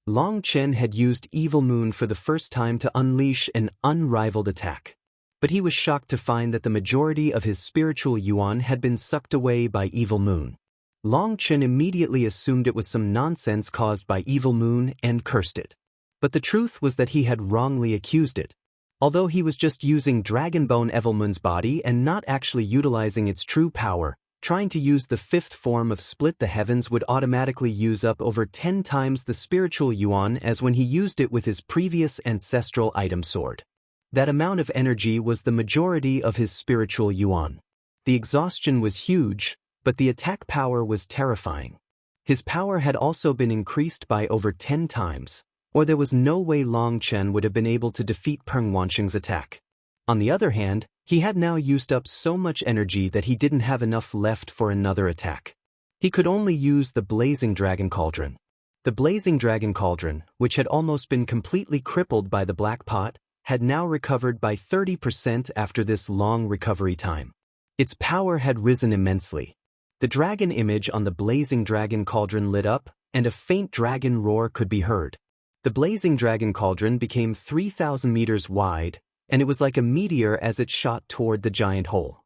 Long Chen had used Evil Moon for the first time to unleash an unrivaled attack. But he was shocked to find that the majority of his spiritual yuan had been sucked away by Evil Moon. Long Chen immediately assumed it was some nonsense caused by Evil Moon and cursed it. But the truth was that he had wrongly accused it. Although he was just using Dragon Bone Evil Moon's body and not actually utilizing its true power, trying to use the fifth form of Split the Heavens would automatically use up over 10 times the spiritual yuan as when he used it with his previous ancestral item sword. That amount of energy was the majority of his spiritual yuan. The exhaustion was huge, but the attack power was terrifying. His power had also been increased by over 10 times, or there was no way Long Chen would have been able to defeat Peng Wansheng's attack. On the other hand, he had now used up so much energy that he didn't have enough left for another attack. He could only use the Blazing Dragon Cauldron. The Blazing Dragon Cauldron, which had almost been completely crippled by the Black Pot, had now recovered by 30% after this long recovery time. Its power had risen immensely. The dragon image on the Blazing Dragon Cauldron lit up, and a faint dragon roar could be heard. The Blazing Dragon Cauldron became 3,000 meters wide, and it was like a meteor as it shot toward the giant hole.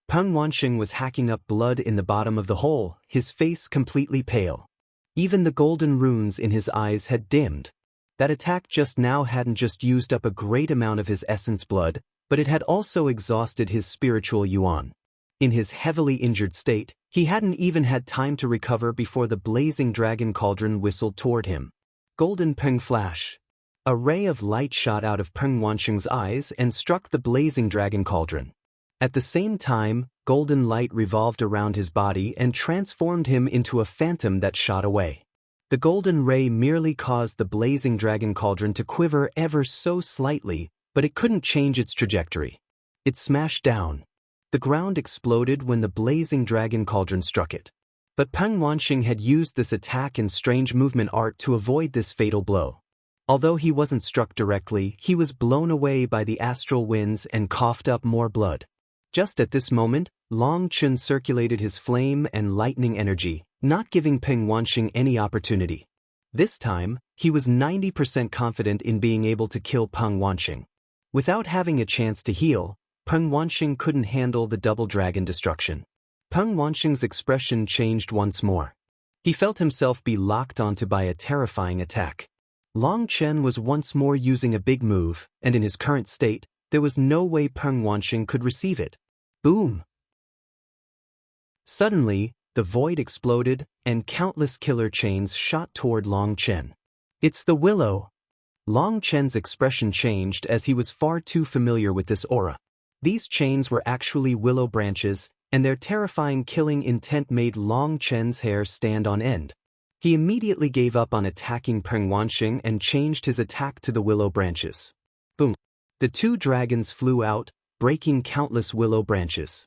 Peng Wansheng was hacking up blood in the bottom of the hole, his face completely pale. Even the golden runes in his eyes had dimmed. That attack just now hadn't just used up a great amount of his essence blood, but it had also exhausted his spiritual yuan. In his heavily injured state, he hadn't even had time to recover before the Blazing Dragon Cauldron whistled toward him. Golden Peng Flash. A ray of light shot out of Peng Wansheng's eyes and struck the Blazing Dragon Cauldron. At the same time, golden light revolved around his body and transformed him into a phantom that shot away. The golden ray merely caused the Blazing Dragon Cauldron to quiver ever so slightly, but it couldn't change its trajectory. It smashed down. The ground exploded when the Blazing Dragon Cauldron struck it. But Peng Wansheng had used this attack and strange movement art to avoid this fatal blow. Although he wasn't struck directly, he was blown away by the astral winds and coughed up more blood. Just at this moment, Long Chen circulated his flame and lightning energy, not giving Peng Wansheng any opportunity. This time, he was 90% confident in being able to kill Peng Wansheng. Without having a chance to heal, Peng Wansheng couldn't handle the double dragon destruction. Peng Wansheng's expression changed once more. He felt himself be locked onto by a terrifying attack. Long Chen was once more using a big move, and in his current state, there was no way Peng Wansheng could receive it. Boom! Suddenly, the void exploded, and countless killer chains shot toward Long Chen. It's the willow! Long Chen's expression changed as he was far too familiar with this aura. These chains were actually willow branches, and their terrifying killing intent made Long Chen's hair stand on end. He immediately gave up on attacking Peng Wansheng and changed his attack to the willow branches. Boom! The two dragons flew out, breaking countless willow branches.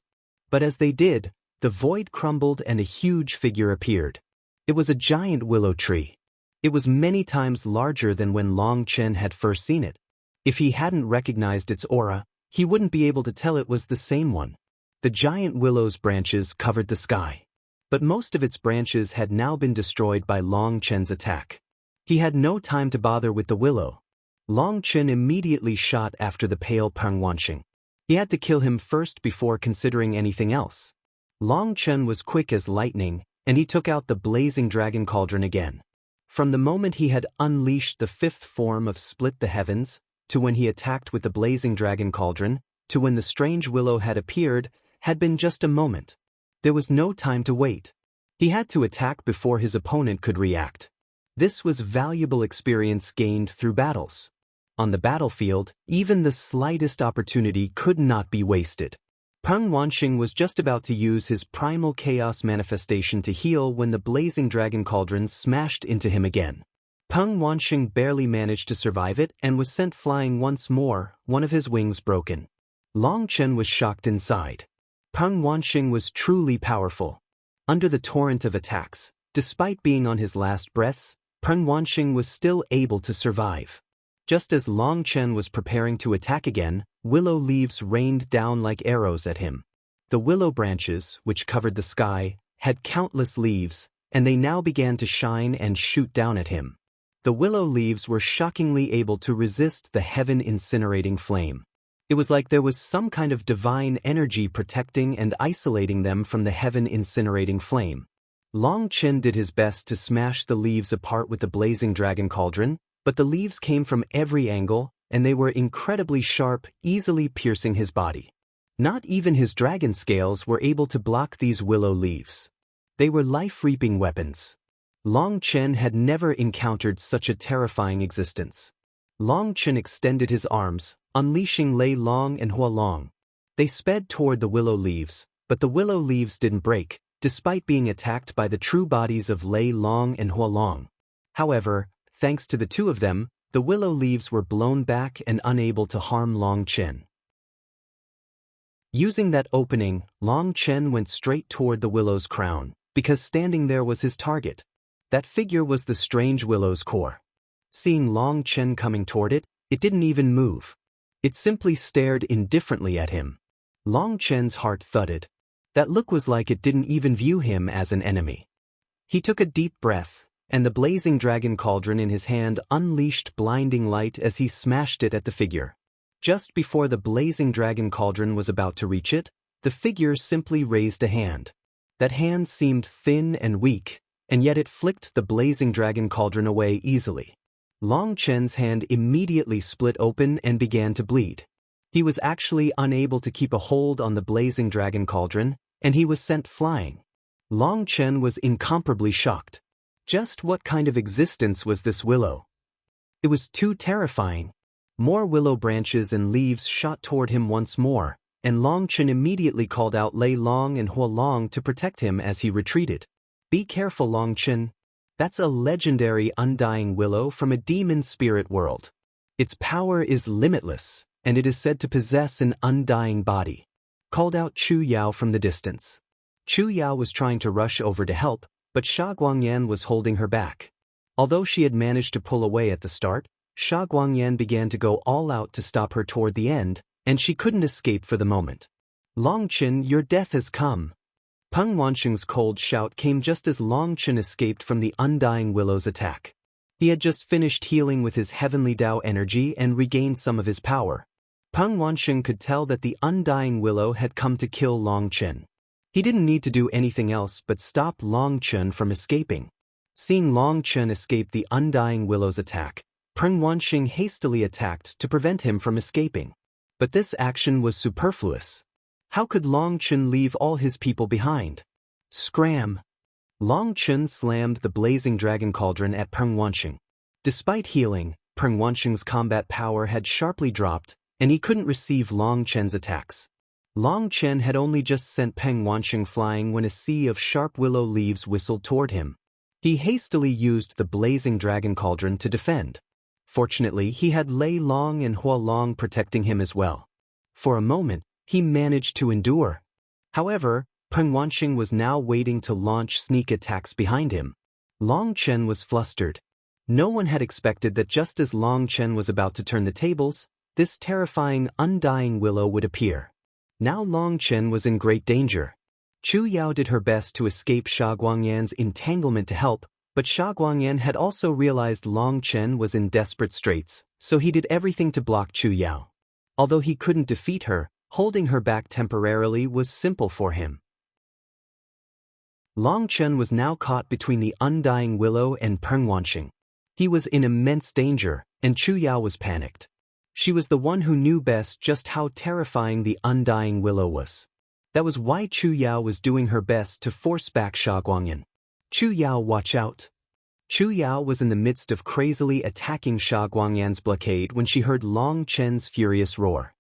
But as they did, the void crumbled and a huge figure appeared. It was a giant willow tree. It was many times larger than when Long Chen had first seen it. If he hadn't recognized its aura, he wouldn't be able to tell it was the same one. The giant willow's branches covered the sky. But most of its branches had now been destroyed by Long Chen's attack. He had no time to bother with the willow. Long Chen immediately shot after the pale Peng Wansheng. He had to kill him first before considering anything else. Long Chen was quick as lightning, and he took out the Blazing Dragon Cauldron again. From the moment he had unleashed the fifth form of Split the Heavens, to when he attacked with the Blazing Dragon Cauldron, to when the strange willow had appeared, had been just a moment. There was no time to wait. He had to attack before his opponent could react. This was valuable experience gained through battles. On the battlefield, even the slightest opportunity could not be wasted. Peng Wansheng was just about to use his primal chaos manifestation to heal when the Blazing Dragon Cauldron smashed into him again. Peng Wansheng barely managed to survive it and was sent flying once more, one of his wings broken. Long Chen was shocked inside. Peng Wansheng was truly powerful. Under the torrent of attacks, despite being on his last breaths, Peng Wansheng was still able to survive. Just as Long Chen was preparing to attack again, willow leaves rained down like arrows at him. The willow branches, which covered the sky, had countless leaves, and they now began to shine and shoot down at him. The willow leaves were shockingly able to resist the heaven-incinerating flame. It was like there was some kind of divine energy protecting and isolating them from the heaven-incinerating flame. Long Chen did his best to smash the leaves apart with the blazing dragon cauldron, but the leaves came from every angle, and they were incredibly sharp, easily piercing his body. Not even his dragon scales were able to block these willow leaves. They were life-reaping weapons. Long Chen had never encountered such a terrifying existence. Long Chen extended his arms, unleashing Lei Long and Hua Long. They sped toward the willow leaves, but the willow leaves didn't break, despite being attacked by the true bodies of Lei Long and Hua Long. However, thanks to the two of them, the willow leaves were blown back and unable to harm Long Chen. Using that opening, Long Chen went straight toward the willow's crown, because standing there was his target. That figure was the strange willow's core. Seeing Long Chen coming toward it, it didn't even move. It simply stared indifferently at him. Long Chen's heart thudded. That look was like it didn't even view him as an enemy. He took a deep breath, and the blazing dragon cauldron in his hand unleashed blinding light as he smashed it at the figure. Just before the blazing dragon cauldron was about to reach it, the figure simply raised a hand. That hand seemed thin and weak, and yet it flicked the blazing dragon cauldron away easily. Long Chen's hand immediately split open and began to bleed. He was actually unable to keep a hold on the blazing dragon cauldron, and he was sent flying. Long Chen was incomparably shocked. Just what kind of existence was this willow? It was too terrifying. More willow branches and leaves shot toward him once more, and Long Chen immediately called out Lei Long and Hua Long to protect him as he retreated. "Be careful, Long Chen. That's a legendary undying willow from a demon spirit world. Its power is limitless, and it is said to possess an undying body," called out Chu Yao from the distance. Chu Yao was trying to rush over to help, but Sha Guangyan was holding her back. Although she had managed to pull away at the start, Sha Guangyan began to go all out to stop her toward the end, and she couldn't escape for the moment. "Long Chen, your death has come." Peng Wansheng's cold shout came just as Long Chen escaped from the undying willow's attack. He had just finished healing with his heavenly Tao energy and regained some of his power. Peng Wansheng could tell that the undying willow had come to kill Long Chen. He didn't need to do anything else but stop Long Chen from escaping. Seeing Long Chen escape the undying willow's attack, Peng Wansheng hastily attacked to prevent him from escaping. But this action was superfluous. How could Long Chen leave all his people behind? Scram! Long Chen slammed the blazing dragon cauldron at Peng Wansheng. Despite healing, Peng Wansheng's combat power had sharply dropped, and he couldn't receive Long Chen's attacks. Long Chen had only just sent Peng Wansheng flying when a sea of sharp willow leaves whistled toward him. He hastily used the blazing dragon cauldron to defend. Fortunately, he had Lei Long and Hua Long protecting him as well. For a moment, he managed to endure. However, Peng Wansheng was now waiting to launch sneak attacks behind him. Long Chen was flustered. No one had expected that just as Long Chen was about to turn the tables, this terrifying undying willow would appear. Now Long Chen was in great danger. Chu Yao did her best to escape Sha Guangyan's entanglement to help, but Sha Guangyan had also realized Long Chen was in desperate straits, so he did everything to block Chu Yao. Although he couldn't defeat her, holding her back temporarily was simple for him. Long Chen was now caught between the undying willow and Peng Wansheng. He was in immense danger, and Chu Yao was panicked. She was the one who knew best just how terrifying the undying willow was. That was why Chu Yao was doing her best to force back Sha Guangyan. "Chu Yao, watch out." Chu Yao was in the midst of crazily attacking Sha Guangyan's blockade when she heard Long Chen's furious roar.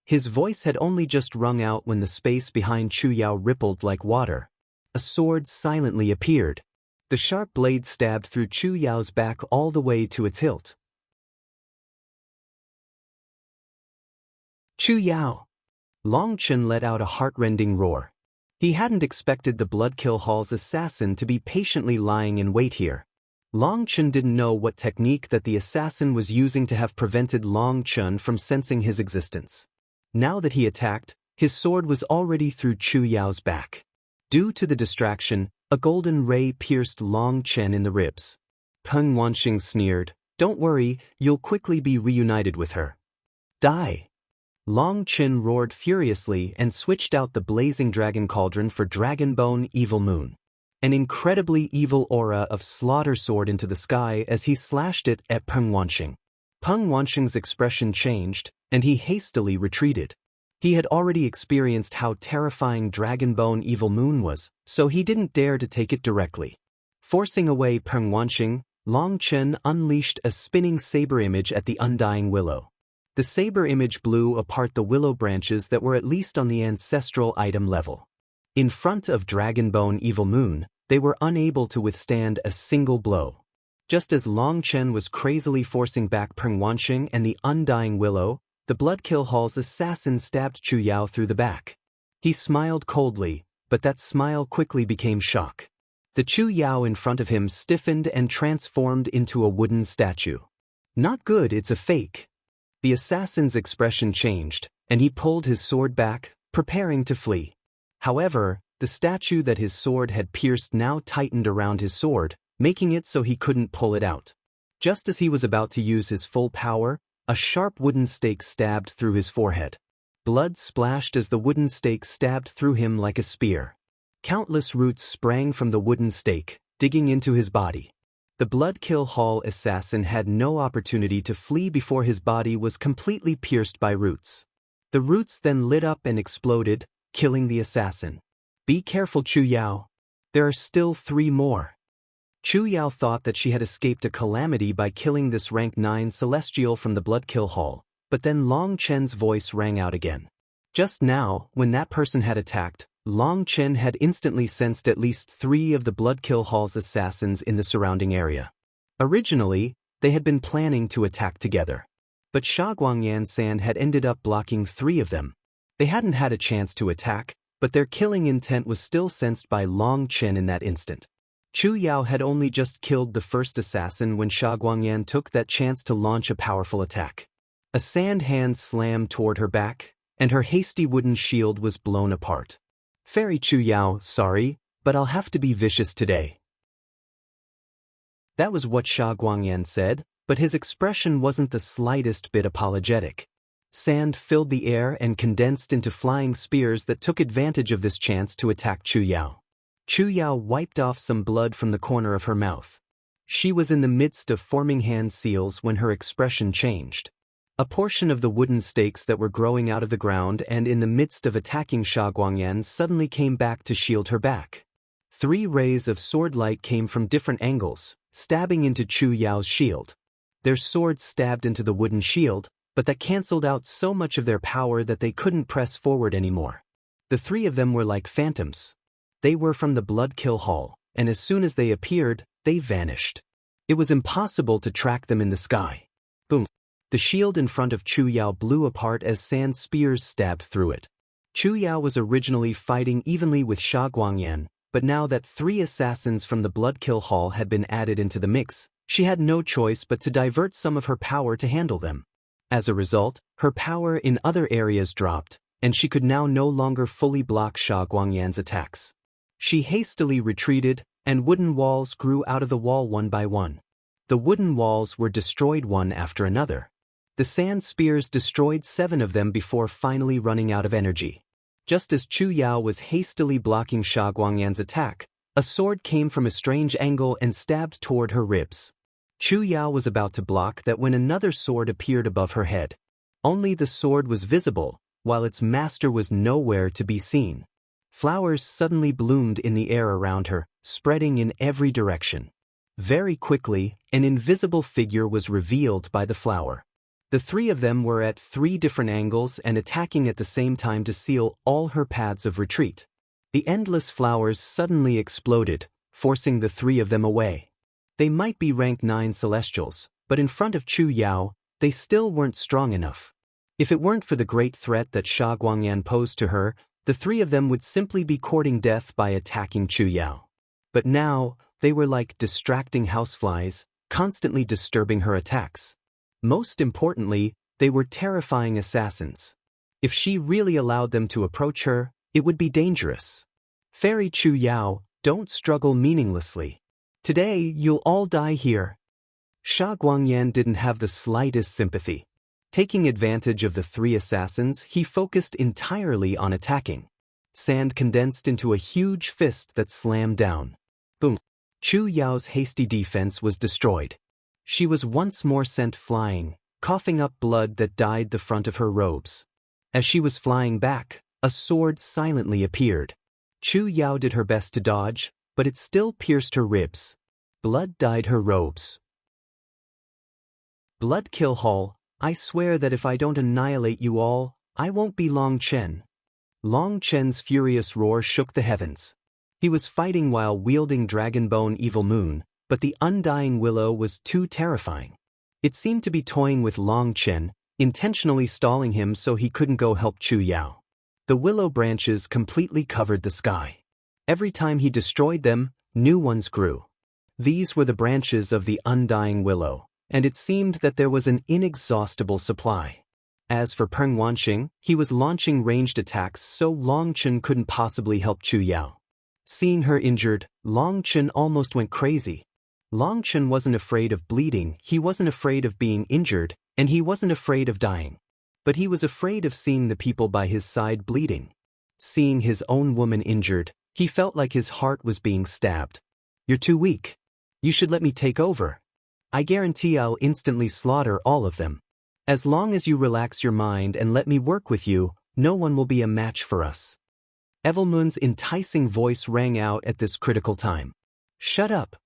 His voice had only just rung out when the space behind Chu Yao rippled like water. A sword silently appeared. The sharp blade stabbed through Chu Yao's back all the way to its hilt. "Chu Yao!" Long Chen let out a heart-rending roar. He hadn't expected the Bloodkill Hall's assassin to be patiently lying in wait here. Long Chen didn't know what technique that the assassin was using to have prevented Long Chen from sensing his existence. Now that he attacked, his sword was already through Chu Yao's back. Due to the distraction, a golden ray pierced Long Chen in the ribs. Peng Wansheng sneered. Don't worry, you'll quickly be reunited with her. Die! Long Qin roared furiously and switched out the blazing dragon cauldron for Dragonbone Evil Moon. An incredibly evil aura of slaughter soared into the sky as he slashed it at Peng Wansheng. Peng Wansheng's expression changed, and he hastily retreated. He had already experienced how terrifying Dragonbone Evil Moon was, so he didn't dare to take it directly. Forcing away Peng Wansheng, Long Chen unleashed a spinning saber image at the undying willow. The saber image blew apart the willow branches that were at least on the ancestral item level. In front of Dragonbone Evil Moon, they were unable to withstand a single blow. Just as Long Chen was crazily forcing back Peng Wansheng and the undying willow, the Bloodkill Hall's assassin stabbed Chu Yao through the back. He smiled coldly, but that smile quickly became shock. The Chu Yao in front of him stiffened and transformed into a wooden statue. Not good, it's a fake. The assassin's expression changed, and he pulled his sword back, preparing to flee. However, the statue that his sword had pierced now tightened around his sword, making it so he couldn't pull it out. Just as he was about to use his full power, a sharp wooden stake stabbed through his forehead. Blood splashed as the wooden stake stabbed through him like a spear. Countless roots sprang from the wooden stake, digging into his body. The Bloodkill Hall assassin had no opportunity to flee before his body was completely pierced by roots. The roots then lit up and exploded, killing the assassin. Be careful, Chu Yao. There are still 3 more. Chu Yao thought that she had escaped a calamity by killing this rank 9 celestial from the Bloodkill Hall, but then Long Chen's voice rang out again. Just now, when that person had attacked, Long Chen had instantly sensed at least 3 of the Bloodkill Hall's assassins in the surrounding area. Originally, they had been planning to attack together. But Sha Guangyan Sand had ended up blocking 3 of them. They hadn't had a chance to attack, but their killing intent was still sensed by Long Chen in that instant. Chu Yao had only just killed the first assassin when Sha Guangyan took that chance to launch a powerful attack. A sand hand slammed toward her back, and her hasty wooden shield was blown apart. Fairy Chu Yao, sorry, but I'll have to be vicious today. That was what Sha Guangyan said, but his expression wasn't the slightest bit apologetic. Sand filled the air and condensed into flying spears that took advantage of this chance to attack Chu Yao. Chu Yao wiped off some blood from the corner of her mouth. She was in the midst of forming hand seals when her expression changed. A portion of the wooden stakes that were growing out of the ground and in the midst of attacking Sha Guangyan suddenly came back to shield her back. 3 rays of sword light came from different angles, stabbing into Chu Yao's shield. Their swords stabbed into the wooden shield, but that cancelled out so much of their power that they couldn't press forward anymore. The 3 of them were like phantoms. They were from the Bloodkill Hall, and as soon as they appeared, they vanished. It was impossible to track them in the sky. Boom. The shield in front of Chu Yao blew apart as sand spears stabbed through it. Chu Yao was originally fighting evenly with Sha Guangyan, but now that 3 assassins from the Bloodkill Hall had been added into the mix, she had no choice but to divert some of her power to handle them. As a result, her power in other areas dropped, and she could now no longer fully block Sha Guangyan's attacks. She hastily retreated, and wooden walls grew out of the wall one by one. The wooden walls were destroyed one after another. The sand spears destroyed 7 of them before finally running out of energy. Just as Chu Yao was hastily blocking Sha Guangyan's attack, a sword came from a strange angle and stabbed toward her ribs. Chu Yao was about to block that when another sword appeared above her head. Only the sword was visible, while its master was nowhere to be seen. Flowers suddenly bloomed in the air around her, spreading in every direction. Very quickly, an invisible figure was revealed by the flower. The 3 of them were at 3 different angles and attacking at the same time to seal all her paths of retreat. The endless flowers suddenly exploded, forcing the 3 of them away. They might be rank 9 celestials, but in front of Chu Yao, they still weren't strong enough. If it weren't for the great threat that Sha Guangyan posed to her, the 3 of them would simply be courting death by attacking Chu Yao. But now, they were like distracting houseflies, constantly disturbing her attacks. Most importantly, they were terrifying assassins. If she really allowed them to approach her, it would be dangerous. Fairy Chu Yao, don't struggle meaninglessly. Today, you'll all die here. Sha Guangyan didn't have the slightest sympathy. Taking advantage of the three assassins, he focused entirely on attacking. Sand condensed into a huge fist that slammed down. Boom. Chu Yao's hasty defense was destroyed. She was once more sent flying, coughing up blood that dyed the front of her robes. As she was flying back, a sword silently appeared. Chu Yao did her best to dodge, but it still pierced her ribs. Blood dyed her robes. Blood Kill Hall, I swear that if I don't annihilate you all, I won't be Long Chen. Long Chen's furious roar shook the heavens. He was fighting while wielding Dragonbone Evil Moon, but the Undying Willow was too terrifying. It seemed to be toying with Long Chen, intentionally stalling him so he couldn't go help Chu Yao. The willow branches completely covered the sky. Every time he destroyed them, new ones grew. These were the branches of the Undying Willow, and it seemed that there was an inexhaustible supply. As for Peng Wanxing, he was launching ranged attacks so Long Chen couldn't possibly help Chu Yao. Seeing her injured, Long Chen almost went crazy. Long Chen wasn't afraid of bleeding, he wasn't afraid of being injured, and he wasn't afraid of dying. But he was afraid of seeing the people by his side bleeding. Seeing his own woman injured, he felt like his heart was being stabbed. You're too weak. You should let me take over. I guarantee I'll instantly slaughter all of them. As long as you relax your mind and let me work with you, no one will be a match for us. Evilmoon's enticing voice rang out at this critical time. Shut up.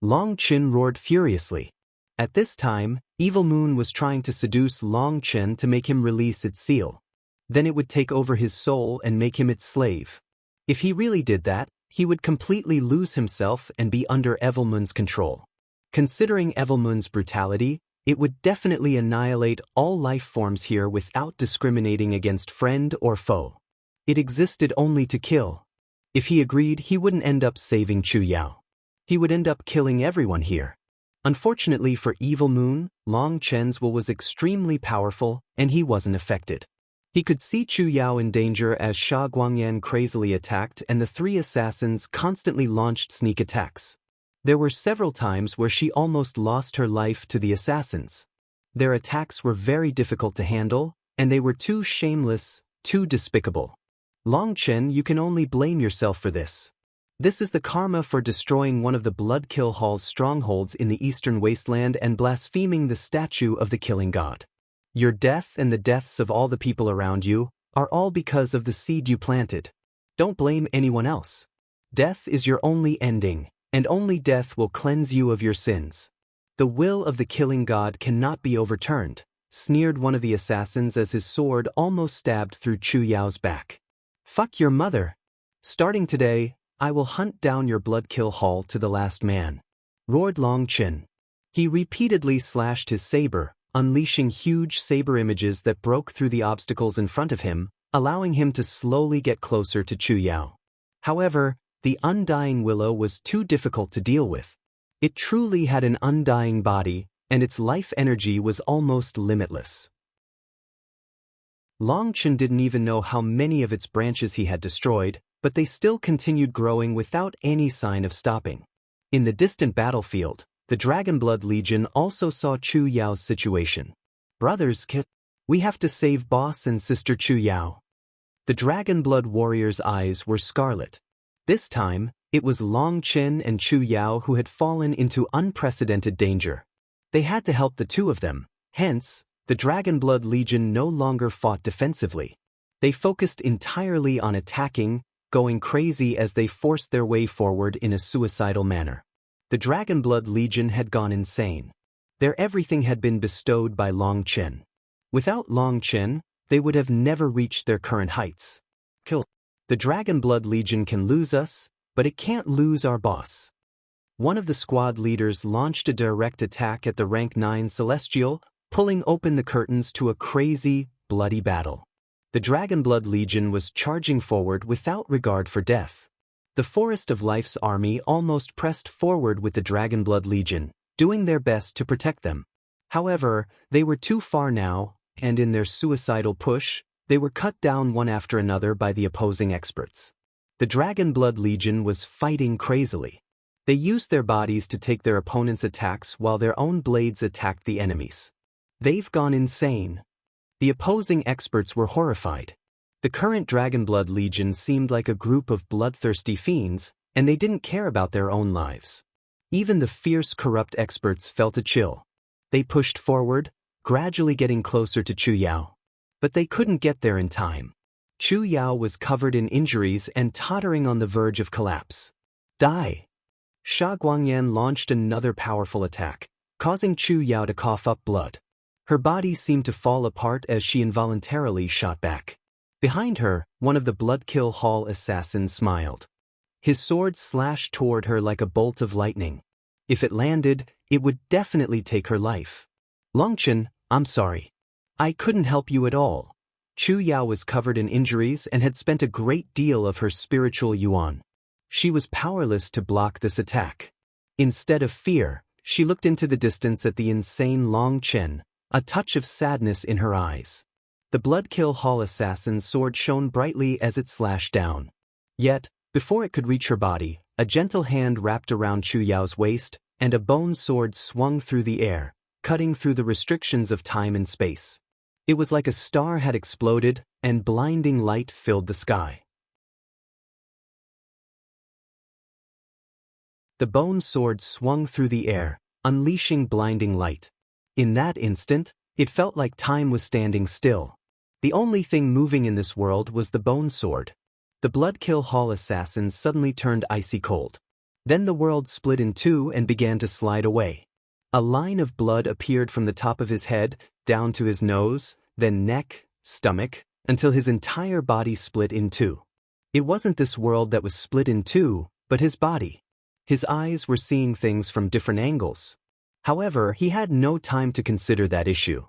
Long Chen roared furiously. At this time, Evil Moon was trying to seduce Long Chen to make him release its seal. Then it would take over his soul and make him its slave. If he really did that, he would completely lose himself and be under Evilmoon's control. Considering Evilmoon's brutality, it would definitely annihilate all life forms here without discriminating against friend or foe. It existed only to kill. If he agreed, he wouldn't end up saving Chu Yao. He would end up killing everyone here. Unfortunately for Evil Moon, Long Chen's will was extremely powerful, and he wasn't affected. He could see Chu Yao in danger as Sha Guangyan crazily attacked and the three assassins constantly launched sneak attacks. There were several times where she almost lost her life to the assassins. Their attacks were very difficult to handle, and they were too shameless, too despicable. Long Chen, you can only blame yourself for this. This is the karma for destroying one of the Blood Kill Hall's strongholds in the Eastern Wasteland and blaspheming the statue of the killing god. Your death and the deaths of all the people around you are all because of the seed you planted. Don't blame anyone else. Death is your only ending, and only death will cleanse you of your sins. The will of the killing god cannot be overturned, sneered one of the assassins as his sword almost stabbed through Chu Yao's back. Fuck your mother. Starting today, I will hunt down your Blood Kill Hall to the last man, roared Long Chen. He repeatedly slashed his saber, unleashing huge saber images that broke through the obstacles in front of him, allowing him to slowly get closer to Chu Yao. However, the Undying Willow was too difficult to deal with. It truly had an undying body, and its life energy was almost limitless. Long Chen didn't even know how many of its branches he had destroyed, but they still continued growing without any sign of stopping. In the distant battlefield, the Dragonblood Legion also saw Chu Yao's situation. Brothers, we have to save Boss and Sister Chu Yao. The Dragonblood warriors' eyes were scarlet. This time, it was Long Chen and Chu Yao who had fallen into unprecedented danger. They had to help the two of them, hence, the Dragonblood Legion no longer fought defensively. They focused entirely on attacking, going crazy as they forced their way forward in a suicidal manner. The Dragonblood Legion had gone insane. Their everything had been bestowed by Long Chen. Without Long Chen, they would have never reached their current heights. Kill. The Dragonblood Legion can lose us, but it can't lose our boss. One of the squad leaders launched a direct attack at the rank 9 Celestial, pulling open the curtains to a crazy, bloody battle. The Dragonblood Legion was charging forward without regard for death. The Forest of Life's army almost pressed forward with the Dragonblood Legion, doing their best to protect them. However, they were too far now, and in their suicidal push, they were cut down one after another by the opposing experts. The Dragonblood Legion was fighting crazily. They used their bodies to take their opponent's attacks while their own blades attacked the enemies. They've gone insane. The opposing experts were horrified. The current Dragonblood Legion seemed like a group of bloodthirsty fiends, and they didn't care about their own lives. Even the fierce corrupt experts felt a chill. They pushed forward, gradually getting closer to Chu Yao. But they couldn't get there in time. Chu Yao was covered in injuries and tottering on the verge of collapse. Die! Sha Guangyan launched another powerful attack, causing Chu Yao to cough up blood. Her body seemed to fall apart as she involuntarily shot back. Behind her, one of the Bloodkill Hall assassins smiled. His sword slashed toward her like a bolt of lightning. If it landed, it would definitely take her life. Longchen, I'm sorry. I couldn't help you at all. Chu Yao was covered in injuries and had spent a great deal of her spiritual yuan. She was powerless to block this attack. Instead of fear, she looked into the distance at the insane Long Chen, a touch of sadness in her eyes. The Bloodkill Hall assassin's sword shone brightly as it slashed down. Yet, before it could reach her body, a gentle hand wrapped around Chu Yao's waist, and a bone sword swung through the air, cutting through the restrictions of time and space. It was like a star had exploded, and blinding light filled the sky. The bone sword swung through the air, unleashing blinding light. In that instant, it felt like time was standing still. The only thing moving in this world was the bone sword. The Bloodkill Hall assassins suddenly turned icy cold. Then the world split in two and began to slide away. A line of blood appeared from the top of his head, down to his nose, then neck, stomach, until his entire body split in two. It wasn't this world that was split in two, but his body. His eyes were seeing things from different angles. However, he had no time to consider that issue.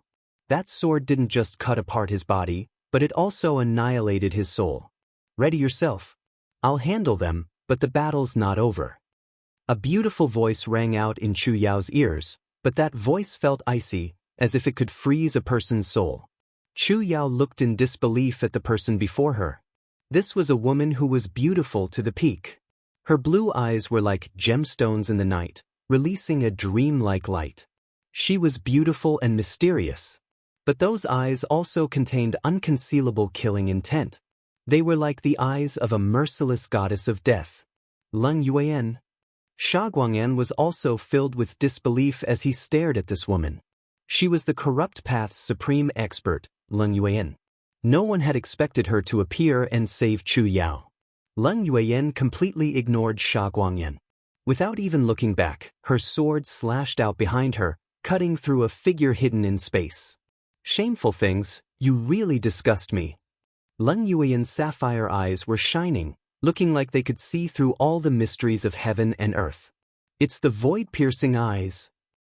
That sword didn't just cut apart his body, but it also annihilated his soul. Ready yourself. I'll handle them, but the battle's not over. A beautiful voice rang out in Chu Yao's ears, but that voice felt icy, as if it could freeze a person's soul. Chu Yao looked in disbelief at the person before her. This was a woman who was beautiful to the peak. Her blue eyes were like gemstones in the night, releasing a dreamlike light. She was beautiful and mysterious. But those eyes also contained unconcealable killing intent. They were like the eyes of a merciless goddess of death. Leng Yuan. Sha Guangyan was also filled with disbelief as he stared at this woman. She was the corrupt path's supreme expert, Leng Yuan. No one had expected her to appear and save Chu Yao. Leng Yuan completely ignored Sha Guangyan. Without even looking back, her sword slashed out behind her, cutting through a figure hidden in space. Shameful things, you really disgust me. Leng Yuan's sapphire eyes were shining, looking like they could see through all the mysteries of heaven and earth. It's the void-piercing eyes.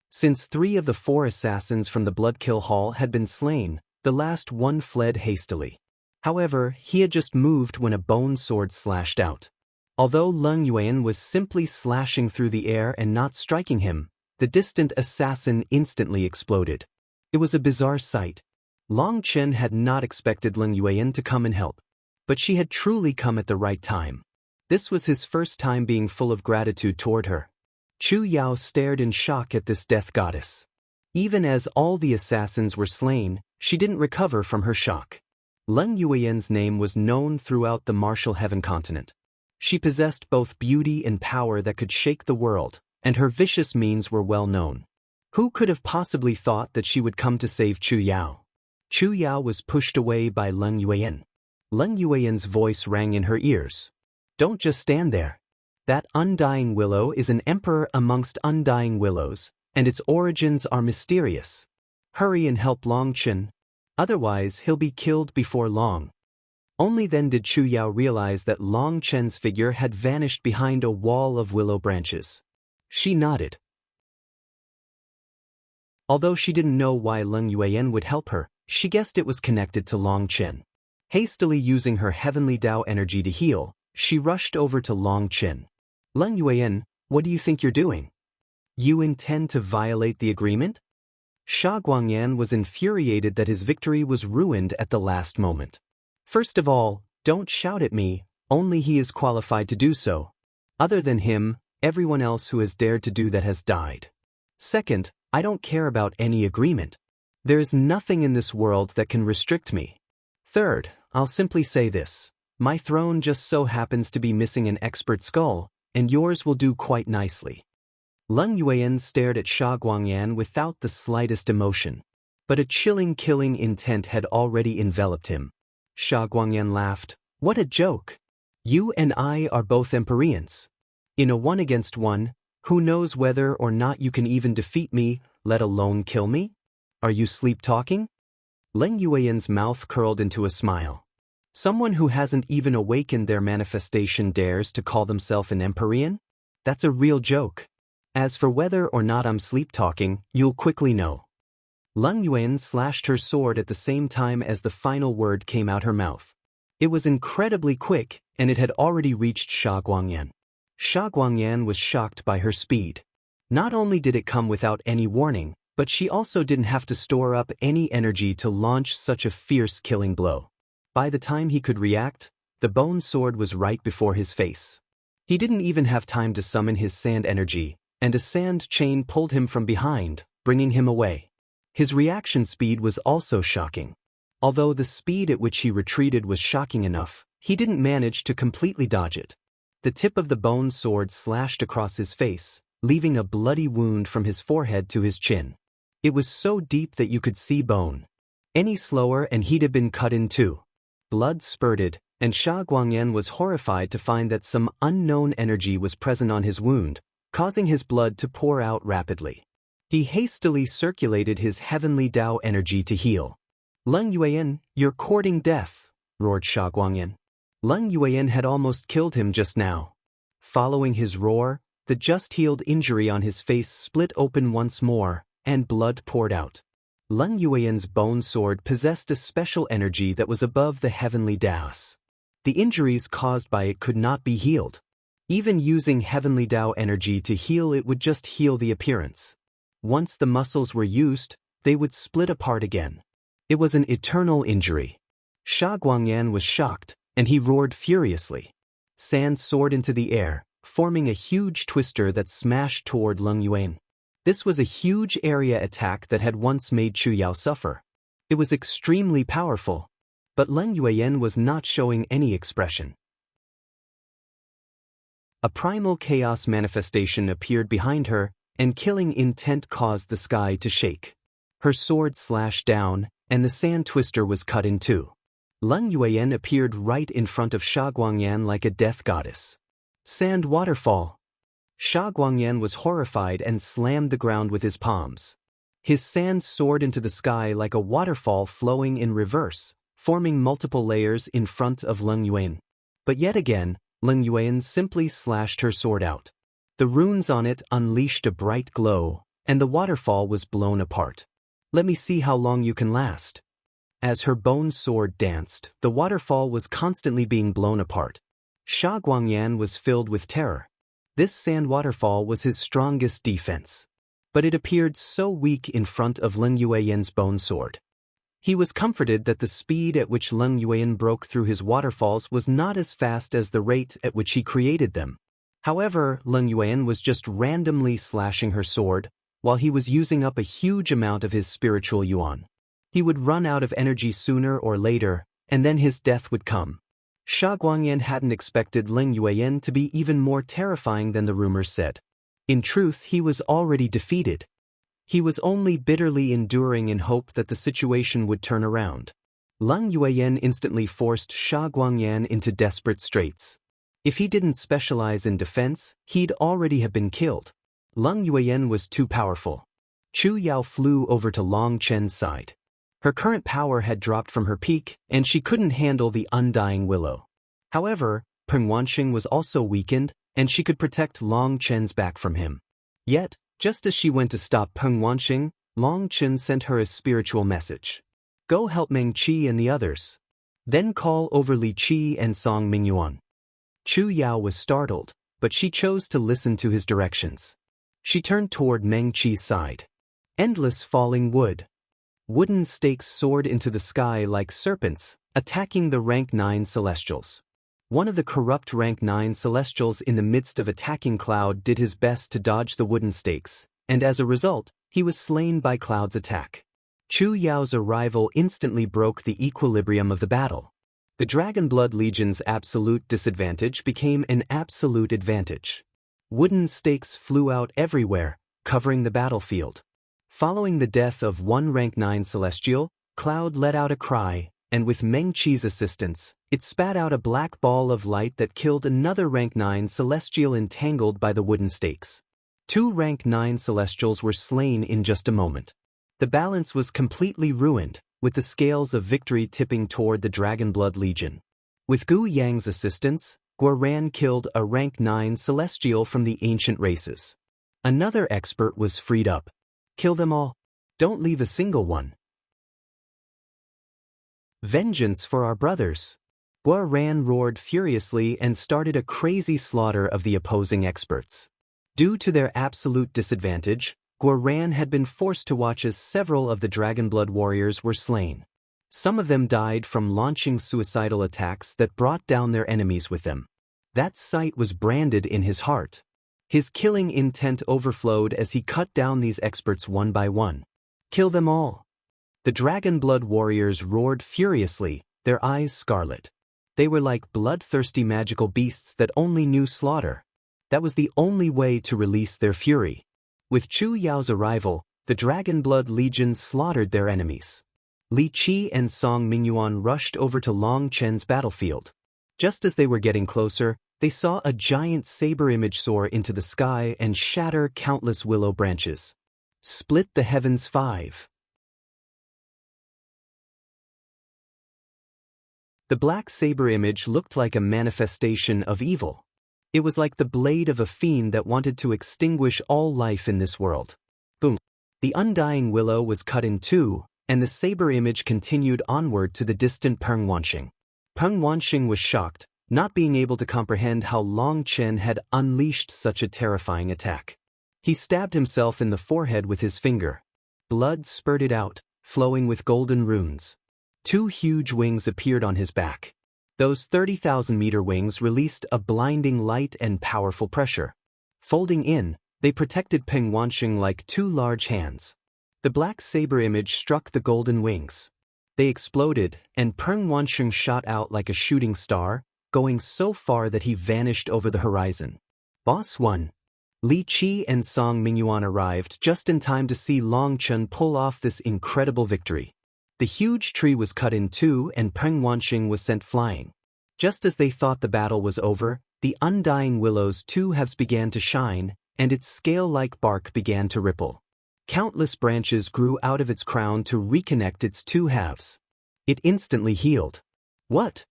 Since 3 of the 4 assassins from the Bloodkill Hall had been slain, the last one fled hastily. However, he had just moved when a bone sword slashed out. Although Leng Yuan was simply slashing through the air and not striking him, the distant assassin instantly exploded. It was a bizarre sight. Long Chen had not expected Leng Yuan to come and help. But she had truly come at the right time. This was his first time being full of gratitude toward her. Chu Yao stared in shock at this death goddess. Even as all the assassins were slain, she didn't recover from her shock. Leng Yuan's name was known throughout the martial heaven continent. She possessed both beauty and power that could shake the world, and her vicious means were well known. Who could have possibly thought that she would come to save Chu Yao? Chu Yao was pushed away by Leng Yuan. Leng Yuan's voice rang in her ears. Don't just stand there. That undying willow is an emperor amongst undying willows, and its origins are mysterious. Hurry and help Long Chen. Otherwise, he'll be killed before long. Only then did Chu Yao realize that Long Chen's figure had vanished behind a wall of willow branches. She nodded. Although she didn't know why Leng Yuan would help her, she guessed it was connected to Long Chen. Hastily using her heavenly Tao energy to heal, she rushed over to Long Chen. Leng Yuan, what do you think you're doing? You intend to violate the agreement? Sha Guangyan was infuriated that his victory was ruined at the last moment. First of all, don't shout at me, only he is qualified to do so. Other than him, Everyone else who has dared to do that has died. Second, I don't care about any agreement. There's nothing in this world that can restrict me. Third, I'll simply say this. My throne just so happens to be missing an expert skull, and yours will do quite nicely. Leng Yuan stared at Sha Guangyan without the slightest emotion. But a chilling killing intent had already enveloped him. Sha Guangyan laughed. What a joke! You and I are both Empyreans. In a 1-against-1, who knows whether or not you can even defeat me, let alone kill me? Are you sleep-talking? Leng Yuan's mouth curled into a smile. Someone who hasn't even awakened their manifestation dares to call themselves an Empyrean? That's a real joke. As for whether or not I'm sleep-talking, you'll quickly know. Leng Yuan slashed her sword at the same time as the final word came out her mouth. It was incredibly quick, and it had already reached Sha Guangyan. Sha Guangyan was shocked by her speed. Not only did it come without any warning, but she also didn't have to store up any energy to launch such a fierce killing blow. By the time he could react, the bone sword was right before his face. He didn't even have time to summon his sand energy, and a sand chain pulled him from behind, bringing him away. His reaction speed was also shocking. Although the speed at which he retreated was shocking enough, he didn't manage to completely dodge it. The tip of the bone sword slashed across his face, leaving a bloody wound from his forehead to his chin. It was so deep that you could see bone. Any slower and he'd have been cut in two. Blood spurted, and Sha Guangyan was horrified to find that some unknown energy was present on his wound, causing his blood to pour out rapidly. He hastily circulated his heavenly Tao energy to heal. Leng Yuan, you're courting death, roared Sha Guangyan. Leng Yuan had almost killed him just now. Following his roar, the just-healed injury on his face split open once more, and blood poured out. Leng Yuan's bone sword possessed a special energy that was above the heavenly Tao's. The injuries caused by it could not be healed. Even using heavenly Tao energy to heal it would just heal the appearance. Once the muscles were used, they would split apart again. It was an eternal injury. Sha Guangyan was shocked, and he roared furiously. Sand soared into the air, forming a huge twister that smashed toward Leng Yuan. This was a huge area attack that had once made Chu Yao suffer. It was extremely powerful, but Leng Yuan was not showing any expression. A primal chaos manifestation appeared behind her, and killing intent caused the sky to shake. Her sword slashed down, and the sand twister was cut in two. Leng Yuan appeared right in front of Sha Guangyan like a death goddess. Sand waterfall. Sha Guangyan was horrified and slammed the ground with his palms. His sand soared into the sky like a waterfall flowing in reverse, forming multiple layers in front of Leng Yuan. But yet again, Leng Yuan simply slashed her sword out. The runes on it unleashed a bright glow, and the waterfall was blown apart. Let me see how long you can last. As her bone sword danced, the waterfall was constantly being blown apart. Sha Guangyan was filled with terror. This sand waterfall was his strongest defense. But it appeared so weak in front of Leng Yuan's bone sword. He was comforted that the speed at which Leng Yuan broke through his waterfalls was not as fast as the rate at which he created them. However, Leng Yuan was just randomly slashing her sword, while he was using up a huge amount of his spiritual yuan. He would run out of energy sooner or later, and then his death would come. Sha Guangyan hadn't expected Leng Yuan to be even more terrifying than the rumors said. In truth, he was already defeated. He was only bitterly enduring in hope that the situation would turn around. Leng Yuan instantly forced Sha Guangyan into desperate straits. If he didn't specialize in defense, he'd already have been killed. Leng Yuan was too powerful. Chu Yao flew over to Long Chen's side. Her current power had dropped from her peak, and she couldn't handle the undying willow. However, Peng Wanqing was also weakened, and she could protect Long Chen's back from him. Yet, just as she went to stop Peng Wanqing, Long Chen sent her a spiritual message. Go help Meng Qi and the others. Then call over Li Qi and Song Mingyuan. Chu Yao was startled, but she chose to listen to his directions. She turned toward Meng Qi's side. Endless falling wood. Wooden stakes soared into the sky like serpents, attacking the rank 9 celestials. One of the corrupt rank 9 celestials in the midst of attacking Cloud did his best to dodge the wooden stakes, and as a result, he was slain by Cloud's attack. Chu Yao's arrival instantly broke the equilibrium of the battle. The Dragonblood Legion's absolute disadvantage became an absolute advantage. Wooden stakes flew out everywhere, covering the battlefield. Following the death of one rank 9 celestial, Cloud let out a cry, and with Meng Qi's assistance, it spat out a black ball of light that killed another rank 9 celestial entangled by the wooden stakes. 2 rank 9 celestials were slain in just a moment. The balance was completely ruined, with the scales of victory tipping toward the Dragonblood Legion. With Gu Yang's assistance, Guoran killed a rank 9 celestial from the ancient races. Another expert was freed up. Kill them all. Don't leave a single one. Vengeance for our brothers. Guoran roared furiously and started a crazy slaughter of the opposing experts. Due to their absolute disadvantage, Guoran had been forced to watch as several of the Dragonblood warriors were slain. Some of them died from launching suicidal attacks that brought down their enemies with them. That sight was branded in his heart. His killing intent overflowed as he cut down these experts one by one. Kill them all. The Dragonblood warriors roared furiously, their eyes scarlet. They were like bloodthirsty magical beasts that only knew slaughter. That was the only way to release their fury. With Chu Yao's arrival, the Dragonblood Legion slaughtered their enemies. Li Qi and Song Mingyuan rushed over to Long Chen's battlefield. Just as they were getting closer, they saw a giant saber image soar into the sky and shatter countless willow branches. Split the heavens 5. The black saber image looked like a manifestation of evil. It was like the blade of a fiend that wanted to extinguish all life in this world. Boom. The undying willow was cut in two, and the saber image continued onward to the distant Peng Wanxing. Peng Wanxing was shocked, not being able to comprehend how Long Chen had unleashed such a terrifying attack. He stabbed himself in the forehead with his finger. Blood spurted out, flowing with golden runes. 2 huge wings appeared on his back. Those 30,000-meter wings released a blinding light and powerful pressure. Folding in, they protected Peng Wanxing like 2 large hands. The black saber image struck the golden wings. They exploded, and Peng Wanxing shot out like a shooting star, going so far that he vanished over the horizon. Boss 1. Li Qi and Song Mingyuan arrived just in time to see Long Chen pull off this incredible victory. The huge tree was cut in two and Peng Wanxing was sent flying. Just as they thought the battle was over, the undying willow's 2 halves began to shine, and its scale-like bark began to ripple. Countless branches grew out of its crown to reconnect its 2 halves. It instantly healed. What?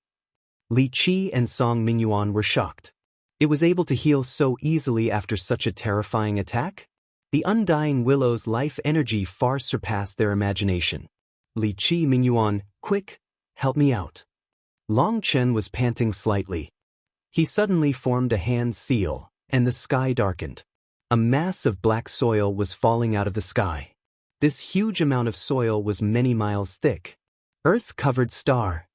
Li Qi and Song Mingyuan were shocked. It was able to heal so easily after such a terrifying attack? The undying willow's life energy far surpassed their imagination. Li Qi Mingyuan, quick, help me out. Long Chen was panting slightly. He suddenly formed a hand seal, and the sky darkened. A mass of black soil was falling out of the sky. This huge amount of soil was many miles thick. Earth-covered star.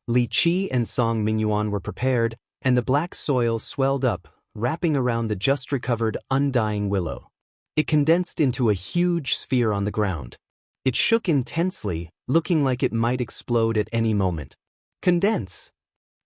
Li Qi and Song Mingyuan were prepared, and the black soil swelled up, wrapping around the just-recovered undying willow. It condensed into a huge sphere on the ground. It shook intensely, looking like it might explode at any moment. Condense!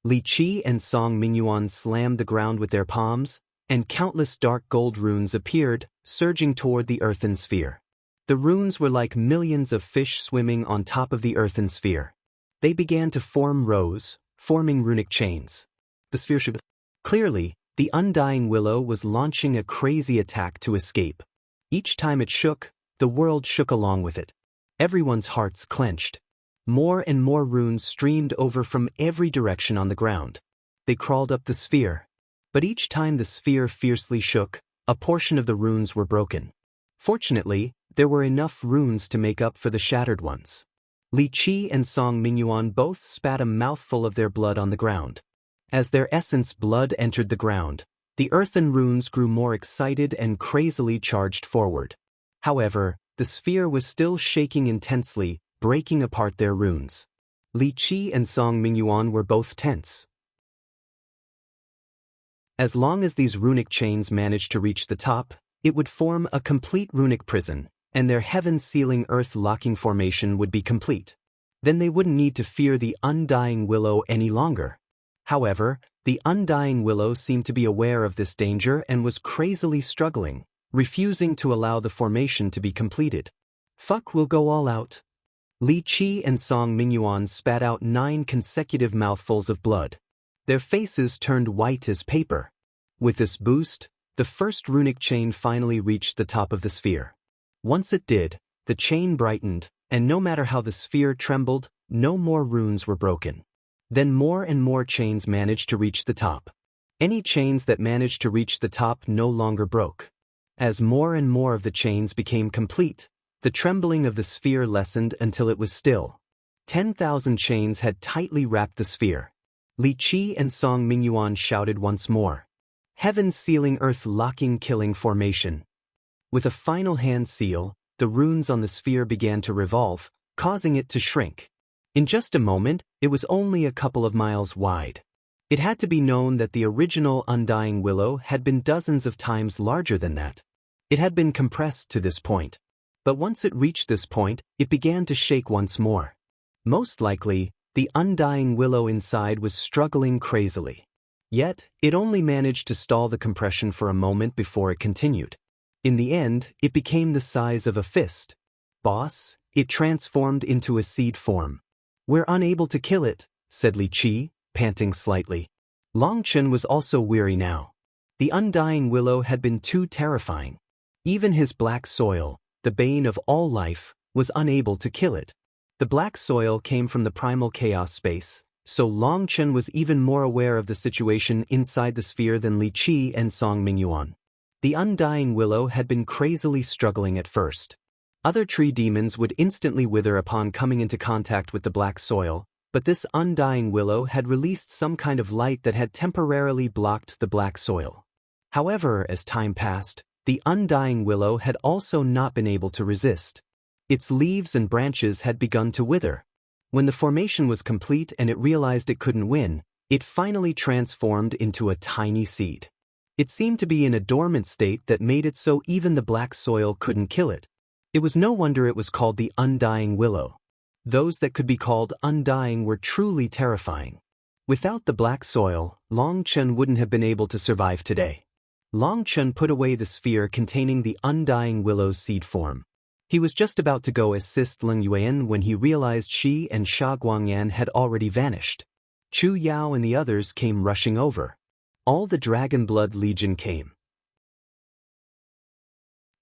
Li Qi and Song Mingyuan slammed the ground with their palms, and countless dark gold runes appeared, surging toward the earthen sphere. The runes were like millions of fish swimming on top of the earthen sphere. They began to form rows, forming runic chains. The sphere shook. Clearly, the undying willow was launching a crazy attack to escape. Each time it shook, the world shook along with it. Everyone's hearts clenched. More and more runes streamed over from every direction on the ground. They crawled up the sphere. But each time the sphere fiercely shook, a portion of the runes were broken. Fortunately, there were enough runes to make up for the shattered ones. Li Qi and Song Mingyuan both spat a mouthful of their blood on the ground. As their essence blood entered the ground, the earthen runes grew more excited and crazily charged forward. However, the sphere was still shaking intensely, breaking apart their runes. Li Qi and Song Mingyuan were both tense. As long as these runic chains managed to reach the top, it would form a complete runic prison, and their heaven-sealing earth-locking formation would be complete. Then they wouldn't need to fear the undying willow any longer. However, the undying willow seemed to be aware of this danger and was crazily struggling, refusing to allow the formation to be completed. "Fuck, we'll go all out." Li Qi and Song Mingyuan spat out 9 consecutive mouthfuls of blood. Their faces turned white as paper. With this boost, the first runic chain finally reached the top of the sphere. Once it did, the chain brightened, and no matter how the sphere trembled, no more runes were broken. Then more and more chains managed to reach the top. Any chains that managed to reach the top no longer broke. As more and more of the chains became complete, the trembling of the sphere lessened until it was still. 10,000 chains had tightly wrapped the sphere. Li Qi and Song Mingyuan shouted once more. Heaven-sealing earth-locking killing formation. With a final hand seal, the runes on the sphere began to revolve, causing it to shrink. In just a moment, it was only a couple of miles wide. It had to be known that the original undying willow had been dozens of times larger than that. It had been compressed to this point. But once it reached this point, it began to shake once more. Most likely, the undying willow inside was struggling crazily. Yet, it only managed to stall the compression for a moment before it continued. In the end, it became the size of a fist. "Boss, it transformed into a seed form." "We're unable to kill it," said Li Qi, panting slightly. Long Chen was also weary now. The undying willow had been too terrifying. Even his black soil, the bane of all life, was unable to kill it. The black soil came from the primal chaos space, so Long Chen was even more aware of the situation inside the sphere than Li Qi and Song Mingyuan. The undying willow had been crazily struggling at first. Other tree demons would instantly wither upon coming into contact with the black soil, but this undying willow had released some kind of light that had temporarily blocked the black soil. However, as time passed, the undying willow had also not been able to resist. Its leaves and branches had begun to wither. When the formation was complete and it realized it couldn't win, it finally transformed into a tiny seed. It seemed to be in a dormant state that made it so even the black soil couldn't kill it. It was no wonder it was called the undying willow. Those that could be called undying were truly terrifying. Without the black soil, Long Chen wouldn't have been able to survive today. Long Chen put away the sphere containing the undying willow's seed form. He was just about to go assist Leng Yuan when he realized she and Sha Guangyan had already vanished. Chu Yao and the others came rushing over. All the Dragon Blood Legion came.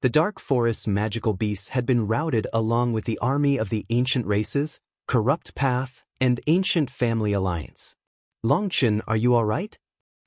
The Dark Forest's magical beasts had been routed along with the army of the Ancient Races, Corrupt Path, and Ancient Family Alliance. "Long Chen, are you all right?"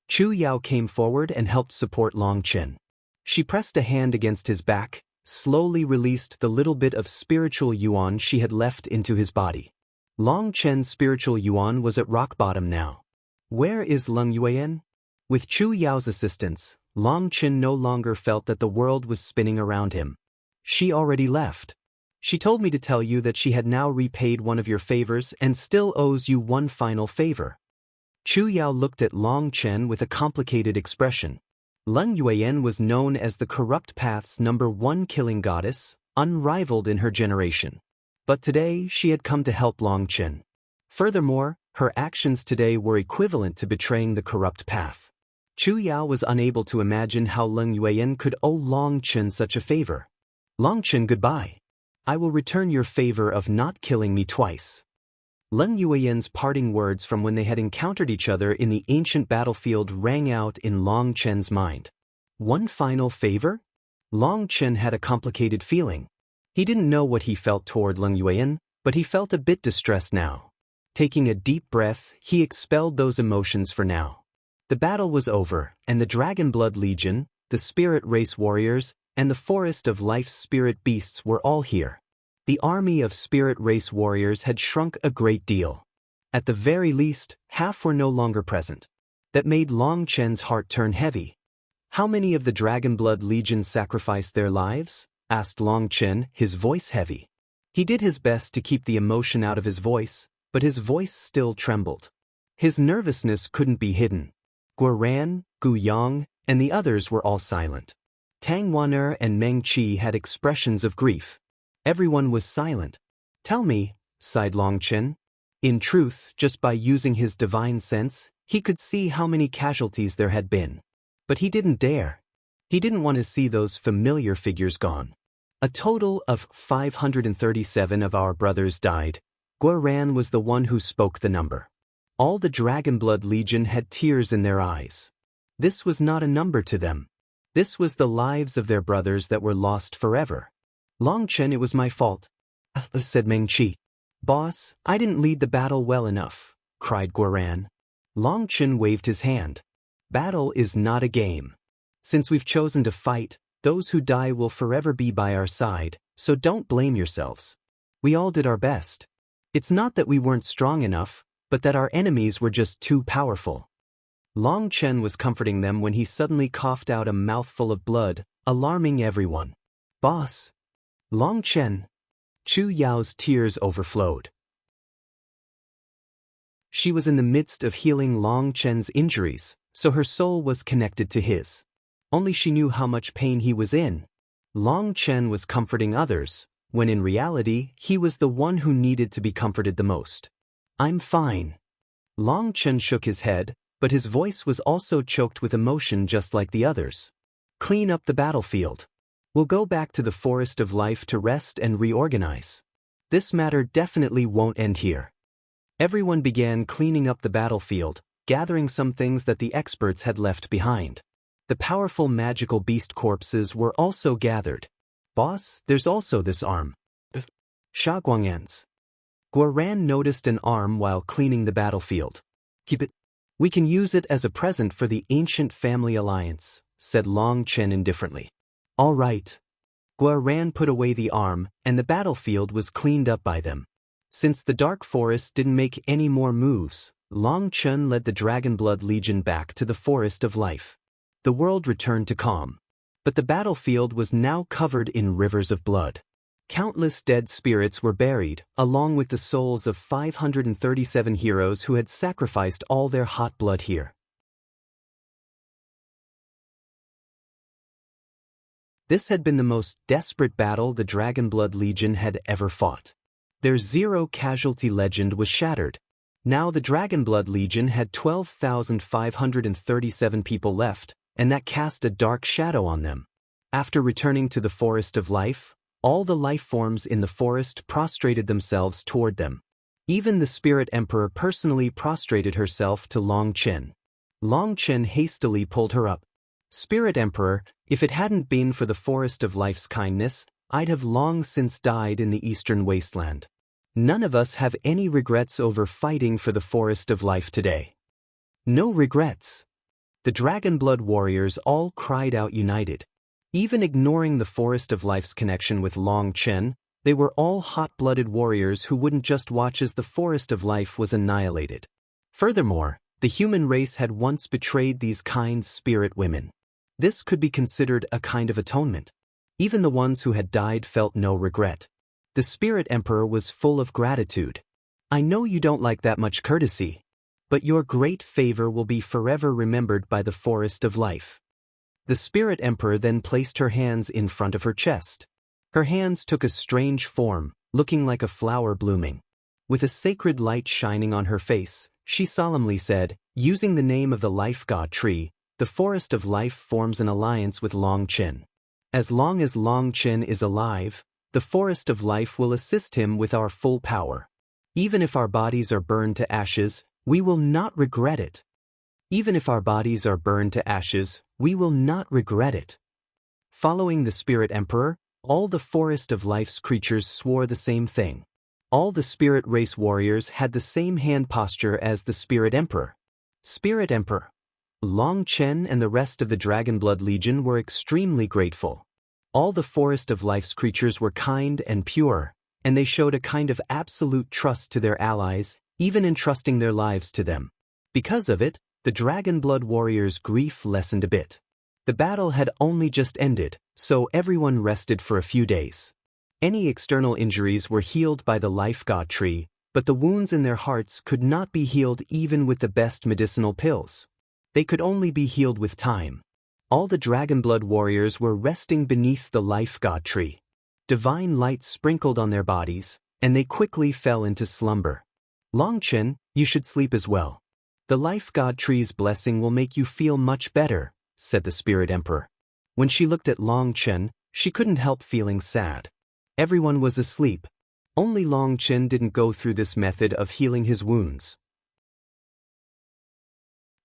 Chu Yao came forward and helped support Long Chen. She pressed a hand against his back, slowly released the little bit of spiritual yuan she had left into his body. Long Chen's spiritual yuan was at rock bottom now. "Where is Leng Yuan?" With Chu Yao's assistance, Long Chen no longer felt that the world was spinning around him. "She already left. She told me to tell you that she had now repaid one of your favors and still owes you one final favor." Chu Yao looked at Long Chen with a complicated expression. Leng Yuan was known as the Corrupt Path's #1 killing goddess, unrivaled in her generation. But today she had come to help Long Chen. Furthermore, her actions today were equivalent to betraying the Corrupt Path. Chu Yao was unable to imagine how Leng Yuan could owe Long Chen such a favor. "Long Chen, goodbye. I will return your favor of not killing me twice." Leng Yuan's parting words from when they had encountered each other in the ancient battlefield rang out in Long Chen's mind. One final favor? Long Chen had a complicated feeling. He didn't know what he felt toward Leng Yuan, but he felt a bit distressed now. Taking a deep breath, he expelled those emotions for now. The battle was over, and the Dragon Blood Legion, the Spirit Race Warriors, and the Forest of Life's Spirit Beasts were all here. The army of Spirit Race Warriors had shrunk a great deal. At the very least, half were no longer present. That made Long Chen's heart turn heavy. "How many of the Dragon Blood Legion sacrificed their lives?" asked Long Chen, his voice heavy. He did his best to keep the emotion out of his voice, but his voice still trembled. His nervousness couldn't be hidden. Guoran, Gu Yang, and the others were all silent. Tang Wan'er and Meng Qi had expressions of grief. Everyone was silent. "Tell me," sighed Long Chen. In truth, just by using his divine sense, he could see how many casualties there had been. But he didn't dare. He didn't want to see those familiar figures gone. A total of 537 of our brothers died. Guoran was the one who spoke the number. All the Dragonblood Legion had tears in their eyes. This was not a number to them. This was the lives of their brothers that were lost forever. "Long Chen, it was my fault," said Meng Qi. "Boss, I didn't lead the battle well enough," cried Guoran. Long Chen waved his hand. "Battle is not a game. Since we've chosen to fight, those who die will forever be by our side, so don't blame yourselves. We all did our best. It's not that we weren't strong enough, but that our enemies were just too powerful." Long Chen was comforting them when he suddenly coughed out a mouthful of blood, alarming everyone. "Boss." "Long Chen." Chu Yao's tears overflowed. She was in the midst of healing Long Chen's injuries, so her soul was connected to his. Only she knew how much pain he was in. Long Chen was comforting others, when in reality he was the one who needed to be comforted the most. "I'm fine." Long Chen shook his head, but his voice was also choked with emotion just like the others. "Clean up the battlefield. We'll go back to the Forest of Life to rest and reorganize. This matter definitely won't end here." Everyone began cleaning up the battlefield, gathering some things that the experts had left behind. The powerful magical beast corpses were also gathered. "Boss, there's also this arm." "Sha Guang'an's." Guoran noticed an arm while cleaning the battlefield. "Keep it. We can use it as a present for the ancient family alliance," said Long Chen indifferently. "All right." Guoran put away the arm, and the battlefield was cleaned up by them. Since the Dark Forest didn't make any more moves, Long Chen led the Dragonblood Legion back to the Forest of Life. The world returned to calm. But the battlefield was now covered in rivers of blood. Countless dead spirits were buried, along with the souls of 537 heroes who had sacrificed all their hot blood here. This had been the most desperate battle the Dragonblood Legion had ever fought. Their zero-casualty legend was shattered. Now the Dragonblood Legion had 12,537 people left, and that cast a dark shadow on them. After returning to the Forest of Life, all the life forms in the forest prostrated themselves toward them. Even the Spirit Emperor personally prostrated herself to Long Chen. Long Chen hastily pulled her up. "Spirit Emperor, if it hadn't been for the Forest of Life's kindness, I'd have long since died in the Eastern Wasteland. None of us have any regrets over fighting for the Forest of Life today." "No regrets." The Dragonblood warriors all cried out united. Even ignoring the Forest of Life's connection with Long Chen, they were all hot-blooded warriors who wouldn't just watch as the Forest of Life was annihilated. Furthermore, the human race had once betrayed these kind spirit women. This could be considered a kind of atonement. Even the ones who had died felt no regret. The Spirit Emperor was full of gratitude. "I know you don't like that much courtesy, but your great favor will be forever remembered by the Forest of Life." The Spirit Emperor then placed her hands in front of her chest. Her hands took a strange form, looking like a flower blooming. With a sacred light shining on her face, she solemnly said, "Using the name of the Life God Tree, the Forest of Life forms an alliance with Long Chen. As long as Long Chen is alive, the Forest of Life will assist him with our full power. Even if our bodies are burned to ashes, we will not regret it. Even if our bodies are burned to ashes, we will not regret it." Following the Spirit Emperor, all the Forest of Life's creatures swore the same thing. All the Spirit Race warriors had the same hand posture as the Spirit Emperor. Spirit Emperor. Long Chen and the rest of the Dragonblood Legion were extremely grateful. All the Forest of Life's creatures were kind and pure, and they showed a kind of absolute trust to their allies, even entrusting their lives to them. Because of it, the Dragonblood warriors' grief lessened a bit. The battle had only just ended, so everyone rested for a few days. Any external injuries were healed by the Life God Tree, but the wounds in their hearts could not be healed even with the best medicinal pills. They could only be healed with time. All the Dragonblood warriors were resting beneath the life god tree. Divine light sprinkled on their bodies, and they quickly fell into slumber. Longchen, you should sleep as well. The life god tree's blessing will make you feel much better, said the Spirit Emperor. When she looked at Longchen, she couldn't help feeling sad. Everyone was asleep. Only Longchen didn't go through this method of healing his wounds.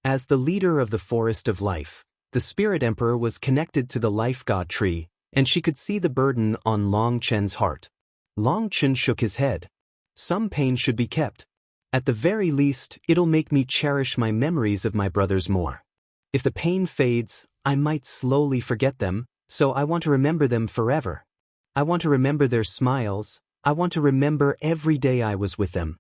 As the leader of the Forest of Life, the Spirit Emperor was connected to the life god tree, and she could see the burden on Longchen's heart. Longchen shook his head. Some pain should be kept. At the very least, it'll make me cherish my memories of my brothers more. If the pain fades, I might slowly forget them, so I want to remember them forever. I want to remember their smiles. I want to remember every day I was with them.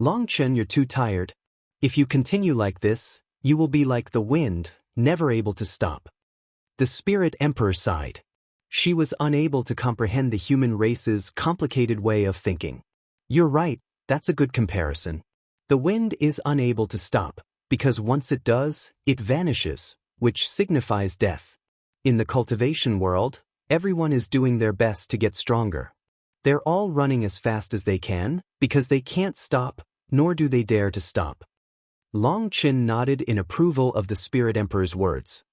Longchen, you're too tired. If you continue like this, you will be like the wind, never able to stop. The Spirit Emperor sighed. She was unable to comprehend the human race's complicated way of thinking. You're right, that's a good comparison. The wind is unable to stop, because once it does, it vanishes, which signifies death. In the cultivation world, everyone is doing their best to get stronger. They're all running as fast as they can, because they can't stop, nor do they dare to stop. Longchen nodded in approval of the Spirit Emperor's words.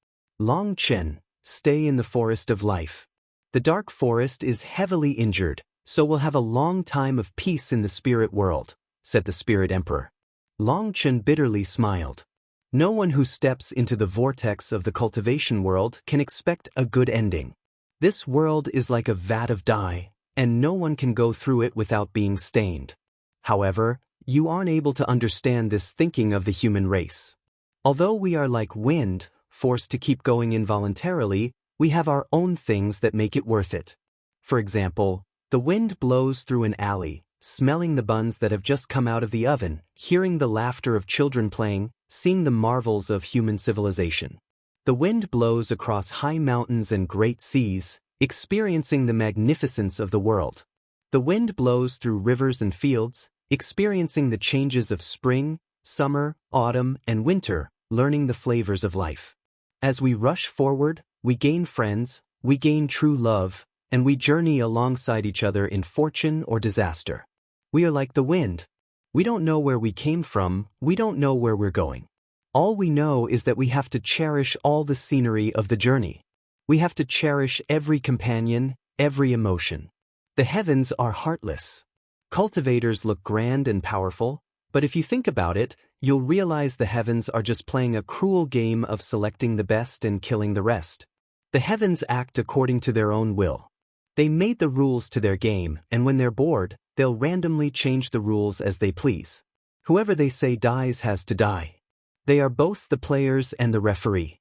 Longchen, stay in the Forest of Life. The Dark Forest is heavily injured, so we'll have a long time of peace in the spirit world, said the Spirit Emperor. Longchen bitterly smiled. No one who steps into the vortex of the cultivation world can expect a good ending. This world is like a vat of dye, and no one can go through it without being stained. However, you aren't able to understand this thinking of the human race. Although we are like wind, forced to keep going involuntarily, we have our own things that make it worth it. For example, the wind blows through an alley, smelling the buns that have just come out of the oven, hearing the laughter of children playing, seeing the marvels of human civilization. The wind blows across high mountains and great seas, experiencing the magnificence of the world. The wind blows through rivers and fields, experiencing the changes of spring, summer, autumn, and winter, learning the flavors of life. As we rush forward, we gain friends, we gain true love, and we journey alongside each other in fortune or disaster. We are like the wind. We don't know where we came from, we don't know where we're going. All we know is that we have to cherish all the scenery of the journey. We have to cherish every companion, every emotion. The heavens are heartless. Cultivators look grand and powerful, but if you think about it, you'll realize the heavens are just playing a cruel game of selecting the best and killing the rest. The heavens act according to their own will. They made the rules to their game, and when they're bored, they'll randomly change the rules as they please. Whoever they say dies has to die. They are both the players and the referee.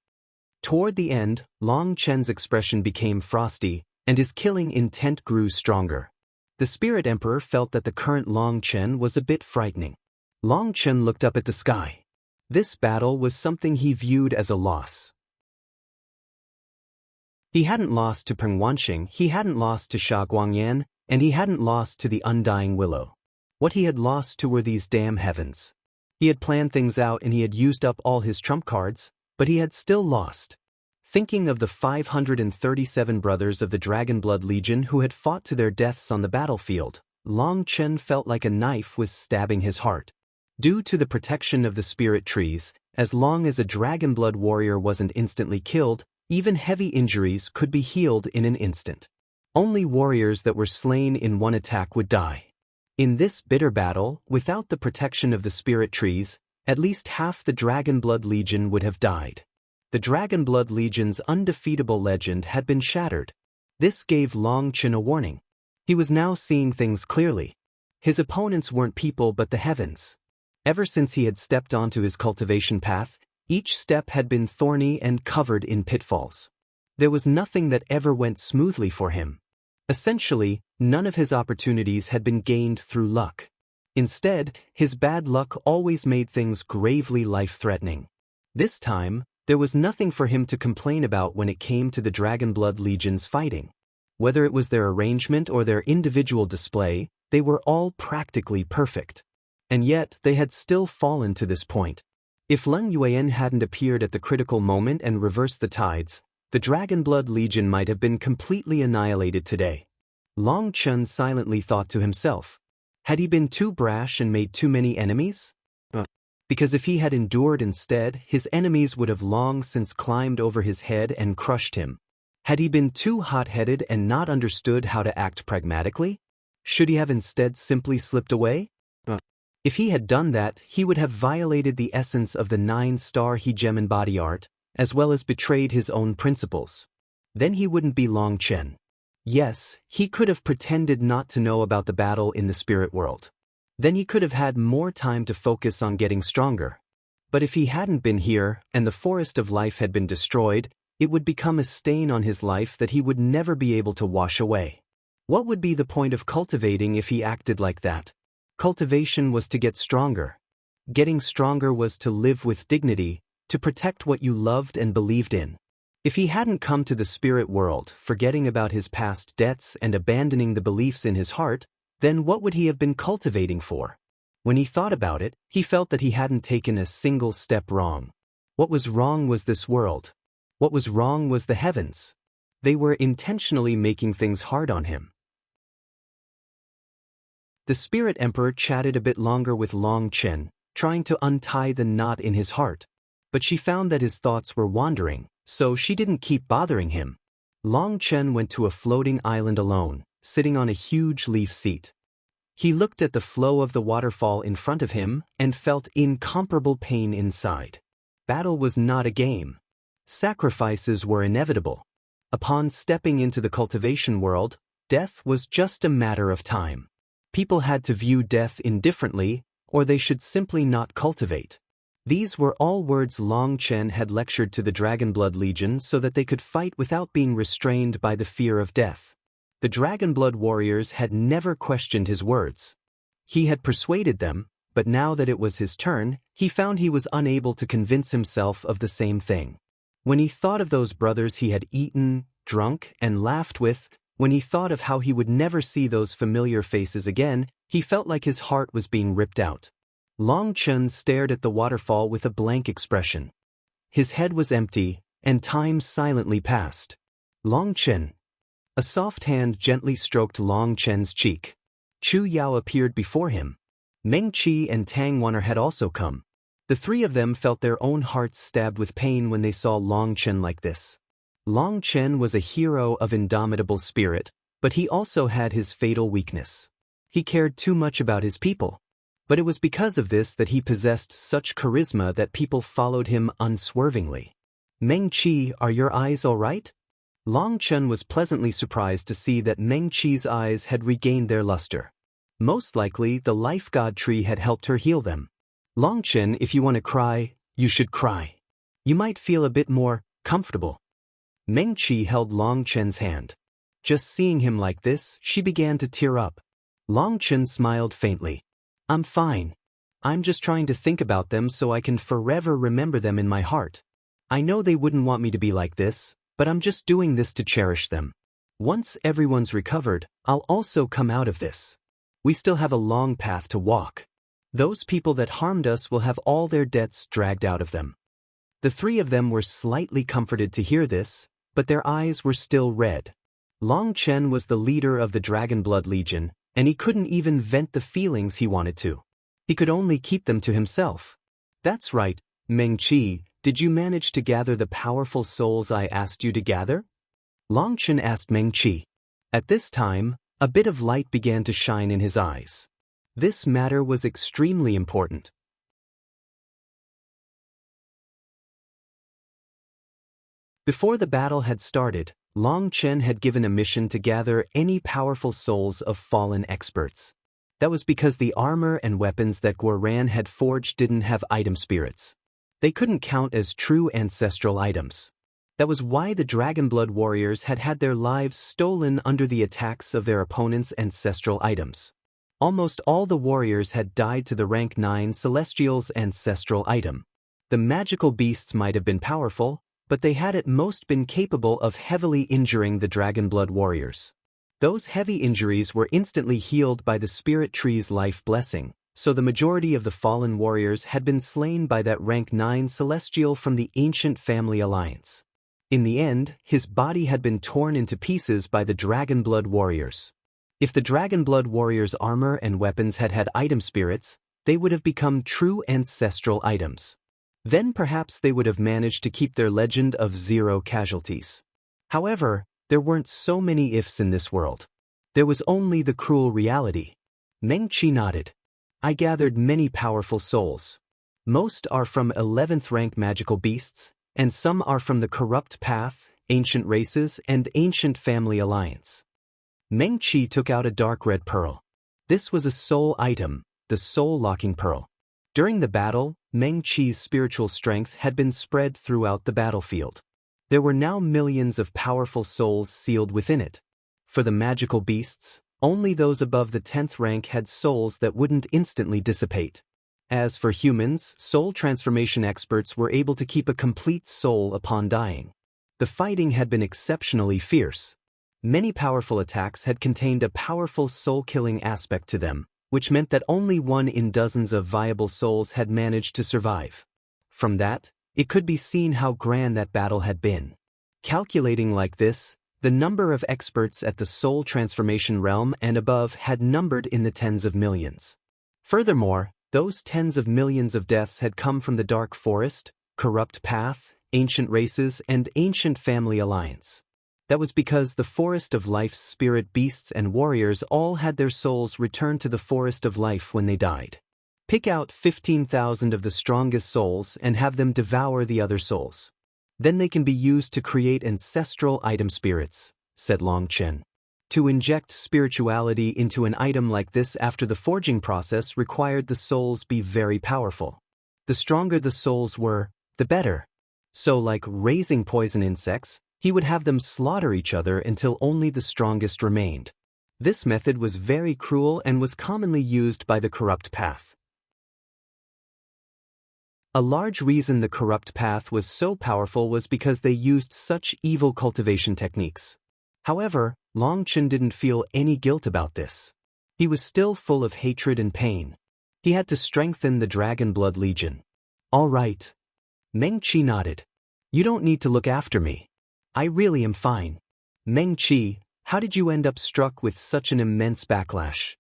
Toward the end, Longchen's expression became frosty, and his killing intent grew stronger. The Spirit Emperor felt that the current Longchen was a bit frightening. Longchen looked up at the sky. This battle was something he viewed as a loss. He hadn't lost to Peng Wanqing, he hadn't lost to Sha Guangyan, and he hadn't lost to the Undying Willow. What he had lost to were these damn heavens. He had planned things out and he had used up all his trump cards, but he had still lost. Thinking of the 537 brothers of the Dragonblood Legion who had fought to their deaths on the battlefield, Longchen felt like a knife was stabbing his heart. Due to the protection of the spirit trees, as long as a Dragonblood warrior wasn't instantly killed, even heavy injuries could be healed in an instant. Only warriors that were slain in one attack would die. In this bitter battle, without the protection of the spirit trees, at least half the Dragonblood Legion would have died. The Dragonblood Legion's undefeatable legend had been shattered. This gave Longchen a warning. He was now seeing things clearly. His opponents weren't people but the heavens. Ever since he had stepped onto his cultivation path, each step had been thorny and covered in pitfalls. There was nothing that ever went smoothly for him. Essentially, none of his opportunities had been gained through luck. Instead, his bad luck always made things gravely life-threatening. This time, there was nothing for him to complain about when it came to the Dragonblood Legion's fighting. Whether it was their arrangement or their individual display, they were all practically perfect. And yet, they had still fallen to this point. If Leng Yuan hadn't appeared at the critical moment and reversed the tides, the Dragonblood Legion might have been completely annihilated today. Long Chen silently thought to himself. Had he been too brash and made too many enemies? Because if he had endured instead, his enemies would have long since climbed over his head and crushed him. Had he been too hot-headed and not understood how to act pragmatically? Should he have instead simply slipped away? If he had done that, he would have violated the essence of the 9-star He-Gem body art, as well as betrayed his own principles. Then he wouldn't be Long Chen. Yes, he could have pretended not to know about the battle in the spirit world. Then he could have had more time to focus on getting stronger. But if he hadn't been here, and the forest of life had been destroyed, it would become a stain on his life that he would never be able to wash away. What would be the point of cultivating if he acted like that? Cultivation was to get stronger. Getting stronger was to live with dignity, to protect what you loved and believed in. If he hadn't come to the spirit world, forgetting about his past debts and abandoning the beliefs in his heart, then what would he have been cultivating for? When he thought about it, he felt that he hadn't taken a single step wrong. What was wrong was this world. What was wrong was the heavens. They were intentionally making things hard on him. The Spirit Emperor chatted a bit longer with Long Chen, trying to untie the knot in his heart. But she found that his thoughts were wandering, so she didn't keep bothering him. Long Chen went to a floating island alone, sitting on a huge leaf seat. He looked at the flow of the waterfall in front of him and felt incomparable pain inside. Battle was not a game. Sacrifices were inevitable. Upon stepping into the cultivation world, death was just a matter of time. People had to view death indifferently, or they should simply not cultivate. These were all words Long Chen had lectured to the Dragonblood Legion so that they could fight without being restrained by the fear of death. The Dragonblood warriors had never questioned his words. He had persuaded them, but now that it was his turn, he found he was unable to convince himself of the same thing. When he thought of those brothers he had eaten, drunk, and laughed with, when he thought of how he would never see those familiar faces again, he felt like his heart was being ripped out. Long Chen stared at the waterfall with a blank expression. His head was empty, and time silently passed. Long Chen. A soft hand gently stroked Long Chen's cheek. Chu Yao appeared before him. Meng Qi and Tang Wanner had also come. The three of them felt their own hearts stabbed with pain when they saw Long Chen like this. Long Chen was a hero of indomitable spirit, but he also had his fatal weakness. He cared too much about his people. But it was because of this that he possessed such charisma that people followed him unswervingly. Meng Qi, are your eyes all right? Long Chen was pleasantly surprised to see that Meng Qi's eyes had regained their luster. Most likely, the life god tree had helped her heal them. Long Chen, if you want to cry, you should cry. You might feel a bit more comfortable. Meng Qi held Long Chen's hand. Just seeing him like this, she began to tear up. Long Chen smiled faintly. I'm fine. I'm just trying to think about them so I can forever remember them in my heart. I know they wouldn't want me to be like this, but I'm just doing this to cherish them. Once everyone's recovered, I'll also come out of this. We still have a long path to walk. Those people that harmed us will have all their debts dragged out of them. The three of them were slightly comforted to hear this, but their eyes were still red. Long Chen was the leader of the Dragonblood Legion, and he couldn't even vent the feelings he wanted to. He could only keep them to himself. That's right, Meng Qi, did you manage to gather the powerful souls I asked you to gather? Long Chen asked Meng Qi. At this time, a bit of light began to shine in his eyes. This matter was extremely important. Before the battle had started, Long Chen had given a mission to gather any powerful souls of fallen experts. That was because the armor and weapons that Guoran had forged didn't have item spirits. They couldn't count as true ancestral items. That was why the Dragonblood warriors had had their lives stolen under the attacks of their opponents' ancestral items. Almost all the warriors had died to the rank 9 Celestial's ancestral item. The magical beasts might have been powerful, but they had at most been capable of heavily injuring the Dragonblood warriors. Those heavy injuries were instantly healed by the spirit tree's life blessing, So the majority of the fallen warriors had been slain by that rank 9 celestial from the ancient family alliance. In the end, his body had been torn into pieces by the Dragonblood warriors. If the Dragonblood warriors' armor and weapons had had item spirits, they would have become true ancestral items. Then perhaps they would have managed to keep their legend of 0 casualties. However, there weren't so many ifs in this world. There was only the cruel reality. Meng-Chi nodded. I gathered many powerful souls. Most are from 11th rank magical beasts, and some are from the corrupt path, ancient races, and ancient family alliance. Meng-Chi took out a dark red pearl. This was a soul item, the soul-locking pearl. During the battle, Meng-Chi's spiritual strength had been spread throughout the battlefield. There were now millions of powerful souls sealed within it. For the magical beasts, only those above the 10th rank had souls that wouldn't instantly dissipate. As for humans, soul transformation experts were able to keep a complete soul upon dying. The fighting had been exceptionally fierce. Many powerful attacks had contained a powerful soul-killing aspect to them, which meant that only 1 in dozens of viable souls had managed to survive. From that, it could be seen how grand that battle had been. Calculating like this, the number of experts at the soul transformation realm and above had numbered in the tens of millions. Furthermore, those tens of millions of deaths had come from the Dark Forest, Corrupt Path, Ancient Races, and Ancient Family Alliance. That was because the Forest of Life's spirit beasts and warriors all had their souls return to the Forest of Life when they died. Pick out 15,000 of the strongest souls and have them devour the other souls. Then they can be used to create ancestral item spirits, said Long Chen. To inject spirituality into an item like this after the forging process required the souls be very powerful. The stronger the souls were, the better. So like raising poison insects, he would have them slaughter each other until only the strongest remained. This method was very cruel and was commonly used by the Corrupt Path. A large reason the Corrupt Path was so powerful was because they used such evil cultivation techniques. However, Long Chen didn't feel any guilt about this. He was still full of hatred and pain. He had to strengthen the Dragonblood Legion. All right. Meng-Chi nodded. You don't need to look after me. I really am fine. Meng-Chi, how did you end up struck with such an immense backlash?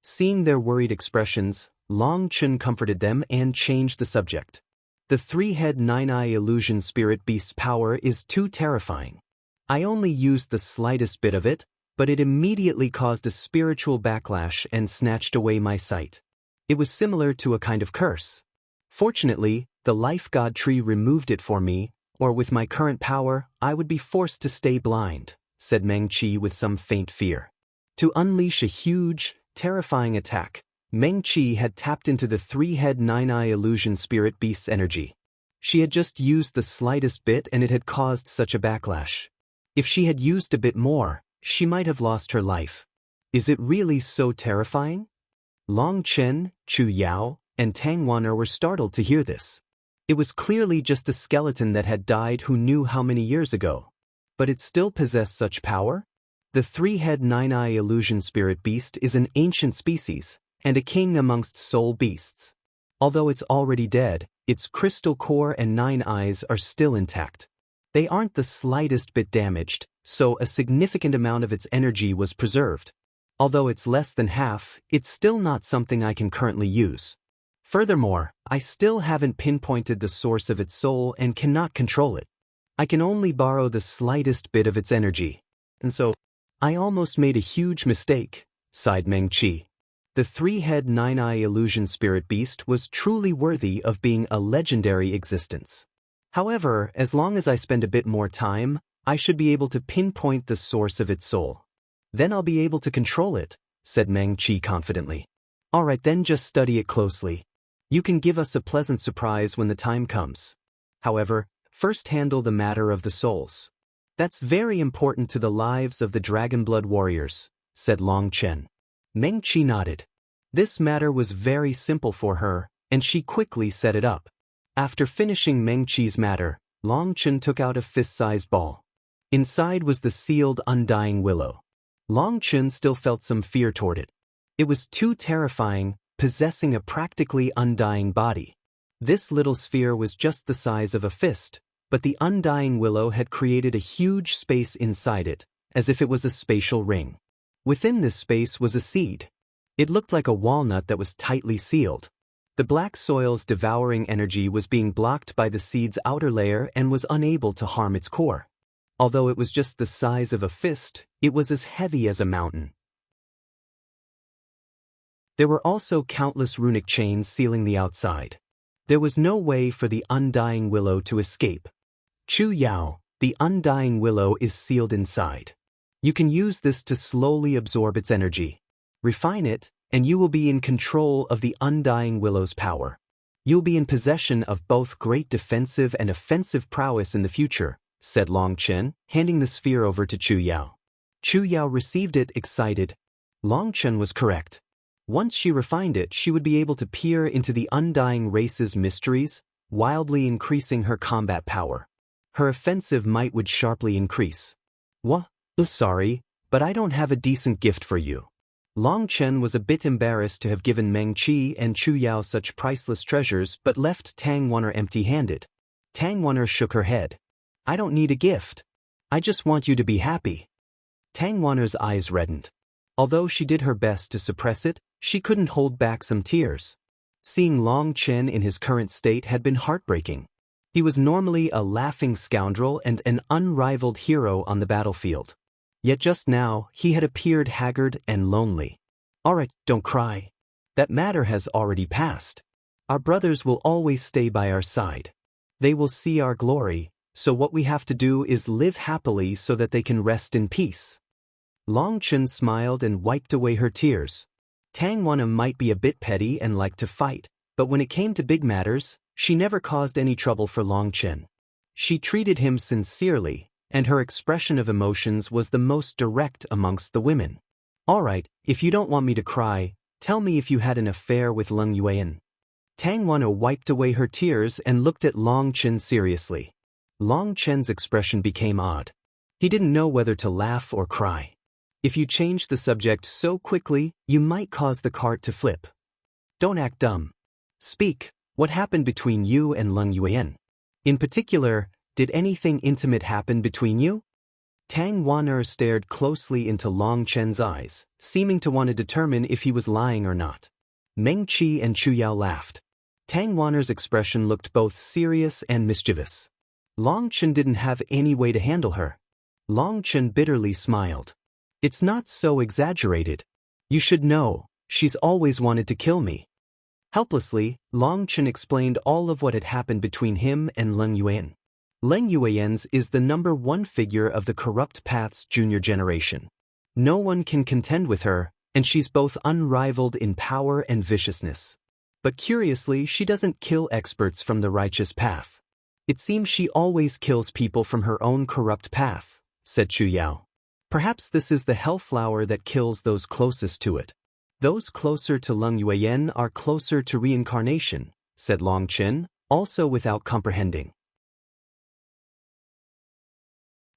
Seeing their worried expressions, Long Chen comforted them and changed the subject. The 3-head 9-eye illusion spirit beast's power is too terrifying. I only used the slightest bit of it, but it immediately caused a spiritual backlash and snatched away my sight. It was similar to a kind of curse. Fortunately, the life god tree removed it for me, or with my current power, I would be forced to stay blind, said Meng-Chi with some faint fear. To unleash a huge, terrifying attack, Meng-Chi had tapped into the 3-head 9-eye illusion spirit beast's energy. She had just used the slightest bit and it had caused such a backlash. If she had used a bit more, she might have lost her life. Is it really so terrifying? Long Chen, Chu Yao, and Tang Wan'er were startled to hear this. It was clearly just a skeleton that had died who knew how many years ago. But it still possessed such power? The 3-head 9-eye illusion spirit beast is an ancient species, and a king amongst soul beasts. Although it's already dead, its crystal core and 9 eyes are still intact. They aren't the slightest bit damaged, so a significant amount of its energy was preserved. Although it's less than half, it's still not something I can currently use. Furthermore, I still haven't pinpointed the source of its soul and cannot control it. I can only borrow the slightest bit of its energy. And so, I almost made a huge mistake, sighed Meng-Chi. The 3-head 9-eye illusion spirit beast was truly worthy of being a legendary existence. However, as long as I spend a bit more time, I should be able to pinpoint the source of its soul. Then I'll be able to control it, said Meng-Chi confidently. Alright then, just study it closely. You can give us a pleasant surprise when the time comes. However, first handle the matter of the souls. That's very important to the lives of the Dragonblood warriors, said Long Chen. Meng-Chi nodded. This matter was very simple for her, and she quickly set it up. After finishing Meng-Chi's matter, Long Chen took out a fist-sized ball. Inside was the sealed Undying Willow. Long Chen still felt some fear toward it. It was too terrifying, possessing a practically undying body. This little sphere was just the size of a fist, but the undying willow had created a huge space inside it, as if it was a spatial ring. Within this space was a seed. It looked like a walnut that was tightly sealed. The black soil's devouring energy was being blocked by the seed's outer layer and was unable to harm its core. Although it was just the size of a fist, it was as heavy as a mountain. There were also countless runic chains sealing the outside. There was no way for the undying willow to escape. Chu Yao, the undying willow is sealed inside. You can use this to slowly absorb its energy. Refine it, and you will be in control of the undying willow's power. You'll be in possession of both great defensive and offensive prowess in the future, said Long Chen, handing the sphere over to Chu Yao. Chu Yao received it excited. Long Chen was correct. Once she refined it, she would be able to peer into the undying race's mysteries, wildly increasing her combat power. Her offensive might would sharply increase. Sorry, but I don't have a decent gift for you. Long Chen was a bit embarrassed to have given Meng Qi and Chu Yao such priceless treasures but left Tang Wanner empty-handed. Tang Wanner shook her head. I don't need a gift. I just want you to be happy. Tang Wanner's eyes reddened. Although she did her best to suppress it, she couldn't hold back some tears. Seeing Long Chen in his current state had been heartbreaking. He was normally a laughing scoundrel and an unrivaled hero on the battlefield. Yet just now, he had appeared haggard and lonely. Alright, don't cry. That matter has already passed. Our brothers will always stay by our side. They will see our glory, so what we have to do is live happily so that they can rest in peace. Long Chen smiled and wiped away her tears. Tang Wanna might be a bit petty and like to fight, but when it came to big matters, she never caused any trouble for Long Chen. She treated him sincerely, and her expression of emotions was the most direct amongst the women. Alright, if you don't want me to cry, tell me if you had an affair with Leng Yuan. Tang Wanna wiped away her tears and looked at Long Chen seriously. Long Chen's expression became odd. He didn't know whether to laugh or cry. If you change the subject so quickly, you might cause the cart to flip. Don't act dumb. Speak, what happened between you and Leng Yuan? In particular, did anything intimate happen between you? Tang Wanner stared closely into Long Chen's eyes, seeming to want to determine if he was lying or not. Meng Qi and Chu Yao laughed. Tang Wanner's expression looked both serious and mischievous. Long Chen didn't have any way to handle her. Long Chen bitterly smiled. It's not so exaggerated. You should know, she's always wanted to kill me. Helplessly, Long Chen explained all of what had happened between him and Leng Yuan. Leng Yuan's is the #1 figure of the Corrupt Path's junior generation. No one can contend with her, and she's both unrivaled in power and viciousness. But curiously, she doesn't kill experts from the righteous path. It seems she always kills people from her own corrupt path, said Chu Yao. Perhaps this is the hellflower that kills those closest to it. Those closer to Leng Yuan are closer to reincarnation, said Long Chen, also without comprehending.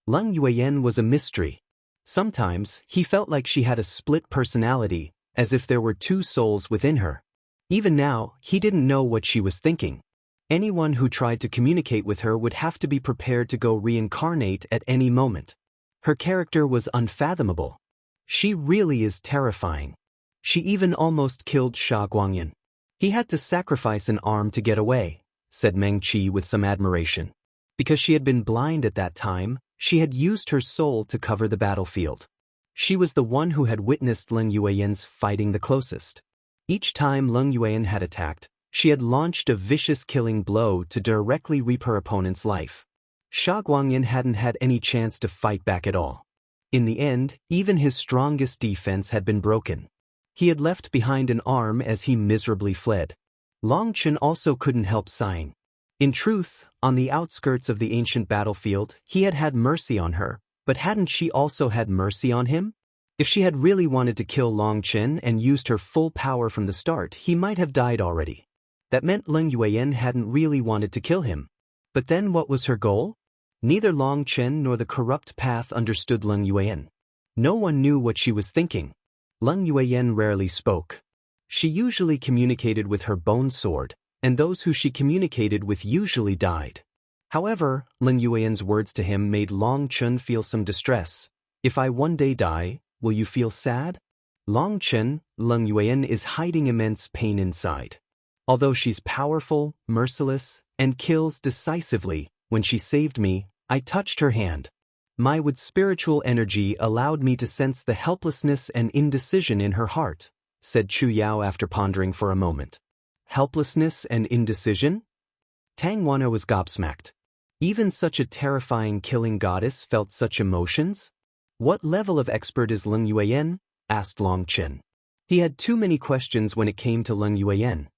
Leng Yuan was a mystery. Sometimes, he felt like she had a split personality, as if there were two souls within her. Even now, he didn't know what she was thinking. Anyone who tried to communicate with her would have to be prepared to go reincarnate at any moment. Her character was unfathomable. She really is terrifying. She even almost killed Sha Guangyan. He had to sacrifice an arm to get away, said Meng Qi with some admiration. Because she had been blind at that time, she had used her soul to cover the battlefield. She was the one who had witnessed Leng Yuan's fighting the closest. Each time Leng Yuan had attacked, she had launched a vicious killing blow to directly reap her opponent's life. Sha Guangyan hadn't had any chance to fight back at all. In the end, even his strongest defense had been broken. He had left behind an arm as he miserably fled. Long Chen also couldn't help sighing. In truth, on the outskirts of the ancient battlefield, he had had mercy on her, but hadn't she also had mercy on him? If she had really wanted to kill Long Chen and used her full power from the start, he might have died already. That meant Leng Yuan hadn't really wanted to kill him. But then what was her goal? Neither Long Chen nor the Corrupt Path understood Leng Yuan. No one knew what she was thinking. Leng Yuan rarely spoke. She usually communicated with her bone sword, and those who she communicated with usually died. However, Lin Yuan's words to him made Long Chen feel some distress. If I one day die, will you feel sad? Long Yuan is hiding immense pain inside. Although she's powerful, merciless, and kills decisively, when she saved me, I touched her hand. My with spiritual energy allowed me to sense the helplessness and indecision in her heart, said Chu Yao after pondering for a moment. Helplessness and indecision? Tang Wana was gobsmacked. Even such a terrifying killing goddess felt such emotions? What level of expert is Lin Yuan? Asked Long Chen. He had too many questions when it came to Lin Yuan.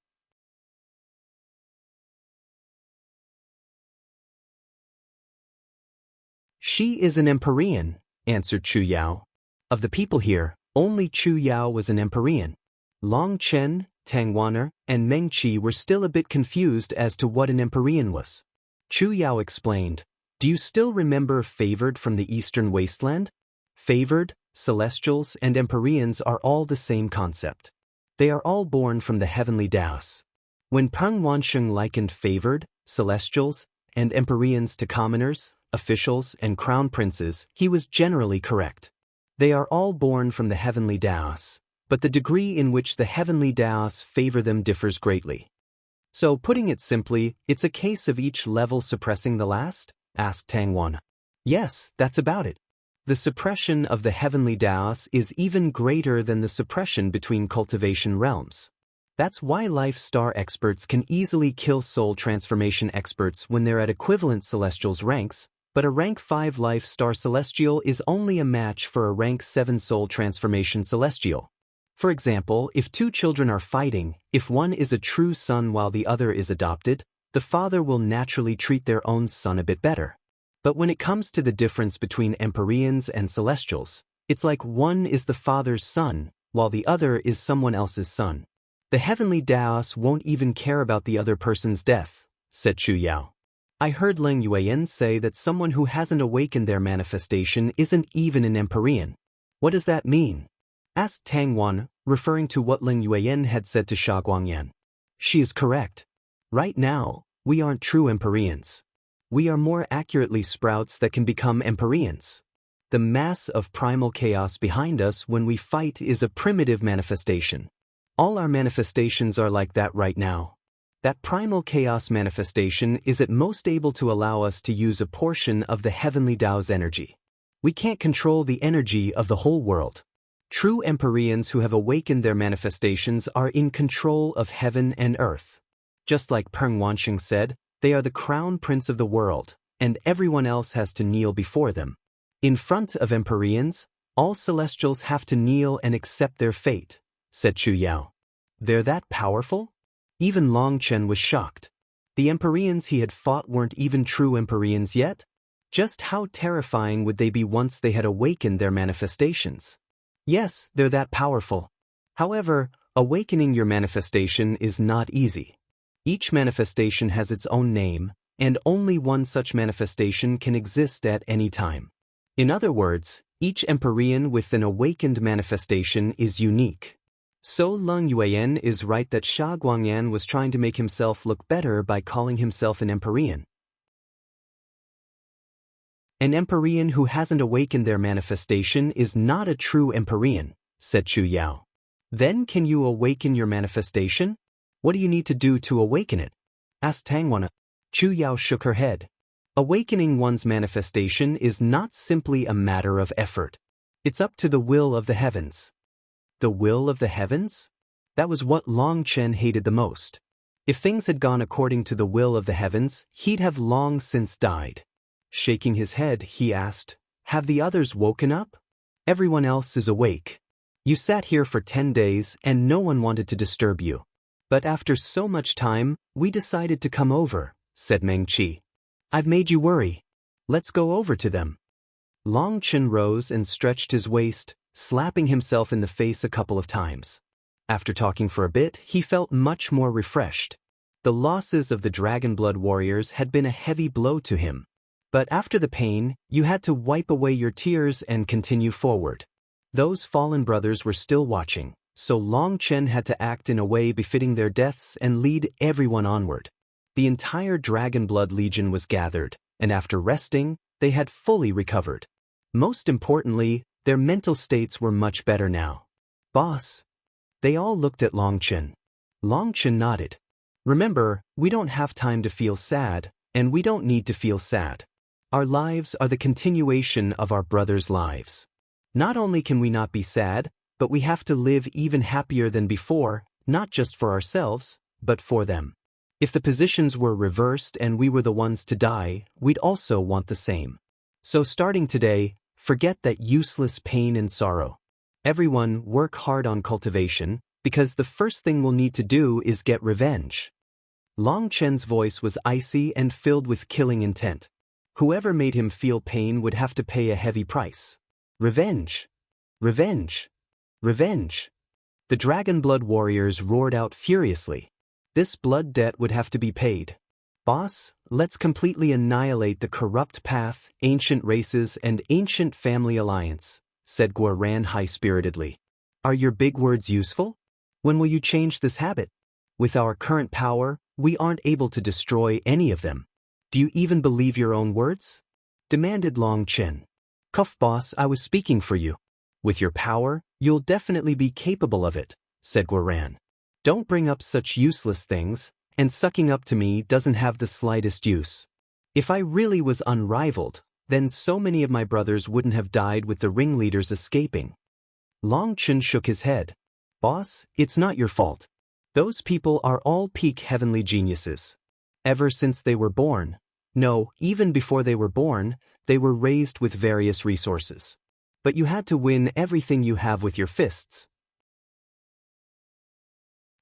She is an Empyrean, answered Chu Yao. Of the people here, only Chu Yao was an Empyrean. Long Chen, Tang Wana, and Meng Qi were still a bit confused as to what an Empyrean was. Chu Yao explained, "Do you still remember favored from the eastern wasteland? Favored, celestials, and Empyreans are all the same concept. They are all born from the heavenly Taos. When Peng Wansheng likened favored, celestials, and Empyreans to commoners, officials, and crown princes, he was generally correct. They are all born from the heavenly Taos, but the degree in which the heavenly Taos favor them differs greatly." So, putting it simply, it's a case of each level suppressing the last? Asked Tang Wana. Yes, that's about it. The suppression of the heavenly Taos is even greater than the suppression between cultivation realms. That's why life star experts can easily kill soul transformation experts when they're at equivalent celestials ranks, but a rank 5 life star celestial is only a match for a rank 7 soul transformation celestial. For example, if two children are fighting, if one is a true son while the other is adopted, the father will naturally treat their own son a bit better. But when it comes to the difference between Empyreans and celestials, it's like one is the father's son, while the other is someone else's son. The heavenly Taos won't even care about the other person's death, said Chu Yao. I heard Lin Yuan say that someone who hasn't awakened their manifestation isn't even an Empyrean. What does that mean? Asked Tang Wan, referring to what Lin Yuan had said to Sha Guangyan. She is correct. Right now, we aren't true Empyreans. We are more accurately sprouts that can become Empyreans. The mass of primal chaos behind us when we fight is a primitive manifestation. All our manifestations are like that right now. That primal chaos manifestation is at most able to allow us to use a portion of the heavenly Tao's energy. We can't control the energy of the whole world. True Empyreans who have awakened their manifestations are in control of heaven and earth. Just like Peng Wansheng said, they are the crown prince of the world, and everyone else has to kneel before them. In front of Empyreans, all celestials have to kneel and accept their fate, said Chu Yao. They're that powerful? Even Long Chen was shocked. The Empyreans he had fought weren't even true Empyreans yet? Just how terrifying would they be once they had awakened their manifestations? Yes, they're that powerful. However, awakening your manifestation is not easy. Each manifestation has its own name, and only one such manifestation can exist at any time. In other words, each Empyrean with an awakened manifestation is unique. So Lin Yuan is right that Sha Guangyan was trying to make himself look better by calling himself an Empyrean. An Empyrean who hasn't awakened their manifestation is not a true Empyrean, said Chu Yao. Then can you awaken your manifestation? What do you need to do to awaken it? Asked Tang Wana. Chu Yao shook her head. Awakening one's manifestation is not simply a matter of effort. It's up to the will of the heavens. The will of the heavens? That was what Long Chen hated the most. If things had gone according to the will of the heavens, he'd have long since died. Shaking his head, he asked, "Have the others woken up?" "Everyone else is awake. You sat here for 10 days and no one wanted to disturb you. But after so much time, we decided to come over," said Meng Qi. "I've made you worry. Let's go over to them." Long Chen rose and stretched his waist, slapping himself in the face a couple of times. After talking for a bit, he felt much more refreshed. The losses of the Dragon Blood warriors had been a heavy blow to him. But after the pain, you had to wipe away your tears and continue forward. Those fallen brothers were still watching, So Long Chen had to act in a way befitting their deaths and lead everyone onward. The entire Dragon Blood Legion was gathered, and after resting, they had fully recovered. Most importantly, their mental states were much better now. Boss. They all looked at Long Chen. Long Chen nodded. Remember, we don't have time to feel sad, and we don't need to feel sad. Our lives are the continuation of our brothers' lives. Not only can we not be sad, but we have to live even happier than before, not just for ourselves, but for them. If the positions were reversed and we were the ones to die, we'd also want the same. So starting today, forget that useless pain and sorrow. Everyone work hard on cultivation, because the first thing we'll need to do is get revenge. Long Chen's voice was icy and filled with killing intent. Whoever made him feel pain would have to pay a heavy price. Revenge! Revenge! Revenge! The Dragon Blood warriors roared out furiously. This blood debt would have to be paid. Boss, let's completely annihilate the corrupt path, ancient races, and ancient family alliance, said Guoran high-spiritedly. Are your big words useful? When will you change this habit? With our current power, we aren't able to destroy any of them. Do you even believe your own words? Demanded Long Chen. Cuff boss, I was speaking for you. With your power, you'll definitely be capable of it, said Guoran. Don't bring up such useless things, and sucking up to me doesn't have the slightest use. If I really was unrivaled, then so many of my brothers wouldn't have died with the ringleaders escaping. Long Chen shook his head. Boss, it's not your fault. Those people are all peak heavenly geniuses. Ever since they were born, no, even before they were born, they were raised with various resources. But you had to win everything you have with your fists.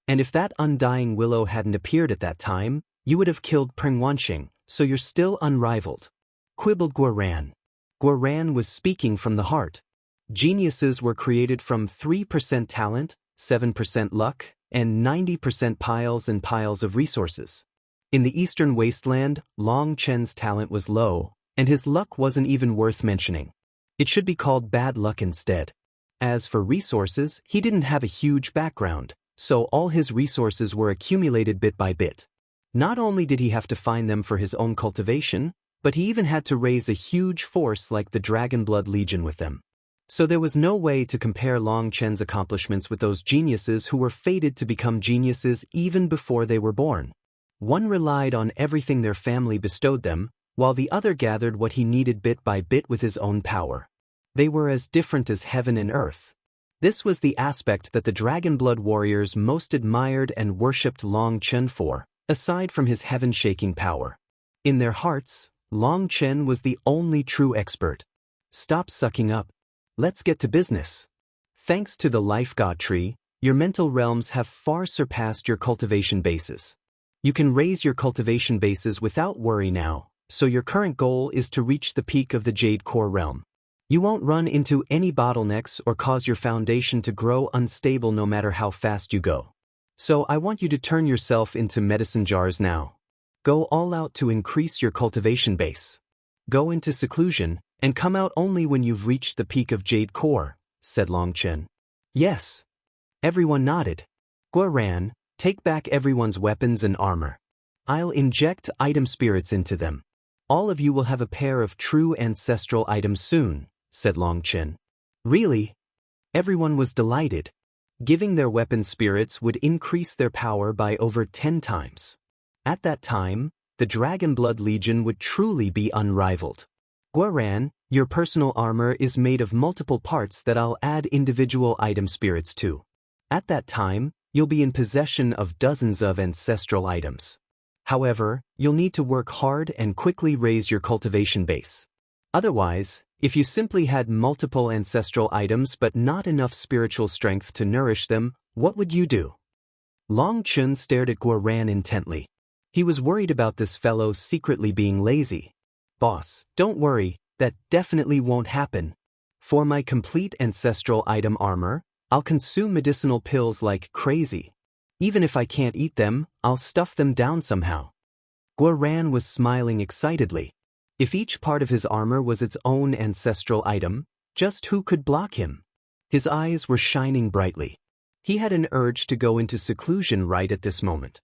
And if that undying willow hadn't appeared at that time, you would have killed Peng Wanqing, so you're still unrivaled. Quibbled Guoran. Guoran was speaking from the heart. Geniuses were created from 3% talent, 7% luck, and 90% piles and piles of resources. In the Eastern Wasteland, Long Chen's talent was low, and his luck wasn't even worth mentioning. It should be called bad luck instead. As for resources, he didn't have a huge background, so all his resources were accumulated bit by bit. Not only did he have to find them for his own cultivation, but he even had to raise a huge force like the Dragon Blood Legion with them. So there was no way to compare Long Chen's accomplishments with those geniuses who were fated to become geniuses even before they were born. One relied on everything their family bestowed them, while the other gathered what he needed bit by bit with his own power. They were as different as heaven and earth. This was the aspect that the Dragon Blood warriors most admired and worshipped Long Chen for, aside from his heaven-shaking power. In their hearts, Long Chen was the only true expert. Stop sucking up. Let's get to business. Thanks to the Life God Tree, your mental realms have far surpassed your cultivation bases. You can raise your cultivation bases without worry now, so your current goal is to reach the peak of the Jade Core realm. You won't run into any bottlenecks or cause your foundation to grow unstable no matter how fast you go. So I want you to turn yourself into medicine jars now. Go all out to increase your cultivation base. Go into seclusion, and come out only when you've reached the peak of Jade Core, said Long Chen. Yes. Everyone nodded. Guoran, take back everyone's weapons and armor. I'll inject item spirits into them. All of you will have a pair of true ancestral items soon, said Long Chen. Really? Everyone was delighted. Giving their weapon spirits would increase their power by over 10 times. At that time, the Dragon Blood Legion would truly be unrivaled. Guoran, your personal armor is made of multiple parts that I'll add individual item spirits to. At that time, you'll be in possession of dozens of ancestral items. However, you'll need to work hard and quickly raise your cultivation base. Otherwise, if you simply had multiple ancestral items but not enough spiritual strength to nourish them, what would you do? Long Chen stared at Guoran intently. He was worried about this fellow secretly being lazy. Boss, don't worry, that definitely won't happen. For my complete ancestral item armor, I'll consume medicinal pills like crazy. Even if I can't eat them, I'll stuff them down somehow. Guoran was smiling excitedly. If each part of his armor was its own ancestral item, just who could block him? His eyes were shining brightly. He had an urge to go into seclusion right at this moment.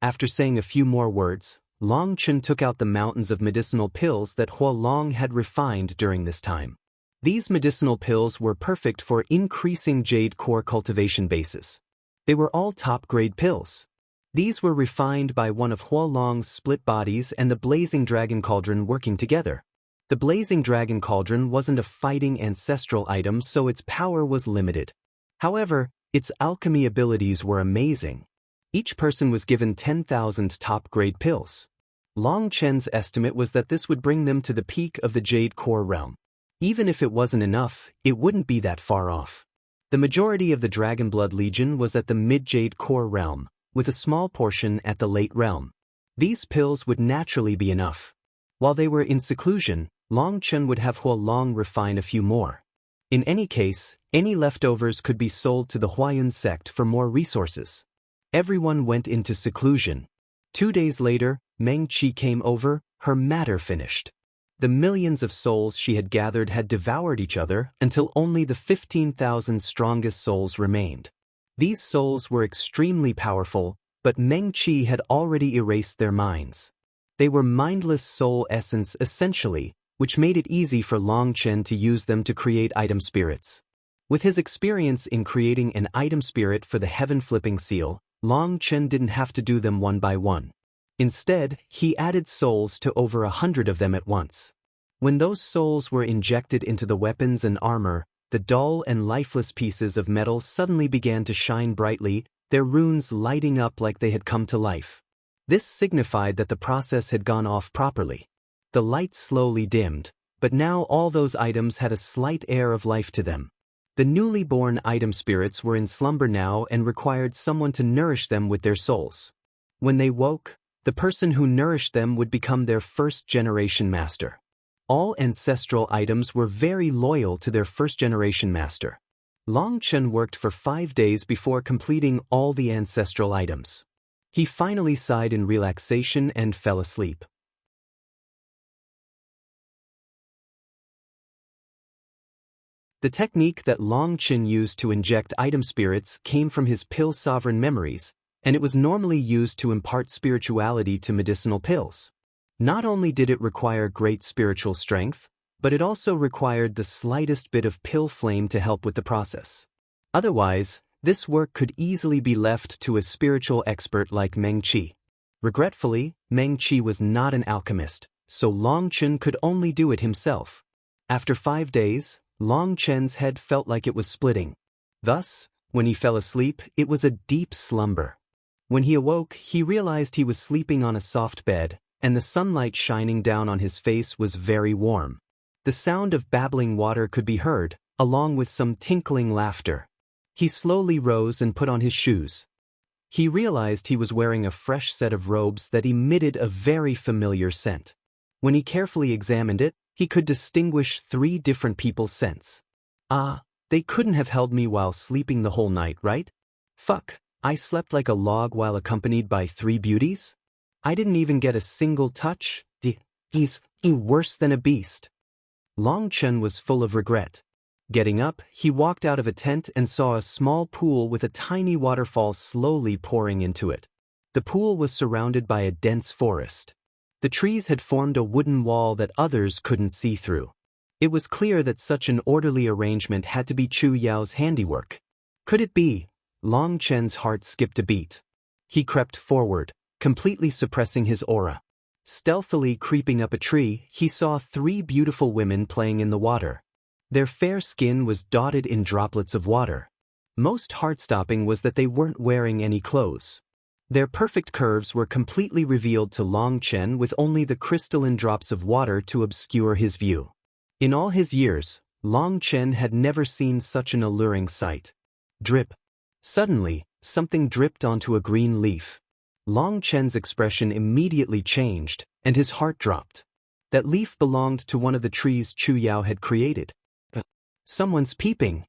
After saying a few more words, Long Chen took out the mountains of medicinal pills that Hua Long had refined during this time. These medicinal pills were perfect for increasing jade core cultivation bases. They were all top-grade pills. These were refined by one of Hua Long's split bodies and the Blazing Dragon Cauldron working together. The Blazing Dragon Cauldron wasn't a fighting ancestral item, so its power was limited. However, its alchemy abilities were amazing. Each person was given 10,000 top-grade pills. Long Chen's estimate was that this would bring them to the peak of the Jade Core realm. Even if it wasn't enough, it wouldn't be that far off. The majority of the Dragonblood Legion was at the mid-Jade Core realm, with a small portion at the late realm. These pills would naturally be enough. While they were in seclusion, Long Chen would have Hua Long refine a few more. In any case, any leftovers could be sold to the Huayun sect for more resources. Everyone went into seclusion. 2 days later, Meng Qi came over, her matter finished. The millions of souls she had gathered had devoured each other until only the 15,000 strongest souls remained. These souls were extremely powerful, but Meng Qi had already erased their minds. They were mindless soul essence essentially, which made it easy for Long Chen to use them to create item spirits. With his experience in creating an item spirit for the heaven-flipping seal, Long Chen didn't have to do them one by one. Instead, he added souls to over 100 of them at once. When those souls were injected into the weapons and armor, the dull and lifeless pieces of metal suddenly began to shine brightly, their runes lighting up like they had come to life. This signified that the process had gone off properly. The light slowly dimmed, but now all those items had a slight air of life to them. The newly born item spirits were in slumber now and required someone to nourish them with their souls. When they woke, the person who nourished them would become their first-generation master. All ancestral items were very loyal to their first-generation master. Long Chen worked for 5 days before completing all the ancestral items. He finally sighed in relaxation and fell asleep. The technique that Long Chen used to inject item spirits came from his pill sovereign memories, and it was normally used to impart spirituality to medicinal pills. Not only did it require great spiritual strength, but it also required the slightest bit of pill flame to help with the process. Otherwise, this work could easily be left to a spiritual expert like Meng Qi. Regretfully, Meng Qi was not an alchemist, so Long Chen could only do it himself. After 5 days, Long Chen's head felt like it was splitting. Thus, when he fell asleep, it was a deep slumber. When he awoke, he realized he was sleeping on a soft bed, and the sunlight shining down on his face was very warm. The sound of babbling water could be heard, along with some tinkling laughter. He slowly rose and put on his shoes. He realized he was wearing a fresh set of robes that emitted a very familiar scent. When he carefully examined it, he could distinguish 3 different people's scents. Ah, they couldn't have held me while sleeping the whole night, right? Fuck, I slept like a log while accompanied by 3 beauties? I didn't even get a single touch? He's worse than a beast. Long Chen was full of regret. Getting up, he walked out of a tent and saw a small pool with a tiny waterfall slowly pouring into it. The pool was surrounded by a dense forest. The trees had formed a wooden wall that others couldn't see through. It was clear that such an orderly arrangement had to be Chu Yao's handiwork. Could it be? Long Chen's heart skipped a beat. He crept forward, completely suppressing his aura. Stealthily creeping up a tree, he saw 3 beautiful women playing in the water. Their fair skin was dotted in droplets of water. Most heart-stopping was that they weren't wearing any clothes. Their perfect curves were completely revealed to Long Chen with only the crystalline drops of water to obscure his view. In all his years, Long Chen had never seen such an alluring sight. Drip. Suddenly, something dripped onto a green leaf. Long Chen's expression immediately changed, and his heart dropped. That leaf belonged to one of the trees Chu Yao had created. Someone's peeping.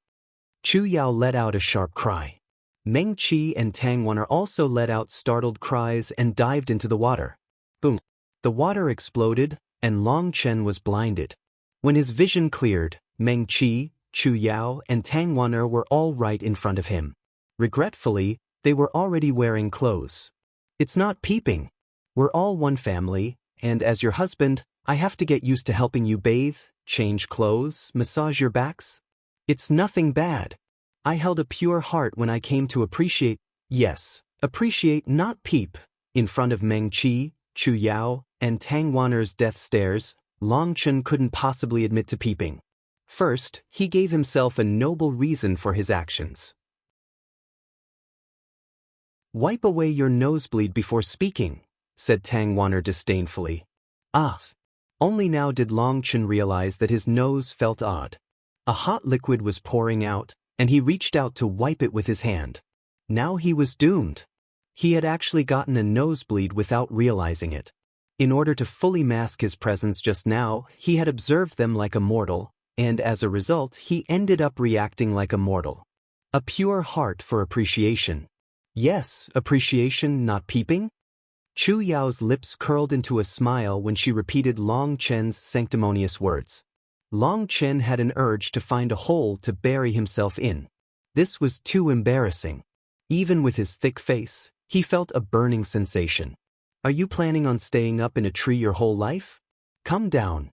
Chu Yao let out a sharp cry. Meng Qi and Tang Wan also let out startled cries and dived into the water. Boom! The water exploded, and Long Chen was blinded. When his vision cleared, Meng Qi, Chu Yao, and Tang Wan'er were all right in front of him. Regretfully, they were already wearing clothes. It's not peeping. We're all one family, and as your husband, I have to get used to helping you bathe, change clothes, massage your backs. It's nothing bad. I held a pure heart when I came to appreciate, yes, appreciate not peep. In front of Meng Qi, Chu Yao, and Tang Wan'er's death stares, Long Chen couldn't possibly admit to peeping. First, he gave himself a noble reason for his actions. Wipe away your nosebleed before speaking, said Tang Wan'er disdainfully. Ah! Only now did Long Chen realize that his nose felt odd. A hot liquid was pouring out, and he reached out to wipe it with his hand. Now he was doomed. He had actually gotten a nosebleed without realizing it. In order to fully mask his presence just now, he had observed them like a mortal, and as a result he ended up reacting like a mortal. A pure heart for appreciation. Yes, appreciation, not peeping? Chu Yao's lips curled into a smile when she repeated Long Chen's sanctimonious words. Long Chen had an urge to find a hole to bury himself in. This was too embarrassing. Even with his thick face, he felt a burning sensation. Are you planning on staying up in a tree your whole life? Come down.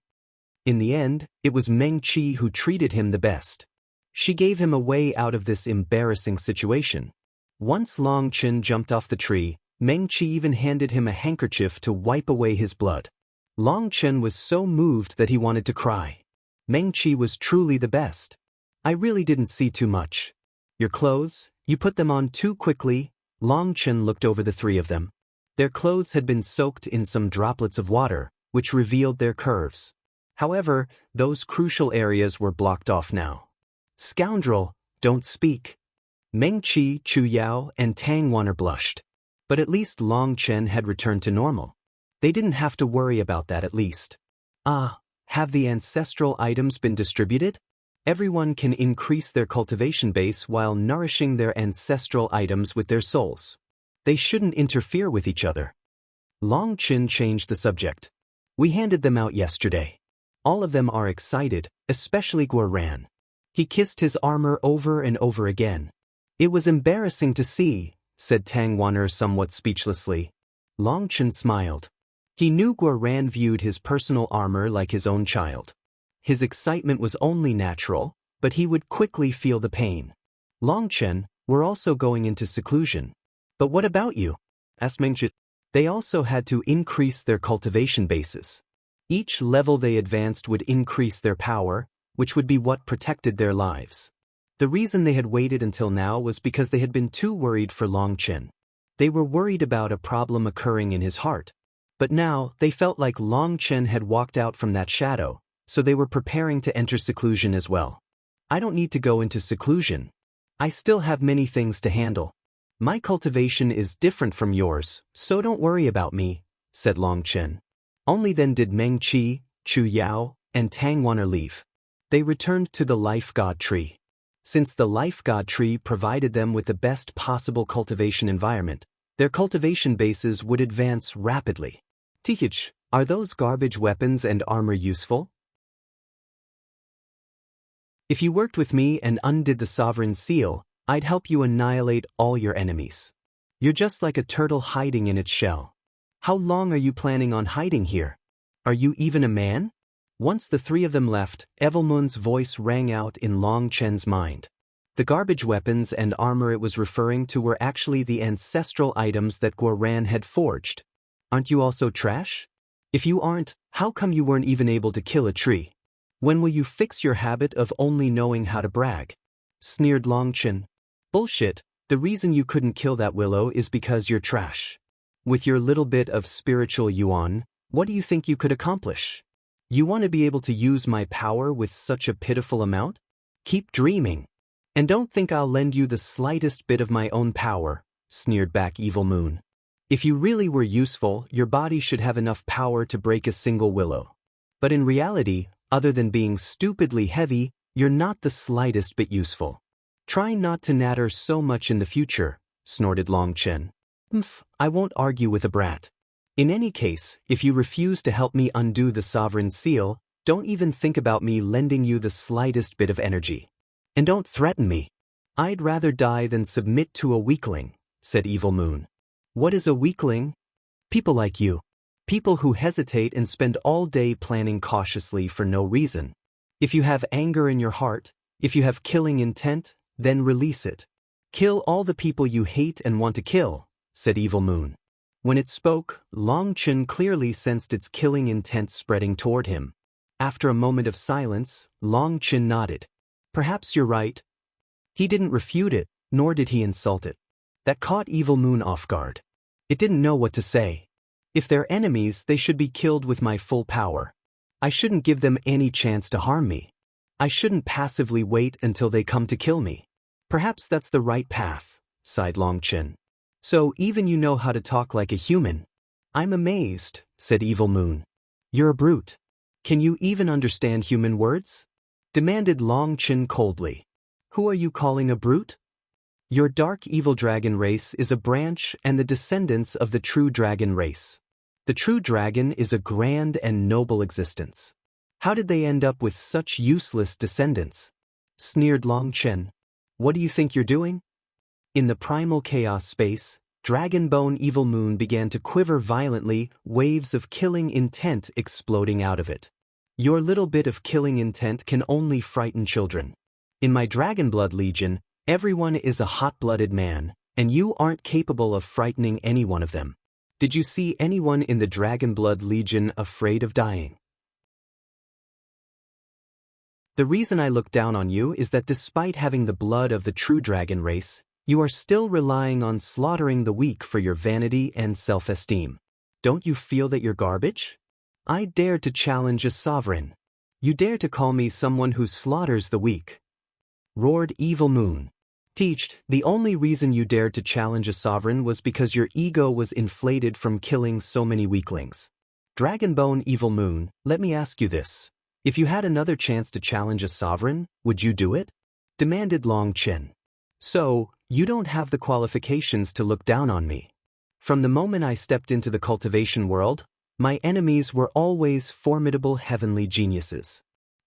In the end, it was Meng Qi who treated him the best. She gave him a way out of this embarrassing situation. Once Long Chen jumped off the tree, Meng Qi even handed him a handkerchief to wipe away his blood. Long Chen was so moved that he wanted to cry. Meng Qi was truly the best. I really didn't see too much. Your clothes, you put them on too quickly. Long Chen looked over the three of them. Their clothes had been soaked in some droplets of water, which revealed their curves. However, those crucial areas were blocked off now. Scoundrel, don't speak. Meng Qi, Chu Yao, and Tang Wan'er blushed. But at least Long Chen had returned to normal. They didn't have to worry about that at least. Ah, have the ancestral items been distributed? Everyone can increase their cultivation base while nourishing their ancestral items with their souls. They shouldn't interfere with each other. Long Chen changed the subject. We handed them out yesterday. All of them are excited, especially Guoran. He kissed his armor over and over again. It was embarrassing to see, said Tang Wan'er somewhat speechlessly. Long Chen smiled. He knew Guoran viewed his personal armor like his own child. His excitement was only natural, but he would quickly feel the pain. Long Chen, we're also going into seclusion. But what about you? Asked Meng Qi. They also had to increase their cultivation bases. Each level they advanced would increase their power, which would be what protected their lives. The reason they had waited until now was because they had been too worried for Long Chen. They were worried about a problem occurring in his heart. But now, they felt like Long Chen had walked out from that shadow, so they were preparing to enter seclusion as well. I don't need to go into seclusion. I still have many things to handle. My cultivation is different from yours, so don't worry about me, said Long Chen. Only then did Meng Qi, Chu Yao, and Tang Wan'er leave. They returned to the Life God Tree. Since the Life God Tree provided them with the best possible cultivation environment, their cultivation bases would advance rapidly. Tihich, are those garbage weapons and armor useful? If you worked with me and undid the Sovereign Seal, I'd help you annihilate all your enemies. You're just like a turtle hiding in its shell. How long are you planning on hiding here? Are you even a man? Once the three of them left, Evelmun's voice rang out in Long Chen's mind. The garbage weapons and armor it was referring to were actually the ancestral items that Guoran had forged. Aren't you also trash? If you aren't, how come you weren't even able to kill a tree? When will you fix your habit of only knowing how to brag? Sneered Long Chen. Bullshit, the reason you couldn't kill that willow is because you're trash. With your little bit of spiritual yuan, what do you think you could accomplish? You want to be able to use my power with such a pitiful amount? Keep dreaming. And don't think I'll lend you the slightest bit of my own power, sneered back Evil Moon. If you really were useful, your body should have enough power to break a single willow. But in reality, other than being stupidly heavy, you're not the slightest bit useful. Try not to natter so much in the future, snorted Long Chen. I won't argue with a brat. In any case, if you refuse to help me undo the Sovereign Seal, don't even think about me lending you the slightest bit of energy. And don't threaten me. I'd rather die than submit to a weakling, said Evil Moon. What is a weakling? People like you. People who hesitate and spend all day planning cautiously for no reason. If you have anger in your heart, if you have killing intent, then release it. Kill all the people you hate and want to kill, said Evil Moon. When it spoke, Long Chen clearly sensed its killing intent spreading toward him. After a moment of silence, Long Chen nodded. Perhaps you're right. He didn't refute it, nor did he insult it. That caught Evil Moon off guard. It didn't know what to say. If they're enemies, they should be killed with my full power. I shouldn't give them any chance to harm me. I shouldn't passively wait until they come to kill me. Perhaps that's the right path, sighed Long Chen. So even you know how to talk like a human. I'm amazed, said Evil Moon. You're a brute. Can you even understand human words? Demanded Long Chen coldly. Who are you calling a brute? Your dark evil dragon race is a branch and the descendants of the true dragon race. The true dragon is a grand and noble existence. How did they end up with such useless descendants? Sneered Long Chen. What do you think you're doing? In the primal chaos space, Dragonbone Evil Moon began to quiver violently, waves of killing intent exploding out of it. Your little bit of killing intent can only frighten children. In my Dragonblood Legion, everyone is a hot-blooded man, and you aren't capable of frightening any one of them. Did you see anyone in the Dragonblood Legion afraid of dying? The reason I look down on you is that despite having the blood of the true dragon race, you are still relying on slaughtering the weak for your vanity and self-esteem. Don't you feel that you're garbage? I dare to challenge a sovereign. You dare to call me someone who slaughters the weak? Roared Evil Moon. Teached, the only reason you dared to challenge a sovereign was because your ego was inflated from killing so many weaklings. Dragonbone Evil Moon, let me ask you this. If you had another chance to challenge a sovereign, would you do it? Demanded Long Chen. So, you don't have the qualifications to look down on me. From the moment I stepped into the cultivation world, my enemies were always formidable heavenly geniuses.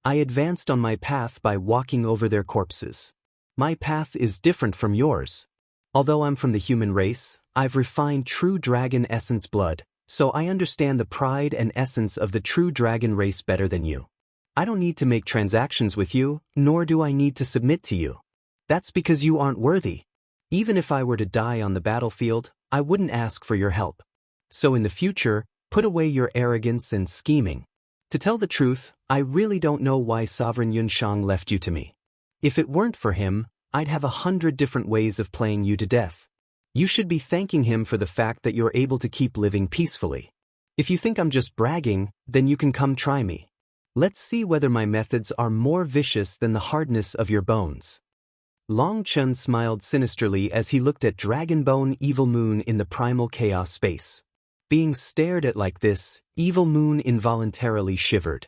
I advanced on my path by walking over their corpses. My path is different from yours. Although I'm from the human race, I've refined true dragon essence blood, so I understand the pride and essence of the true dragon race better than you. I don't need to make transactions with you, nor do I need to submit to you. That's because you aren't worthy. Even if I were to die on the battlefield, I wouldn't ask for your help. So in the future, put away your arrogance and scheming. To tell the truth, I really don't know why Sovereign Yunshang left you to me. If it weren't for him, I'd have 100 different ways of playing you to death. You should be thanking him for the fact that you're able to keep living peacefully. If you think I'm just bragging, then you can come try me. Let's see whether my methods are more vicious than the hardness of your bones. Long Chen smiled sinisterly as he looked at Dragonbone Evil Moon in the primal chaos space. Being stared at like this, Evil Moon involuntarily shivered.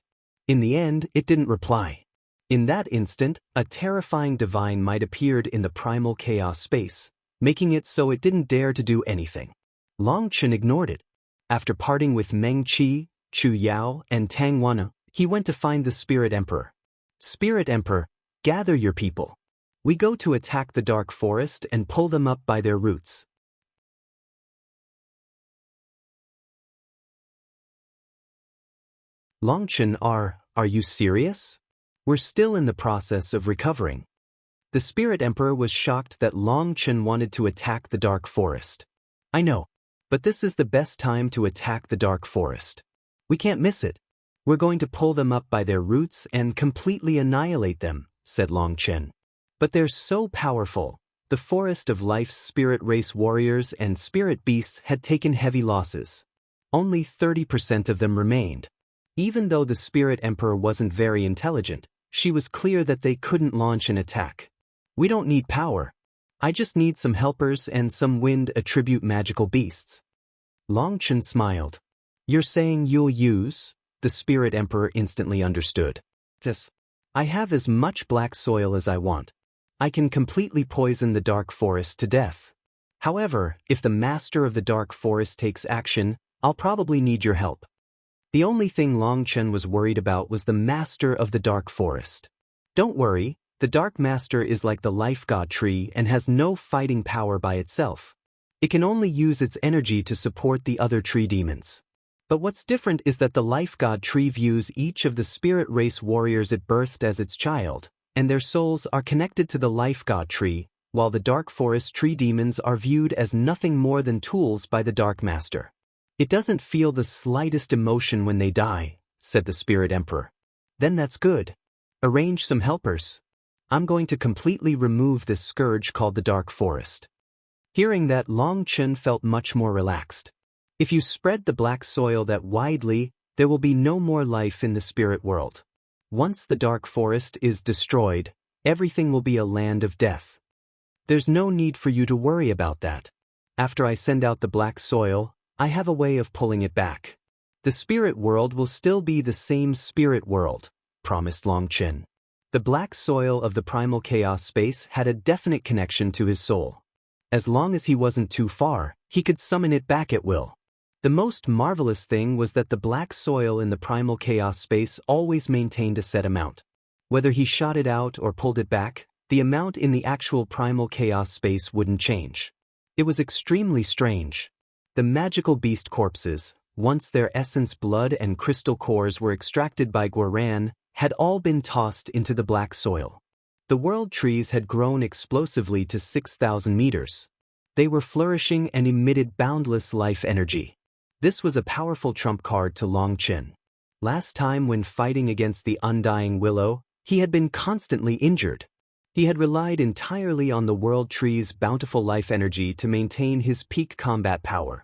In the end, it didn't reply. In that instant, a terrifying divine might appeared in the primal chaos space, making it so it didn't dare to do anything. Long Chen ignored it. After parting with Meng Qi, Chu Yao, and Tang Wana, he went to find the Spirit Emperor. Spirit Emperor, gather your people. We go to attack the Dark Forest and pull them up by their roots. Long Chen, are you serious? We're still in the process of recovering. The Spirit Emperor was shocked that Long Chen wanted to attack the Dark Forest. I know, but this is the best time to attack the Dark Forest. We can't miss it. We're going to pull them up by their roots and completely annihilate them, said Long Chen. But they're so powerful. The Forest of Life's spirit race warriors and spirit beasts had taken heavy losses. Only 30% of them remained. Even though the Spirit Emperor wasn't very intelligent, she was clear that they couldn't launch an attack. We don't need power. I just need some helpers and some wind attribute magical beasts. Long Chen smiled. You're saying you'll use? The Spirit Emperor instantly understood. Yes. I have as much black soil as I want. I can completely poison the Dark Forest to death. However, if the Master of the Dark Forest takes action, I'll probably need your help. The only thing Long Chen was worried about was the Master of the Dark Forest. Don't worry, The Dark Master is like the life god tree and has no fighting power by itself. It can only use its energy to support the other tree demons. But what's different is that the life god tree views each of the spirit race warriors it birthed as its child, and their souls are connected to the life god tree, while the dark forest tree demons are viewed as nothing more than tools by the Dark Master. It doesn't feel the slightest emotion when they die, said the Spirit Emperor. Then that's good. Arrange some helpers. I'm going to completely remove this scourge called the Dark Forest. Hearing that, Long Chen felt much more relaxed. If you spread the black soil that widely, there will be no more life in the spirit world. Once the Dark Forest is destroyed, everything will be a land of death. There's no need for you to worry about that. After I send out the black soil, I have a way of pulling it back. The spirit world will still be the same spirit world, promised Long Chen. The black soil of the primal chaos space had a definite connection to his soul. As long as he wasn't too far, he could summon it back at will. The most marvelous thing was that the black soil in the primal chaos space always maintained a set amount. Whether he shot it out or pulled it back, the amount in the actual primal chaos space wouldn't change. It was extremely strange. The magical beast corpses, once their essence blood and crystal cores were extracted by Guaran, had all been tossed into the black soil. The world trees had grown explosively to 6,000 meters. They were flourishing and emitted boundless life energy. This was a powerful trump card to Long Chen. Last time when fighting against the undying willow, he had been constantly injured. He had relied entirely on the world tree's bountiful life energy to maintain his peak combat power.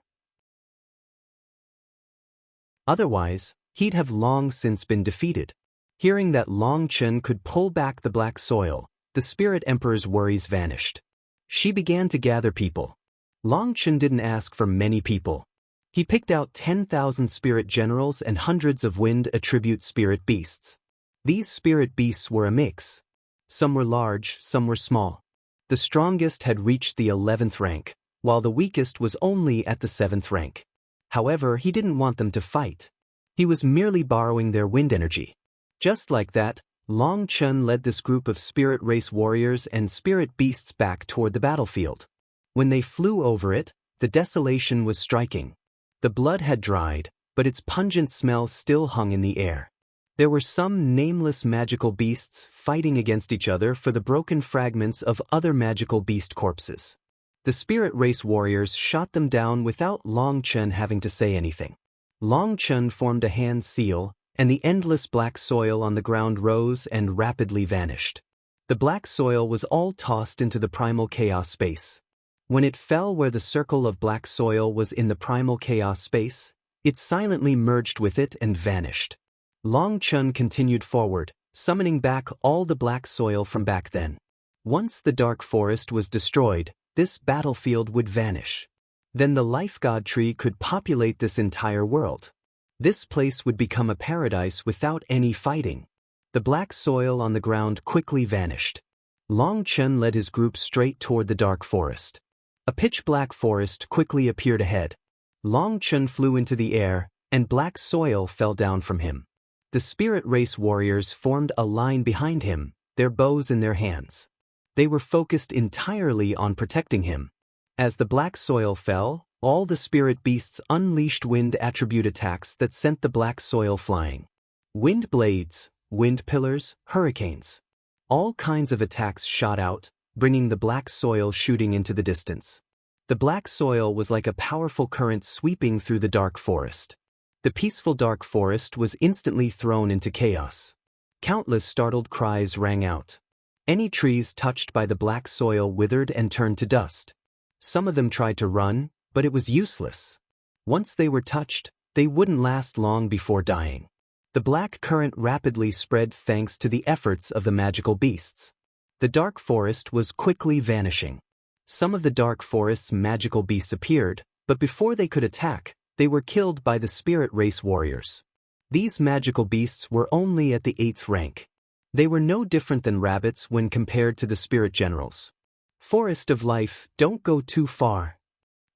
Otherwise, he'd have long since been defeated. Hearing that Long Chen could pull back the black soil, the Spirit Emperor's worries vanished. She began to gather people. Long Chen didn't ask for many people. He picked out 10,000 spirit generals and hundreds of wind attribute spirit beasts. These spirit beasts were a mix. Some were large, some were small. The strongest had reached the 11th rank, while the weakest was only at the 7th rank. However, he didn't want them to fight. He was merely borrowing their wind energy. Just like that, Long Chen led this group of spirit race warriors and spirit beasts back toward the battlefield. When they flew over it, the desolation was striking. The blood had dried, but its pungent smell still hung in the air. There were some nameless magical beasts fighting against each other for the broken fragments of other magical beast corpses. The spirit race warriors shot them down without Long Chen having to say anything. Long Chen formed a hand seal, and the endless black soil on the ground rose and rapidly vanished. The black soil was all tossed into the primal chaos space. When it fell where the circle of black soil was in the primal chaos space, it silently merged with it and vanished. Long Chen continued forward, summoning back all the black soil from back then. Once the dark forest was destroyed, this battlefield would vanish. Then the life god tree could populate this entire world. This place would become a paradise without any fighting. The black soil on the ground quickly vanished. Long Chen led his group straight toward the dark forest. A pitch-black forest quickly appeared ahead. Long Chen flew into the air, and black soil fell down from him. The spirit race warriors formed a line behind him, their bows in their hands. They were focused entirely on protecting him. As the black soil fell, all the spirit beasts unleashed wind attribute attacks that sent the black soil flying. Wind blades, wind pillars, hurricanes. All kinds of attacks shot out, bringing the black soil shooting into the distance. The black soil was like a powerful current sweeping through the dark forest. The peaceful dark forest was instantly thrown into chaos. Countless startled cries rang out. Any trees touched by the black soil withered and turned to dust. Some of them tried to run, but it was useless. Once they were touched, they wouldn't last long before dying. The black current rapidly spread thanks to the efforts of the magical beasts. The dark forest was quickly vanishing. Some of the dark forest's magical beasts appeared, but before they could attack, they were killed by the spirit race warriors. These magical beasts were only at the 8th rank. They were no different than rabbits when compared to the spirit generals. Forest of life, don't go too far.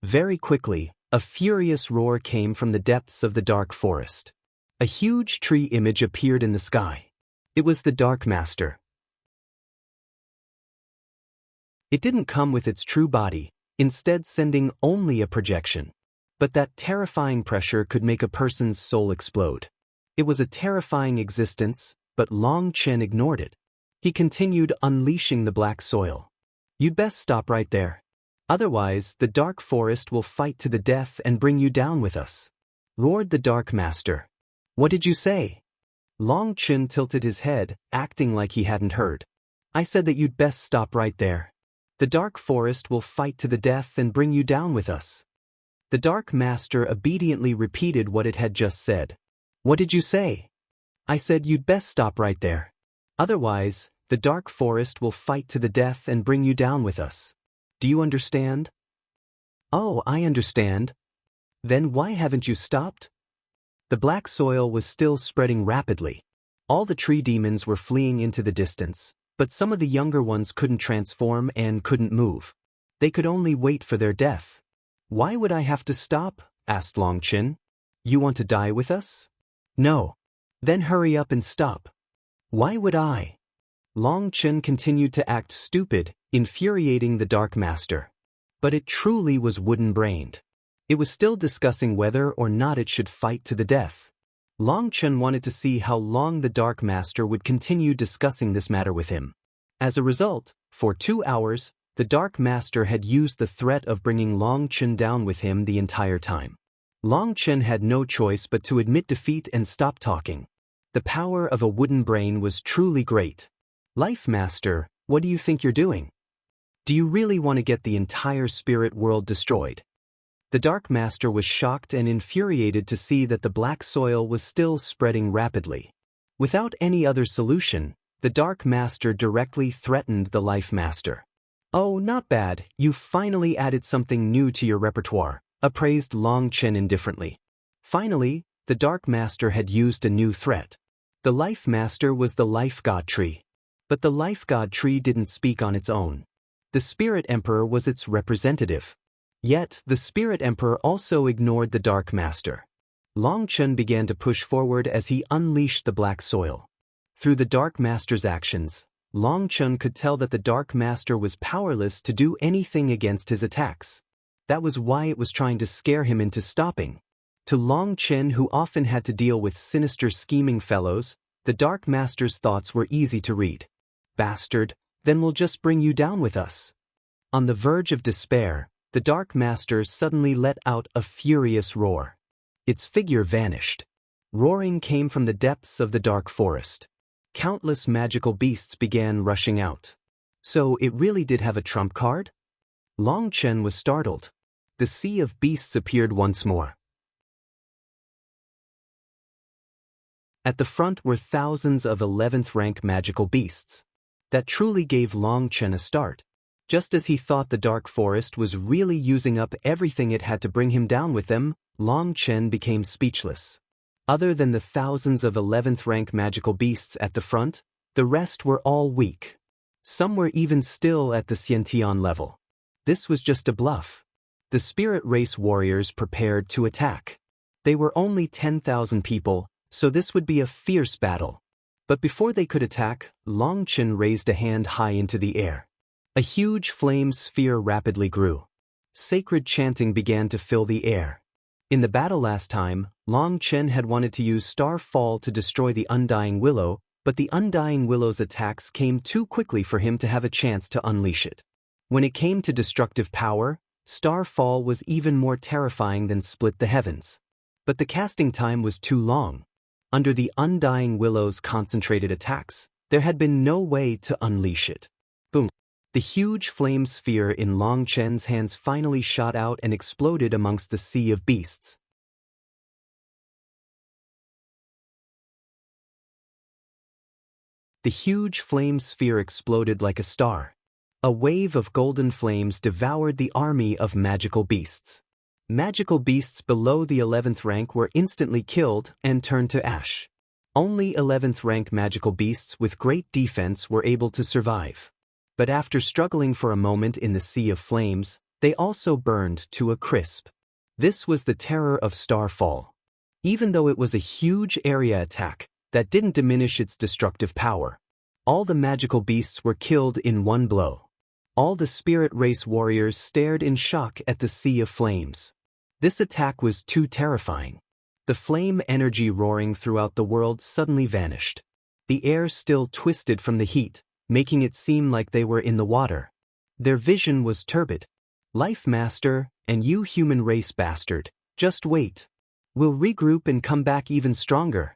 Very quickly, a furious roar came from the depths of the dark forest. A huge tree image appeared in the sky. It was the Dark Master. It didn't come with its true body, instead sending only a projection. But that terrifying pressure could make a person's soul explode. It was a terrifying existence, but Long Chen ignored it. He continued unleashing the black soil. "You'd best stop right there. Otherwise, the dark forest will fight to the death and bring you down with us," roared the Dark Master. "What did you say?" Long Chen tilted his head, acting like he hadn't heard. "I said that you'd best stop right there. The dark forest will fight to the death and bring you down with us." The Dark Master obediently repeated what it had just said. "What did you say?" "I said you'd best stop right there. Otherwise, the dark forest will fight to the death and bring you down with us. Do you understand?" "Oh, I understand. Then why haven't you stopped?" The black soil was still spreading rapidly. All the tree demons were fleeing into the distance, but some of the younger ones couldn't transform and couldn't move. They could only wait for their death. "Why would I have to stop?" asked Long Chen. "You want to die with us?" "No." "Then hurry up and stop." "Why would I?" Long Chen continued to act stupid, infuriating the Dark Master. But it truly was wooden-brained. It was still discussing whether or not it should fight to the death. Long Chen wanted to see how long the Dark Master would continue discussing this matter with him. As a result, for 2 hours, the Dark Master had used the threat of bringing Long Chen down with him the entire time. Long Chen had no choice but to admit defeat and stop talking. The power of a wooden brain was truly great. "Life Master, what do you think you're doing? Do you really want to get the entire spirit world destroyed?" The Dark Master was shocked and infuriated to see that the black soil was still spreading rapidly. Without any other solution, the Dark Master directly threatened the Life Master. "Oh, not bad, you've finally added something new to your repertoire," appraised Long Chen indifferently. Finally, the Dark Master had used a new threat. The Life Master was the Life God Tree. But the Life God Tree didn't speak on its own. The Spirit Emperor was its representative. Yet, the Spirit Emperor also ignored the Dark Master. Long Chen began to push forward as he unleashed the black soil. Through the Dark Master's actions, Long Chen could tell that the Dark Master was powerless to do anything against his attacks. That was why it was trying to scare him into stopping. To Long Chen, who often had to deal with sinister scheming fellows, the Dark Master's thoughts were easy to read. "Bastard, then we'll just bring you down with us." On the verge of despair, the Dark Master suddenly let out a furious roar. Its figure vanished. Roaring came from the depths of the dark forest. Countless magical beasts began rushing out. So it really did have a trump card? Long Chen was startled. The sea of beasts appeared once more. At the front were thousands of 11th rank magical beasts. That truly gave Long Chen a start. Just as he thought the dark forest was really using up everything it had to bring him down with them, Long Chen became speechless. Other than the thousands of 11th rank magical beasts at the front, the rest were all weak. Some were even still at the Xiantian level. This was just a bluff. The spirit race warriors prepared to attack. They were only 10,000 people, so this would be a fierce battle. But before they could attack, Long Chen raised a hand high into the air. A huge flame sphere rapidly grew. Sacred chanting began to fill the air. In the battle last time, Long Chen had wanted to use Star Fall to destroy the Undying Willow, but the Undying Willow's attacks came too quickly for him to have a chance to unleash it. When it came to destructive power, Star Fall was even more terrifying than Split the Heavens. But the casting time was too long. Under the Undying Willow's concentrated attacks, there had been no way to unleash it. Boom. The huge flame sphere in Long Chen's hands finally shot out and exploded amongst the sea of beasts. The huge flame sphere exploded like a star. A wave of golden flames devoured the army of magical beasts. Magical beasts below the 11th rank were instantly killed and turned to ash. Only 11th rank magical beasts with great defense were able to survive. But after struggling for a moment in the sea of flames, they also burned to a crisp. This was the terror of Starfall. Even though it was a huge area attack, that didn't diminish its destructive power. All the magical beasts were killed in one blow. All the spirit race warriors stared in shock at the sea of flames. This attack was too terrifying. The flame energy roaring throughout the world suddenly vanished. The air still twisted from the heat, making it seem like they were in the water. Their vision was turbid. Life Master, and you human race bastard, just wait. We'll regroup and come back even stronger.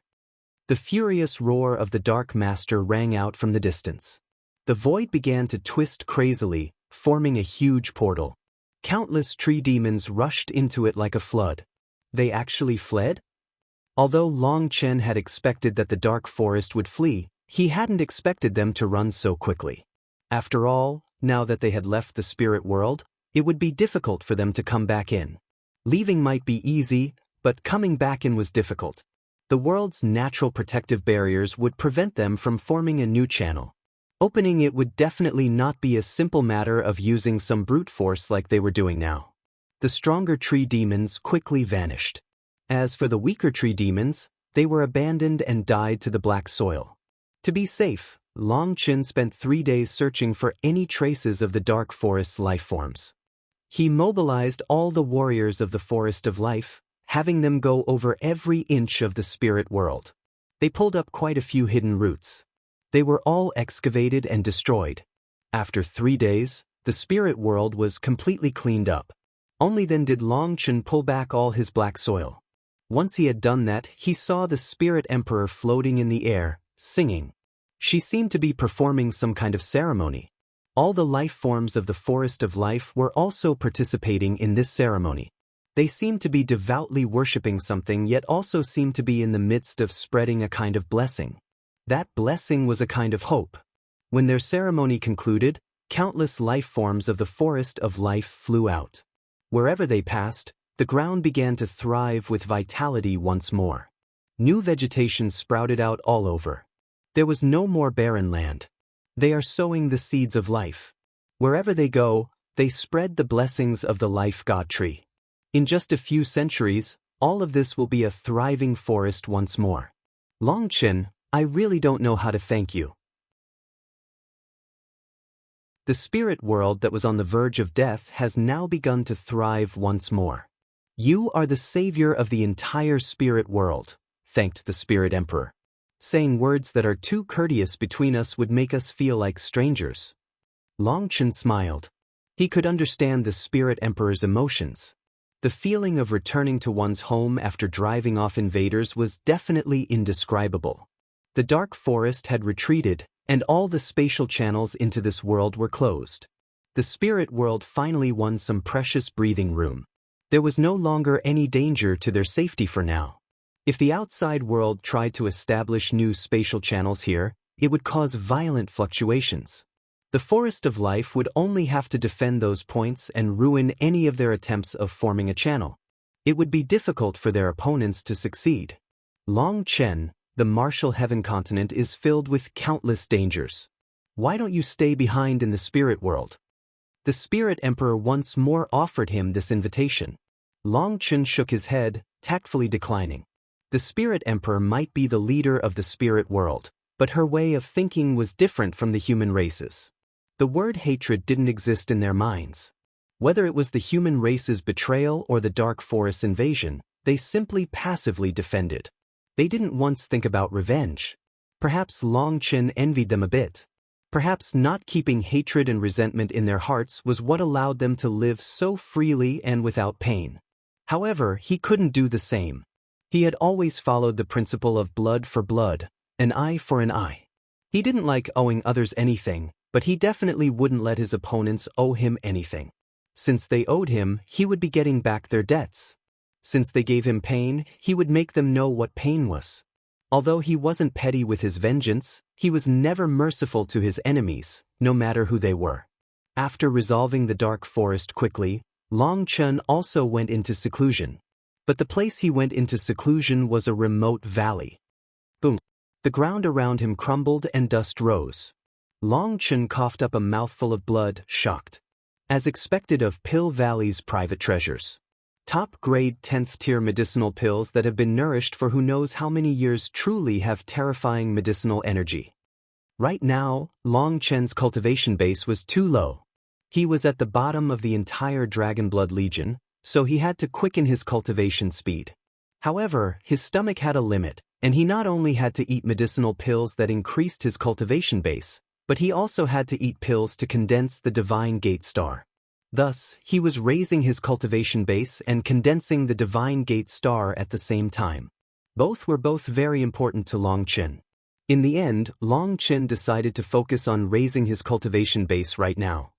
The furious roar of the Dark Master rang out from the distance. The void began to twist crazily, forming a huge portal. Countless tree demons rushed into it like a flood. They actually fled? Although Long Chen had expected that the dark forest would flee, he hadn't expected them to run so quickly. After all, now that they had left the spirit world, it would be difficult for them to come back in. Leaving might be easy, but coming back in was difficult. The world's natural protective barriers would prevent them from forming a new channel. Opening it would definitely not be a simple matter of using some brute force like they were doing now. The stronger tree demons quickly vanished. As for the weaker tree demons, they were abandoned and died to the black soil. To be safe, Long Chen spent 3 days searching for any traces of the dark forest's life forms. He mobilized all the warriors of the Forest of Life, having them go over every inch of the spirit world. They pulled up quite a few hidden roots. They were all excavated and destroyed. After 3 days, the spirit world was completely cleaned up. Only then did Long Chen pull back all his black soil. Once he had done that, he saw the Spirit Emperor floating in the air, singing. She seemed to be performing some kind of ceremony. All the life forms of the Forest of Life were also participating in this ceremony. They seemed to be devoutly worshipping something, yet also seemed to be in the midst of spreading a kind of blessing. That blessing was a kind of hope. When their ceremony concluded, countless life forms of the Forest of Life flew out. Wherever they passed, the ground began to thrive with vitality once more. New vegetation sprouted out all over. There was no more barren land. They are sowing the seeds of life. Wherever they go, they spread the blessings of the life god tree. In just a few centuries, all of this will be a thriving forest once more. Long Chen, I really don't know how to thank you. The spirit world that was on the verge of death has now begun to thrive once more. You are the savior of the entire spirit world, thanked the Spirit Emperor. Saying words that are too courteous between us would make us feel like strangers. Long Chen smiled. He could understand the Spirit Emperor's emotions. The feeling of returning to one's home after driving off invaders was definitely indescribable. The dark forest had retreated, and all the spatial channels into this world were closed. The spirit world finally won some precious breathing room. There was no longer any danger to their safety for now. If the outside world tried to establish new spatial channels here, it would cause violent fluctuations. The Forest of Life would only have to defend those points and ruin any of their attempts of forming a channel. It would be difficult for their opponents to succeed. Long Chen, the martial heaven continent is filled with countless dangers. Why don't you stay behind in the spirit world? The Spirit Emperor once more offered him this invitation. Long Chen shook his head, tactfully declining. The Spirit Emperor might be the leader of the spirit world, but her way of thinking was different from the human race's. The word hatred didn't exist in their minds. Whether it was the human race's betrayal or the Dark Forest's invasion, they simply passively defended. They didn't once think about revenge. Perhaps Long Chen envied them a bit. Perhaps not keeping hatred and resentment in their hearts was what allowed them to live so freely and without pain. However, he couldn't do the same. He had always followed the principle of blood for blood, an eye for an eye. He didn't like owing others anything, but he definitely wouldn't let his opponents owe him anything. Since they owed him, he would be getting back their debts. Since they gave him pain, he would make them know what pain was. Although he wasn't petty with his vengeance, he was never merciful to his enemies, no matter who they were. After resolving the dark forest quickly, Long Chen also went into seclusion. But the place he went into seclusion was a remote valley. Boom! The ground around him crumbled and dust rose. Long Chen coughed up a mouthful of blood, shocked. As expected of Pill Valley's private treasures. Top-grade 10th-tier medicinal pills that have been nourished for who knows how many years truly have terrifying medicinal energy. Right now, Long Chen's cultivation base was too low. He was at the bottom of the entire Dragonblood Legion, so he had to quicken his cultivation speed. However, his stomach had a limit, and he not only had to eat medicinal pills that increased his cultivation base, but he also had to eat pills to condense the Divine Gate Star. Thus, he was raising his cultivation base and condensing the Divine Gate Star at the same time. Both were very important to Long Chen. In the end, Long Chen decided to focus on raising his cultivation base right now.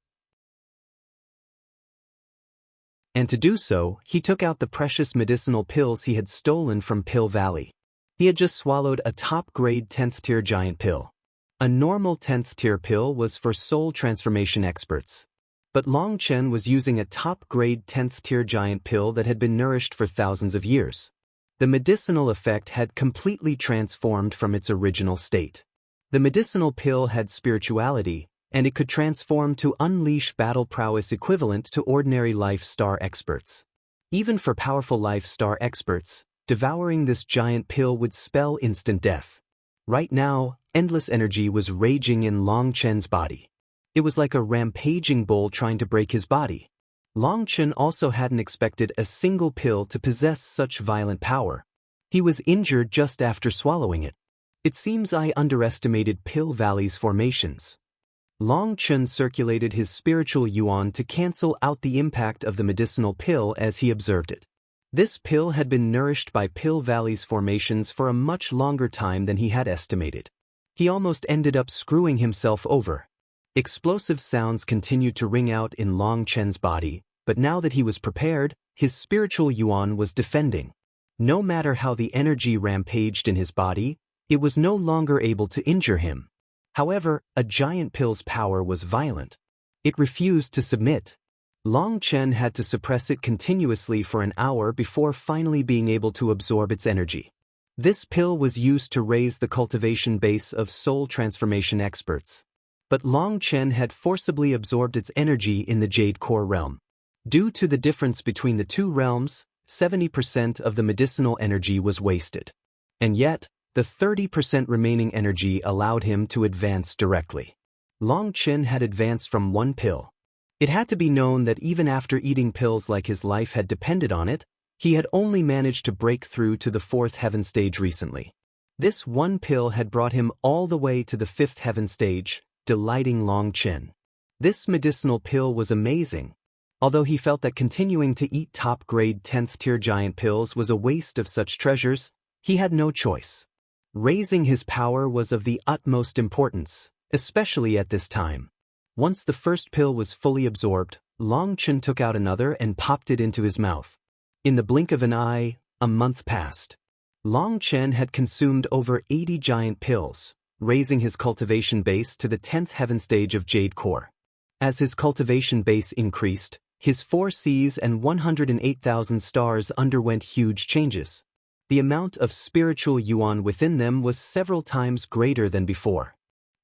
And to do so, he took out the precious medicinal pills he had stolen from Pill Valley. He had just swallowed a top-grade 10th tier giant pill. A normal 10th tier pill was for soul transformation experts. But Long Chen was using a top-grade 10th tier giant pill that had been nourished for thousands of years. The medicinal effect had completely transformed from its original state. The medicinal pill had spirituality, and it could transform to unleash battle prowess equivalent to ordinary life star experts. Even for powerful life star experts, devouring this giant pill would spell instant death. Right now, endless energy was raging in Long Chen's body. It was like a rampaging bull trying to break his body. Long Chen also hadn't expected a single pill to possess such violent power. He was injured just after swallowing it. It seems I underestimated Pill Valley's formations. Long Chen circulated his spiritual yuan to cancel out the impact of the medicinal pill as he observed it. This pill had been nourished by Pill Valley's formations for a much longer time than he had estimated. He almost ended up screwing himself over. Explosive sounds continued to ring out in Long Chen's body, but now that he was prepared, his spiritual yuan was defending. No matter how the energy rampaged in his body, it was no longer able to injure him. However, a giant pill's power was violent. It refused to submit. Long Chen had to suppress it continuously for an hour before finally being able to absorb its energy. This pill was used to raise the cultivation base of soul transformation experts. But Long Chen had forcibly absorbed its energy in the Jade Core realm. Due to the difference between the two realms, 70% of the medicinal energy was wasted. And yet, the 30% remaining energy allowed him to advance directly. Long Chen had advanced from one pill. It had to be known that even after eating pills like his life had depended on it, he had only managed to break through to the 4th heaven stage recently. This one pill had brought him all the way to the 5th heaven stage, delighting Long Chen. This medicinal pill was amazing. Although he felt that continuing to eat top-grade 10th tier giant pills was a waste of such treasures, he had no choice. Raising his power was of the utmost importance, especially at this time. Once the first pill was fully absorbed, Long Chen took out another and popped it into his mouth. In the blink of an eye, a month passed. Long Chen had consumed over 80 giant pills, raising his cultivation base to the 10th heaven stage of Jade Core. As his cultivation base increased, his 4 Cs and 108,000 stars underwent huge changes. The amount of spiritual yuan within them was several times greater than before.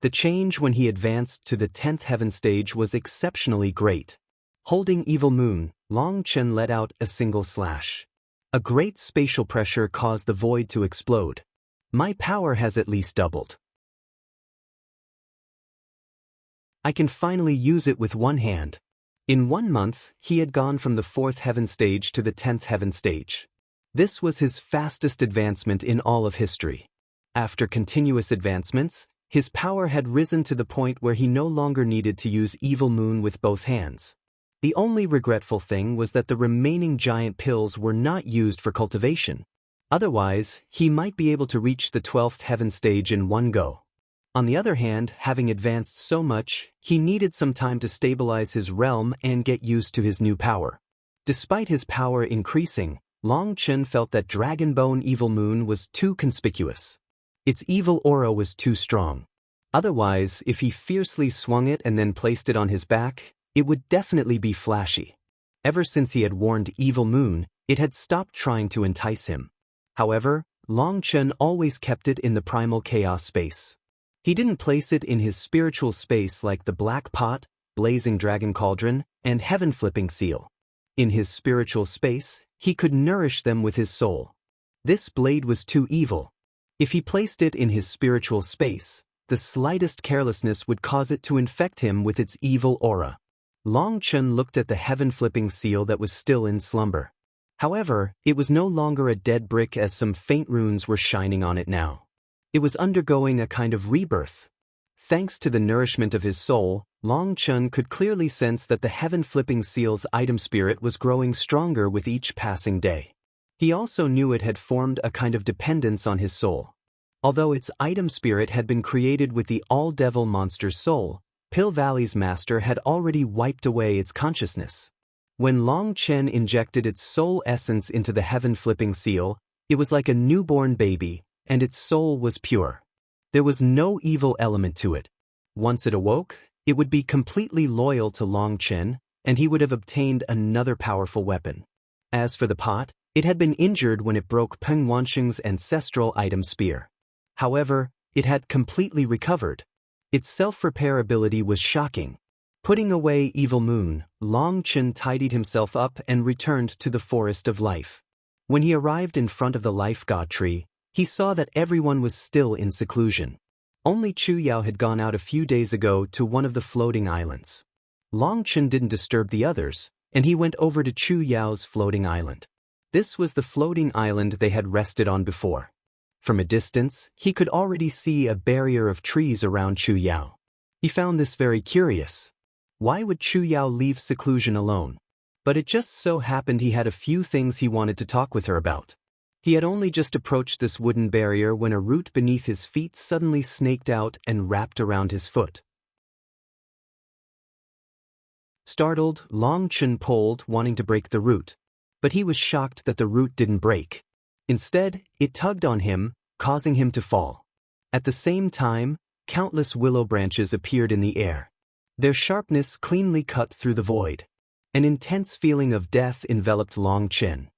The change when he advanced to the 10th heaven stage was exceptionally great. Holding Evil Moon, Long Chen let out a single slash. A great spatial pressure caused the void to explode. My power has at least doubled. I can finally use it with one hand. In 1 month, he had gone from the 4th heaven stage to the 10th heaven stage. This was his fastest advancement in all of history. After continuous advancements, his power had risen to the point where he no longer needed to use Evil Moon with both hands. The only regretful thing was that the remaining giant pills were not used for cultivation. Otherwise, he might be able to reach the 12th heaven stage in one go. On the other hand, having advanced so much, he needed some time to stabilize his realm and get used to his new power. Despite his power increasing, Long Chen felt that Dragonbone Evil Moon was too conspicuous. Its evil aura was too strong. Otherwise, if he fiercely swung it and then placed it on his back, it would definitely be flashy. Ever since he had warned Evil Moon, it had stopped trying to entice him. However, Long Chen always kept it in the primal chaos space. He didn't place it in his spiritual space like the Black Pot, Blazing Dragon Cauldron, and Heaven Flipping Seal. In his spiritual space, he could nourish them with his soul. This blade was too evil. If he placed it in his spiritual space, the slightest carelessness would cause it to infect him with its evil aura. Long Chen looked at the heaven-flipping seal that was still in slumber. However, it was no longer a dead brick as some faint runes were shining on it now. It was undergoing a kind of rebirth. Thanks to the nourishment of his soul, Long Chen could clearly sense that the heaven-flipping seal's item spirit was growing stronger with each passing day. He also knew it had formed a kind of dependence on his soul. Although its item spirit had been created with the all-devil monster's soul, Pill Valley's master had already wiped away its consciousness. When Long Chen injected its soul essence into the heaven-flipping seal, it was like a newborn baby, and its soul was pure. There was no evil element to it. Once it awoke, it would be completely loyal to Long Chen, and he would have obtained another powerful weapon. As for the pot, it had been injured when it broke Peng Wansheng's ancestral item spear. However, it had completely recovered. Its self-repair ability was shocking. Putting away Evil Moon, Long Chen tidied himself up and returned to the Forest of Life. When he arrived in front of the Life God Tree, he saw that everyone was still in seclusion. Only Chu Yao had gone out a few days ago to one of the floating islands. Long Chen didn't disturb the others, and he went over to Chu Yao's floating island. This was the floating island they had rested on before. From a distance, he could already see a barrier of trees around Chu Yao. He found this very curious. Why would Chu Yao leave seclusion alone? But it just so happened he had a few things he wanted to talk with her about. He had only just approached this wooden barrier when a root beneath his feet suddenly snaked out and wrapped around his foot. Startled, Long Chen pulled, wanting to break the root. But he was shocked that the root didn't break. Instead, it tugged on him, causing him to fall. At the same time, countless willow branches appeared in the air. Their sharpness cleanly cut through the void. An intense feeling of death enveloped Long Chen.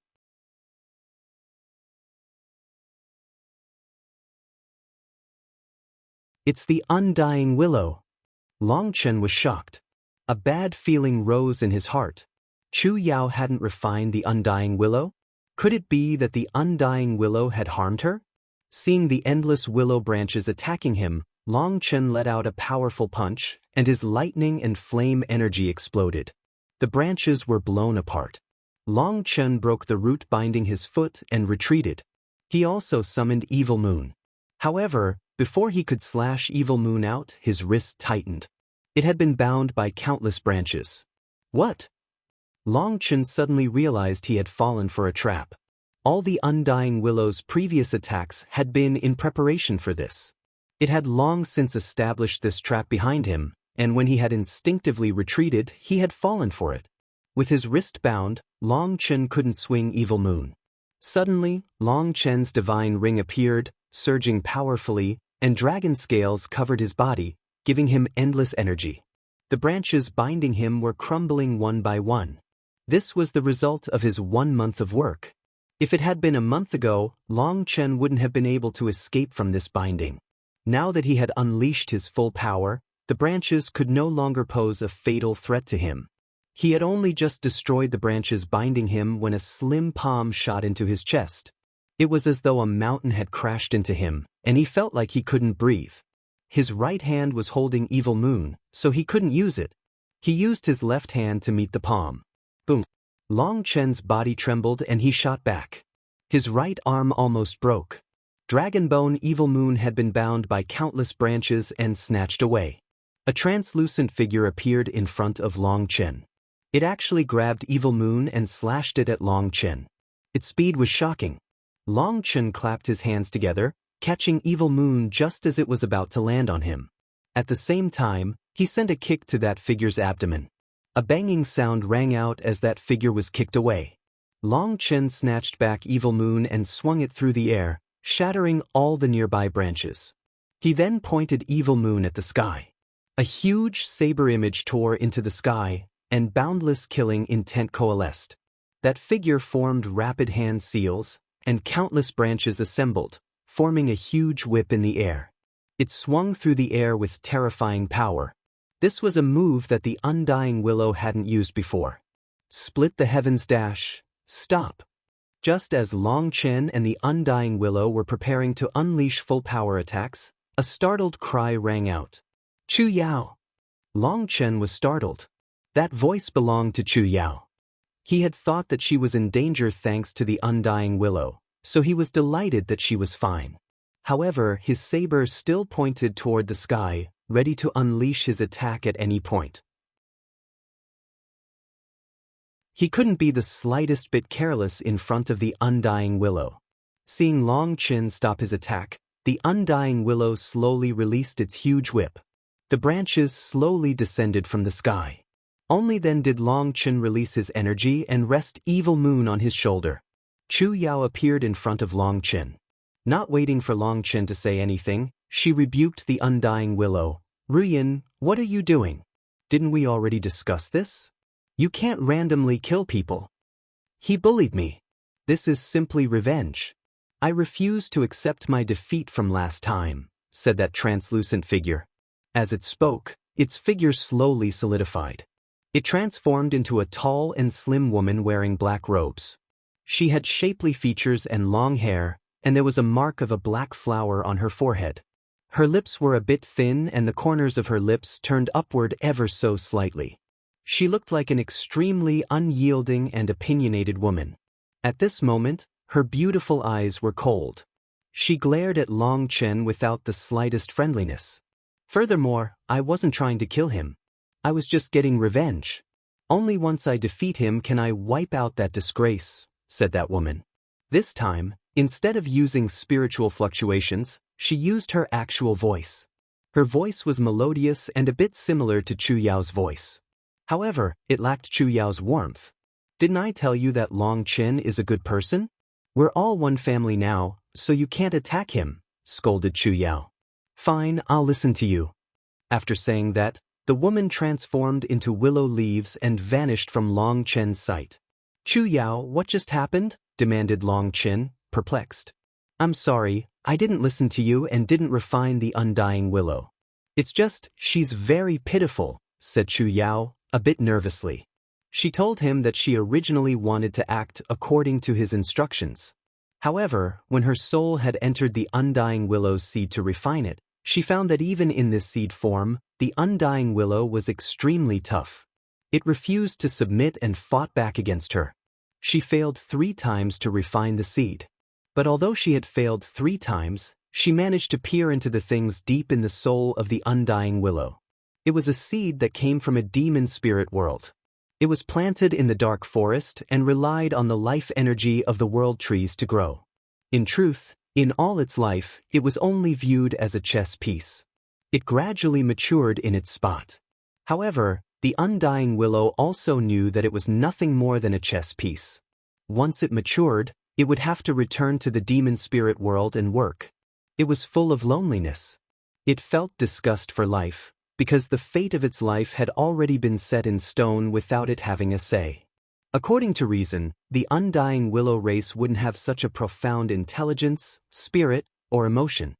It's the undying willow. Long Chen was shocked. A bad feeling rose in his heart. Chu Yao hadn't refined the undying willow? Could it be that the undying willow had harmed her? Seeing the endless willow branches attacking him, Long Chen let out a powerful punch, and his lightning and flame energy exploded. The branches were blown apart. Long Chen broke the root binding his foot and retreated. He also summoned Evil Moon. However, before he could slash Evil Moon out, his wrist tightened. It had been bound by countless branches. What? Long Chen suddenly realized he had fallen for a trap. All the undying willow's previous attacks had been in preparation for this. It had long since established this trap behind him, and when he had instinctively retreated, he had fallen for it. With his wrist bound, Long Chen couldn't swing Evil Moon. Suddenly, Long Chen's divine ring appeared, surging powerfully, and dragon scales covered his body, giving him endless energy. The branches binding him were crumbling one by one. This was the result of his 1 month of work. If it had been a month ago, Long Chen wouldn't have been able to escape from this binding. Now that he had unleashed his full power, the branches could no longer pose a fatal threat to him. He had only just destroyed the branches binding him when a slim palm shot into his chest. It was as though a mountain had crashed into him, and he felt like he couldn't breathe. His right hand was holding Evil Moon, so he couldn't use it. He used his left hand to meet the palm. Boom! Long Chen's body trembled and he shot back. His right arm almost broke. Dragonbone Evil Moon had been bound by countless branches and snatched away. A translucent figure appeared in front of Long Chen. It actually grabbed Evil Moon and slashed it at Long Chen. Its speed was shocking. Long Chen clapped his hands together, catching Evil Moon just as it was about to land on him. At the same time, he sent a kick to that figure's abdomen. A banging sound rang out as that figure was kicked away. Long Chen snatched back Evil Moon and swung it through the air, shattering all the nearby branches. He then pointed Evil Moon at the sky. A huge saber image tore into the sky, and boundless killing intent coalesced. That figure formed rapid hand seals, and countless branches assembled, forming a huge whip in the air. It swung through the air with terrifying power. This was a move that the Undying Willow hadn't used before. Split the heavens dash, stop. Just as Long Chen and the Undying Willow were preparing to unleash full power attacks, a startled cry rang out. Chu Yao! Long Chen was startled. That voice belonged to Chu Yao. He had thought that she was in danger thanks to the undying willow, so he was delighted that she was fine. However, his saber still pointed toward the sky, ready to unleash his attack at any point. He couldn't be the slightest bit careless in front of the undying willow. Seeing Long Qin stop his attack, the undying willow slowly released its huge whip. The branches slowly descended from the sky. Only then did Long Qin release his energy and rest Evil Moon on his shoulder. Chu Yao appeared in front of Long Qin. Not waiting for Long Qin to say anything, she rebuked the undying willow. "Ruyin, what are you doing? Didn't we already discuss this? You can't randomly kill people." "He bullied me. This is simply revenge. I refuse to accept my defeat from last time," said that translucent figure. As it spoke, its figure slowly solidified. It transformed into a tall and slim woman wearing black robes. She had shapely features and long hair, and there was a mark of a black flower on her forehead. Her lips were a bit thin and the corners of her lips turned upward ever so slightly. She looked like an extremely unyielding and opinionated woman. At this moment, her beautiful eyes were cold. She glared at Long Qin without the slightest friendliness. "Furthermore, I wasn't trying to kill him. I was just getting revenge. Only once I defeat him can I wipe out that disgrace," said that woman. This time, instead of using spiritual fluctuations, she used her actual voice. Her voice was melodious and a bit similar to Chu Yao's voice. However, it lacked Chu Yao's warmth. "Didn't I tell you that Long Qin is a good person? We're all one family now, so you can't attack him," scolded Chu Yao. "Fine, I'll listen to you." After saying that, the woman transformed into willow leaves and vanished from Long Qin's sight. "Chu Yao, what just happened?" demanded Long Qin, perplexed. "I'm sorry, I didn't listen to you and didn't refine the undying willow. It's just, she's very pitiful," said Chu Yao, a bit nervously. She told him that she originally wanted to act according to his instructions. However, when her soul had entered the undying willow's seed to refine it, she found that even in this seed form, the undying willow was extremely tough. It refused to submit and fought back against her. She failed 3 times to refine the seed. But although she had failed 3 times, she managed to peer into the things deep in the soul of the undying willow. It was a seed that came from a demon spirit world. It was planted in the dark forest and relied on the life energy of the world trees to grow. In truth, in all its life, it was only viewed as a chess piece. It gradually matured in its spot. However, the undying willow also knew that it was nothing more than a chess piece. Once it matured, it would have to return to the demon spirit world and work. It was full of loneliness. It felt disgust for life, because the fate of its life had already been set in stone without it having a say. According to reason, the undying willow race wouldn't have such a profound intelligence, spirit, or emotion.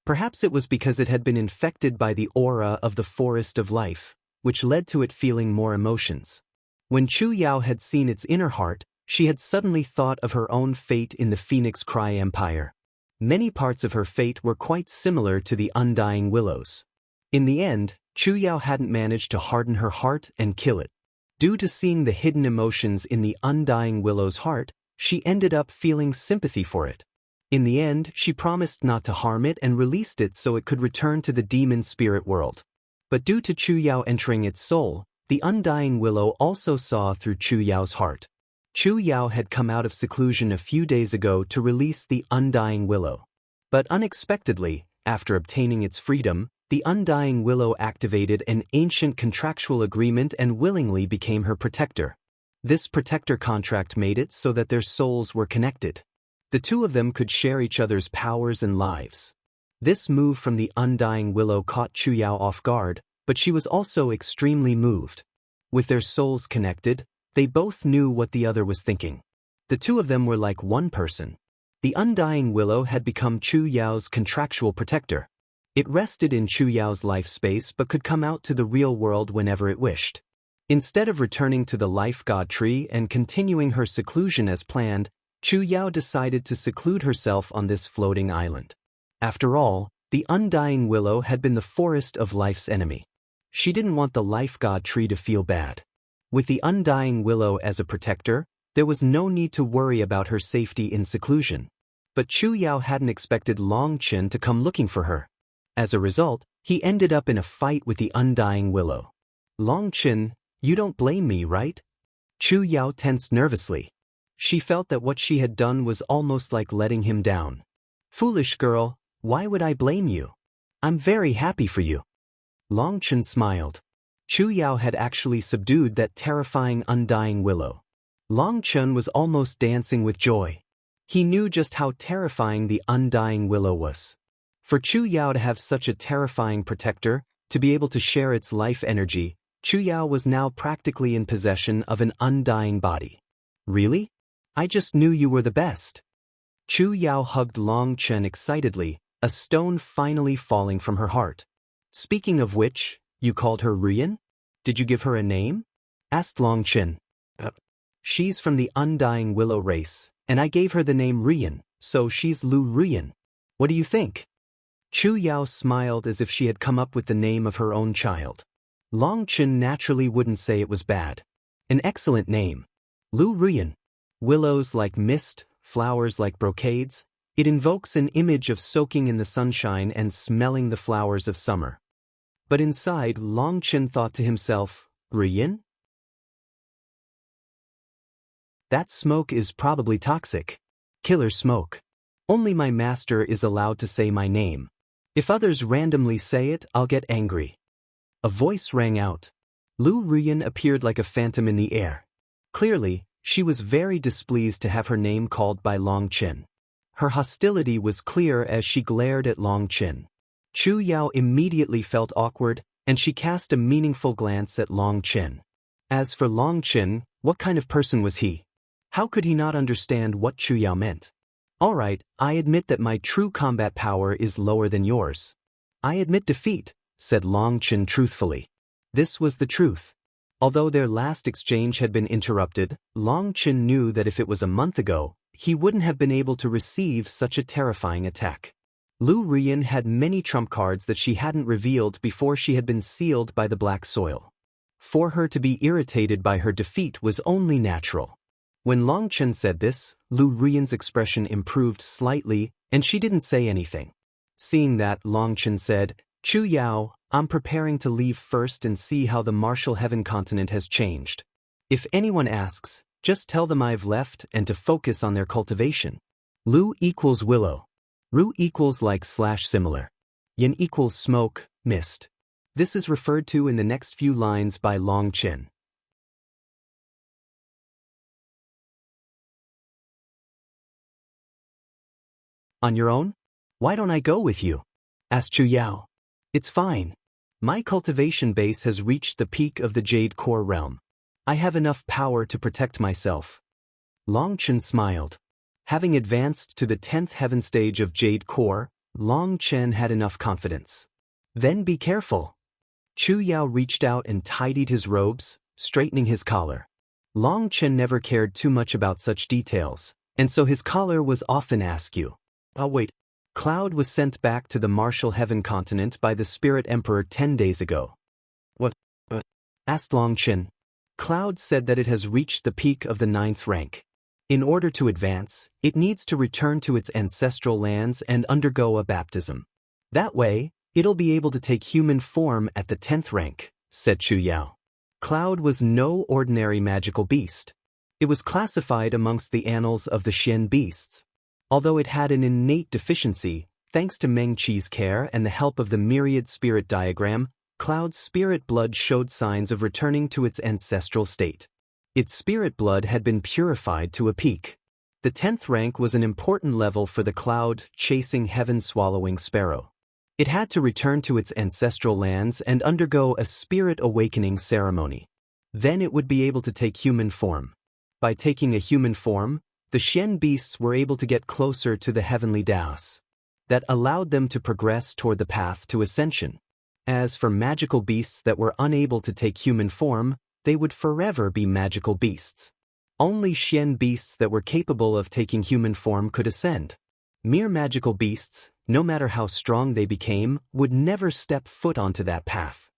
Perhaps it was because it had been infected by the aura of the forest of life, which led to it feeling more emotions. When Chu Yao had seen its inner heart, she had suddenly thought of her own fate in the Phoenix Cry Empire. Many parts of her fate were quite similar to the undying willows. In the end, Chu Yao hadn't managed to harden her heart and kill it. Due to seeing the hidden emotions in the undying willow's heart, she ended up feeling sympathy for it. In the end, she promised not to harm it and released it so it could return to the demon spirit world. But due to Chu Yao entering its soul, the undying willow also saw through Chu Yao's heart. Chu Yao had come out of seclusion a few days ago to release the undying willow. But unexpectedly, after obtaining its freedom, the undying willow activated an ancient contractual agreement and willingly became her protector. This protector contract made it so that their souls were connected. The two of them could share each other's powers and lives. This move from the undying willow caught Chu Yao off guard, but she was also extremely moved. With their souls connected, they both knew what the other was thinking. The two of them were like one person. The undying willow had become Chu Yao's contractual protector. It rested in Chu Yao's life space but could come out to the real world whenever it wished. Instead of returning to the life god tree and continuing her seclusion as planned, Chu Yao decided to seclude herself on this floating island. After all, the undying willow had been the forest of life's enemy. She didn't want the life god tree to feel bad. With the undying willow as a protector, there was no need to worry about her safety in seclusion. But Chu Yao hadn't expected Long Chen to come looking for her. As a result, he ended up in a fight with the undying willow. Long Chen, you don't blame me, right? Chu Yao tensed nervously. She felt that what she had done was almost like letting him down. Foolish girl, why would I blame you? I'm very happy for you. Long Chen smiled. Chu Yao had actually subdued that terrifying undying willow. Long Chen was almost dancing with joy. He knew just how terrifying the undying willow was. For Chu Yao to have such a terrifying protector, to be able to share its life energy, Chu Yao was now practically in possession of an undying body. Really? I just knew you were the best. Chu Yao hugged Long Chen excitedly, a stone finally falling from her heart. Speaking of which, you called her Ruyan? Did you give her a name? Asked Long Chen. She's from the undying willow race, and I gave her the name Ruyan, so she's Lu Ruyan. What do you think? Chu Yao smiled as if she had come up with the name of her own child. Long Chen naturally wouldn't say it was bad. An excellent name. Lu Ruyan. Willows like mist, flowers like brocades. It invokes an image of soaking in the sunshine and smelling the flowers of summer. But inside, Long Chen thought to himself, Ruyan? That smoke is probably toxic. Killer smoke. Only my master is allowed to say my name. If others randomly say it, I'll get angry. A voice rang out. Lu Ruyan appeared like a phantom in the air. Clearly, she was very displeased to have her name called by Long Chen. Her hostility was clear as she glared at Long Chen. Chu Yao immediately felt awkward, and she cast a meaningful glance at Long Chen. As for Long Chen, what kind of person was he? How could he not understand what Chu Yao meant? All right, I admit that my true combat power is lower than yours. I admit defeat, said Long Chen truthfully. This was the truth. Although their last exchange had been interrupted, Long Chen knew that if it was a month ago, he wouldn't have been able to receive such a terrifying attack. Lu Ruyan had many trump cards that she hadn't revealed before she had been sealed by the black soil. For her to be irritated by her defeat was only natural. When Long Chen said this, Lu Ruyan's expression improved slightly, and she didn't say anything. Seeing that, Long Chen said, Chu Yao, I'm preparing to leave first and see how the martial heaven continent has changed. If anyone asks, just tell them I've left and to focus on their cultivation. Lu equals willow. Ru equals like/similar. Yin equals smoke, mist. This is referred to in the next few lines by Long Chen. On your own? Why don't I go with you? Asked Chu Yao. It's fine. My cultivation base has reached the peak of the Jade Core realm. I have enough power to protect myself. Long Chen smiled. Having advanced to the 10th heaven stage of Jade Core, Long Chen had enough confidence. Then be careful. Chu Yao reached out and tidied his robes, straightening his collar. Long Chen never cared too much about such details, and so his collar was often askew. Oh wait. Cloud was sent back to the martial heaven continent by the Spirit Emperor 10 days ago. What? Asked Long Chen. Cloud said that it has reached the peak of the 9th rank. In order to advance, it needs to return to its ancestral lands and undergo a baptism. That way, it'll be able to take human form at the 10th rank, said Chu Yao. Cloud was no ordinary magical beast. It was classified amongst the annals of the Xian beasts. Although it had an innate deficiency, thanks to Meng Qi's care and the help of the myriad spirit diagram, Cloud's spirit blood showed signs of returning to its ancestral state. Its spirit blood had been purified to a peak. The 10th rank was an important level for the cloud-chasing heaven-swallowing sparrow. It had to return to its ancestral lands and undergo a spirit awakening ceremony. Then it would be able to take human form. By taking a human form, the Xian beasts were able to get closer to the heavenly Daos. That allowed them to progress toward the path to ascension. As for magical beasts that were unable to take human form, they would forever be magical beasts. Only Xian beasts that were capable of taking human form could ascend. Mere magical beasts, no matter how strong they became, would never step foot onto that path.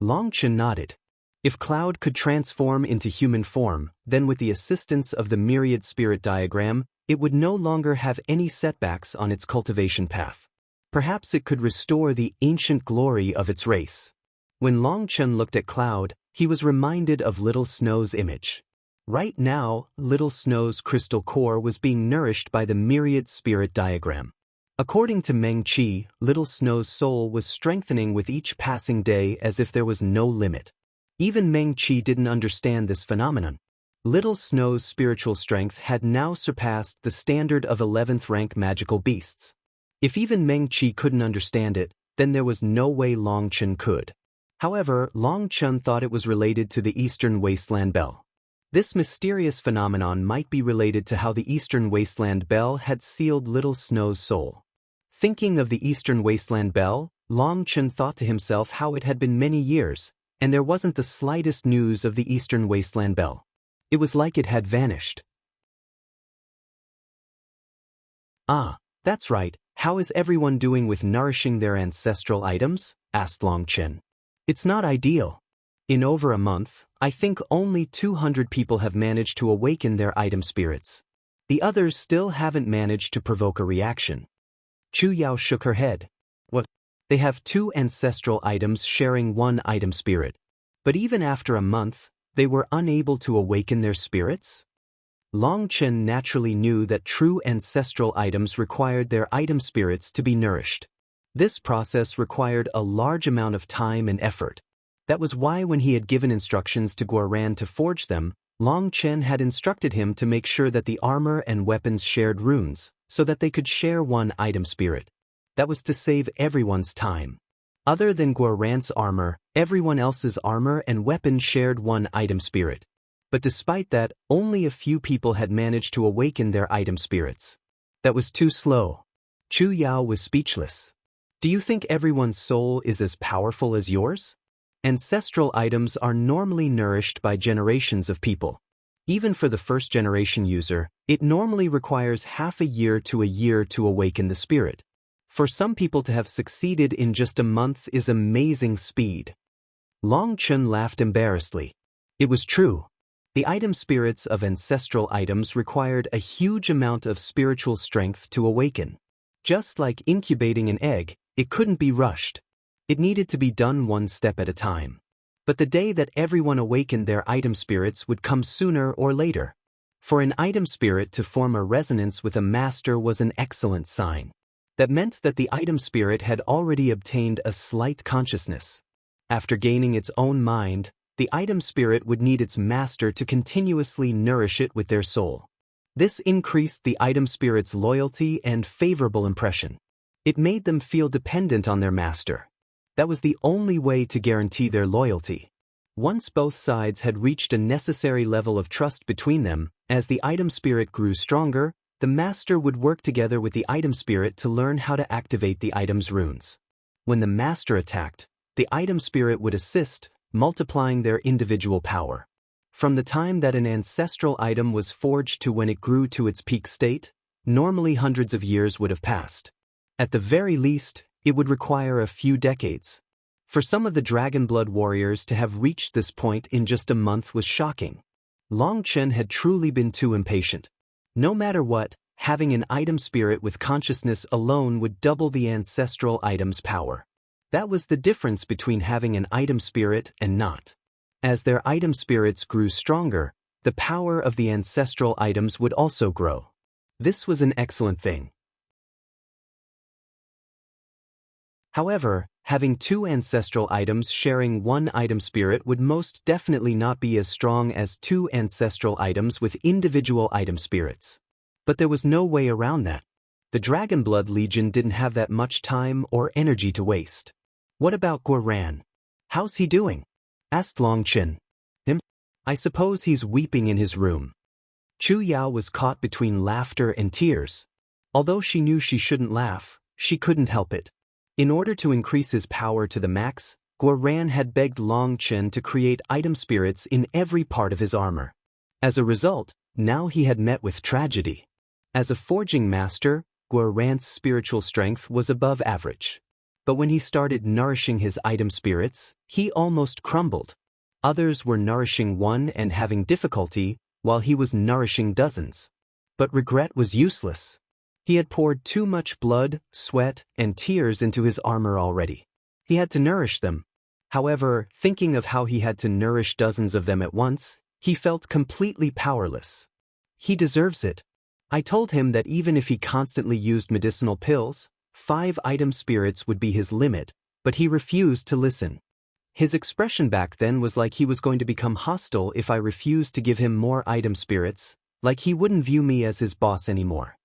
Long Chen nodded. If Cloud could transform into human form, then with the assistance of the myriad spirit diagram, it would no longer have any setbacks on its cultivation path. Perhaps it could restore the ancient glory of its race. When Long Chen looked at Cloud, he was reminded of Little Snow's image. Right now, Little Snow's crystal core was being nourished by the myriad spirit diagram. According to Meng Qi, Little Snow's soul was strengthening with each passing day as if there was no limit. Even Meng Qi didn't understand this phenomenon. Little Snow's spiritual strength had now surpassed the standard of 11th rank magical beasts. If even Meng Qi couldn't understand it, then there was no way Long Chen could. However, Long Chen thought it was related to the Eastern Wasteland Bell. This mysterious phenomenon might be related to how the Eastern Wasteland Bell had sealed Little Snow's soul. Thinking of the Eastern Wasteland Bell, Long Chen thought to himself how it had been many years, and there wasn't the slightest news of the Eastern Wasteland Bell. It was like it had vanished. Ah, that's right. How is everyone doing with nourishing their ancestral items? Asked Long Chen. It's not ideal. In over a month, I think only 200 people have managed to awaken their item spirits. The others still haven't managed to provoke a reaction. Chu Yao shook her head. What? They have 2 ancestral items sharing 1 item spirit. But even after a month, they were unable to awaken their spirits? Long Chen naturally knew that true ancestral items required their item spirits to be nourished. This process required a large amount of time and effort. That was why when he had given instructions to Guoran to forge them, Long Chen had instructed him to make sure that the armor and weapons shared runes, so that they could share 1 item spirit. That was to save everyone's time. Other than Guoran's armor, everyone else's armor and weapons shared 1 item spirit. But despite that, only a few people had managed to awaken their item spirits. That was too slow. Chu Yao was speechless. Do you think everyone's soul is as powerful as yours? Ancestral items are normally nourished by generations of people. Even for the first generation user, it normally requires half a year to awaken the spirit. For some people to have succeeded in just a month is amazing speed. Long Chen laughed embarrassedly. It was true. The item spirits of ancestral items required a huge amount of spiritual strength to awaken. Just like incubating an egg, it couldn't be rushed. It needed to be done 1 step at a time. But the day that everyone awakened their item spirits would come sooner or later. For an item spirit to form a resonance with a master was an excellent sign. That meant that the item spirit had already obtained a slight consciousness. After gaining its own mind, the item spirit would need its master to continuously nourish it with their soul. This increased the item spirit's loyalty and favorable impression. It made them feel dependent on their master. That was the only way to guarantee their loyalty. Once both sides had reached a necessary level of trust between them, as the item spirit grew stronger, the master would work together with the item spirit to learn how to activate the item's runes. When the master attacked, the item spirit would assist, multiplying their individual power. From the time that an ancestral item was forged to when it grew to its peak state, normally hundreds of years would have passed. At the very least, it would require a few decades. For some of the Dragon Blood warriors to have reached this point in just a month was shocking. Long Chen had truly been too impatient. No matter what, having an item spirit with consciousness alone would double the ancestral item's power. That was the difference between having an item spirit and not. As their item spirits grew stronger, the power of the ancestral items would also grow. This was an excellent thing. However, having 2 ancestral items sharing 1 item spirit would most definitely not be as strong as 2 ancestral items with individual item spirits. But there was no way around that. The Dragon Blood Legion didn't have that much time or energy to waste. What about Guoran? How's he doing? Asked Long Chen. Him? I suppose he's weeping in his room. Chu Yao was caught between laughter and tears. Although she knew she shouldn't laugh, she couldn't help it. In order to increase his power to the max, Guoran had begged Long Chen to create item spirits in every part of his armor. As a result, now he had met with tragedy. As a forging master, Guoran's spiritual strength was above average. But when he started nourishing his item spirits, he almost crumbled. Others were nourishing one and having difficulty, while he was nourishing dozens. But regret was useless. He had poured too much blood, sweat, and tears into his armor already. He had to nourish them. However, thinking of how he had to nourish dozens of them at once, he felt completely powerless. He deserves it. I told him that even if he constantly used medicinal pills, 5 item spirits would be his limit, but he refused to listen. His expression back then was like he was going to become hostile if I refused to give him more item spirits, like he wouldn't view me as his boss anymore.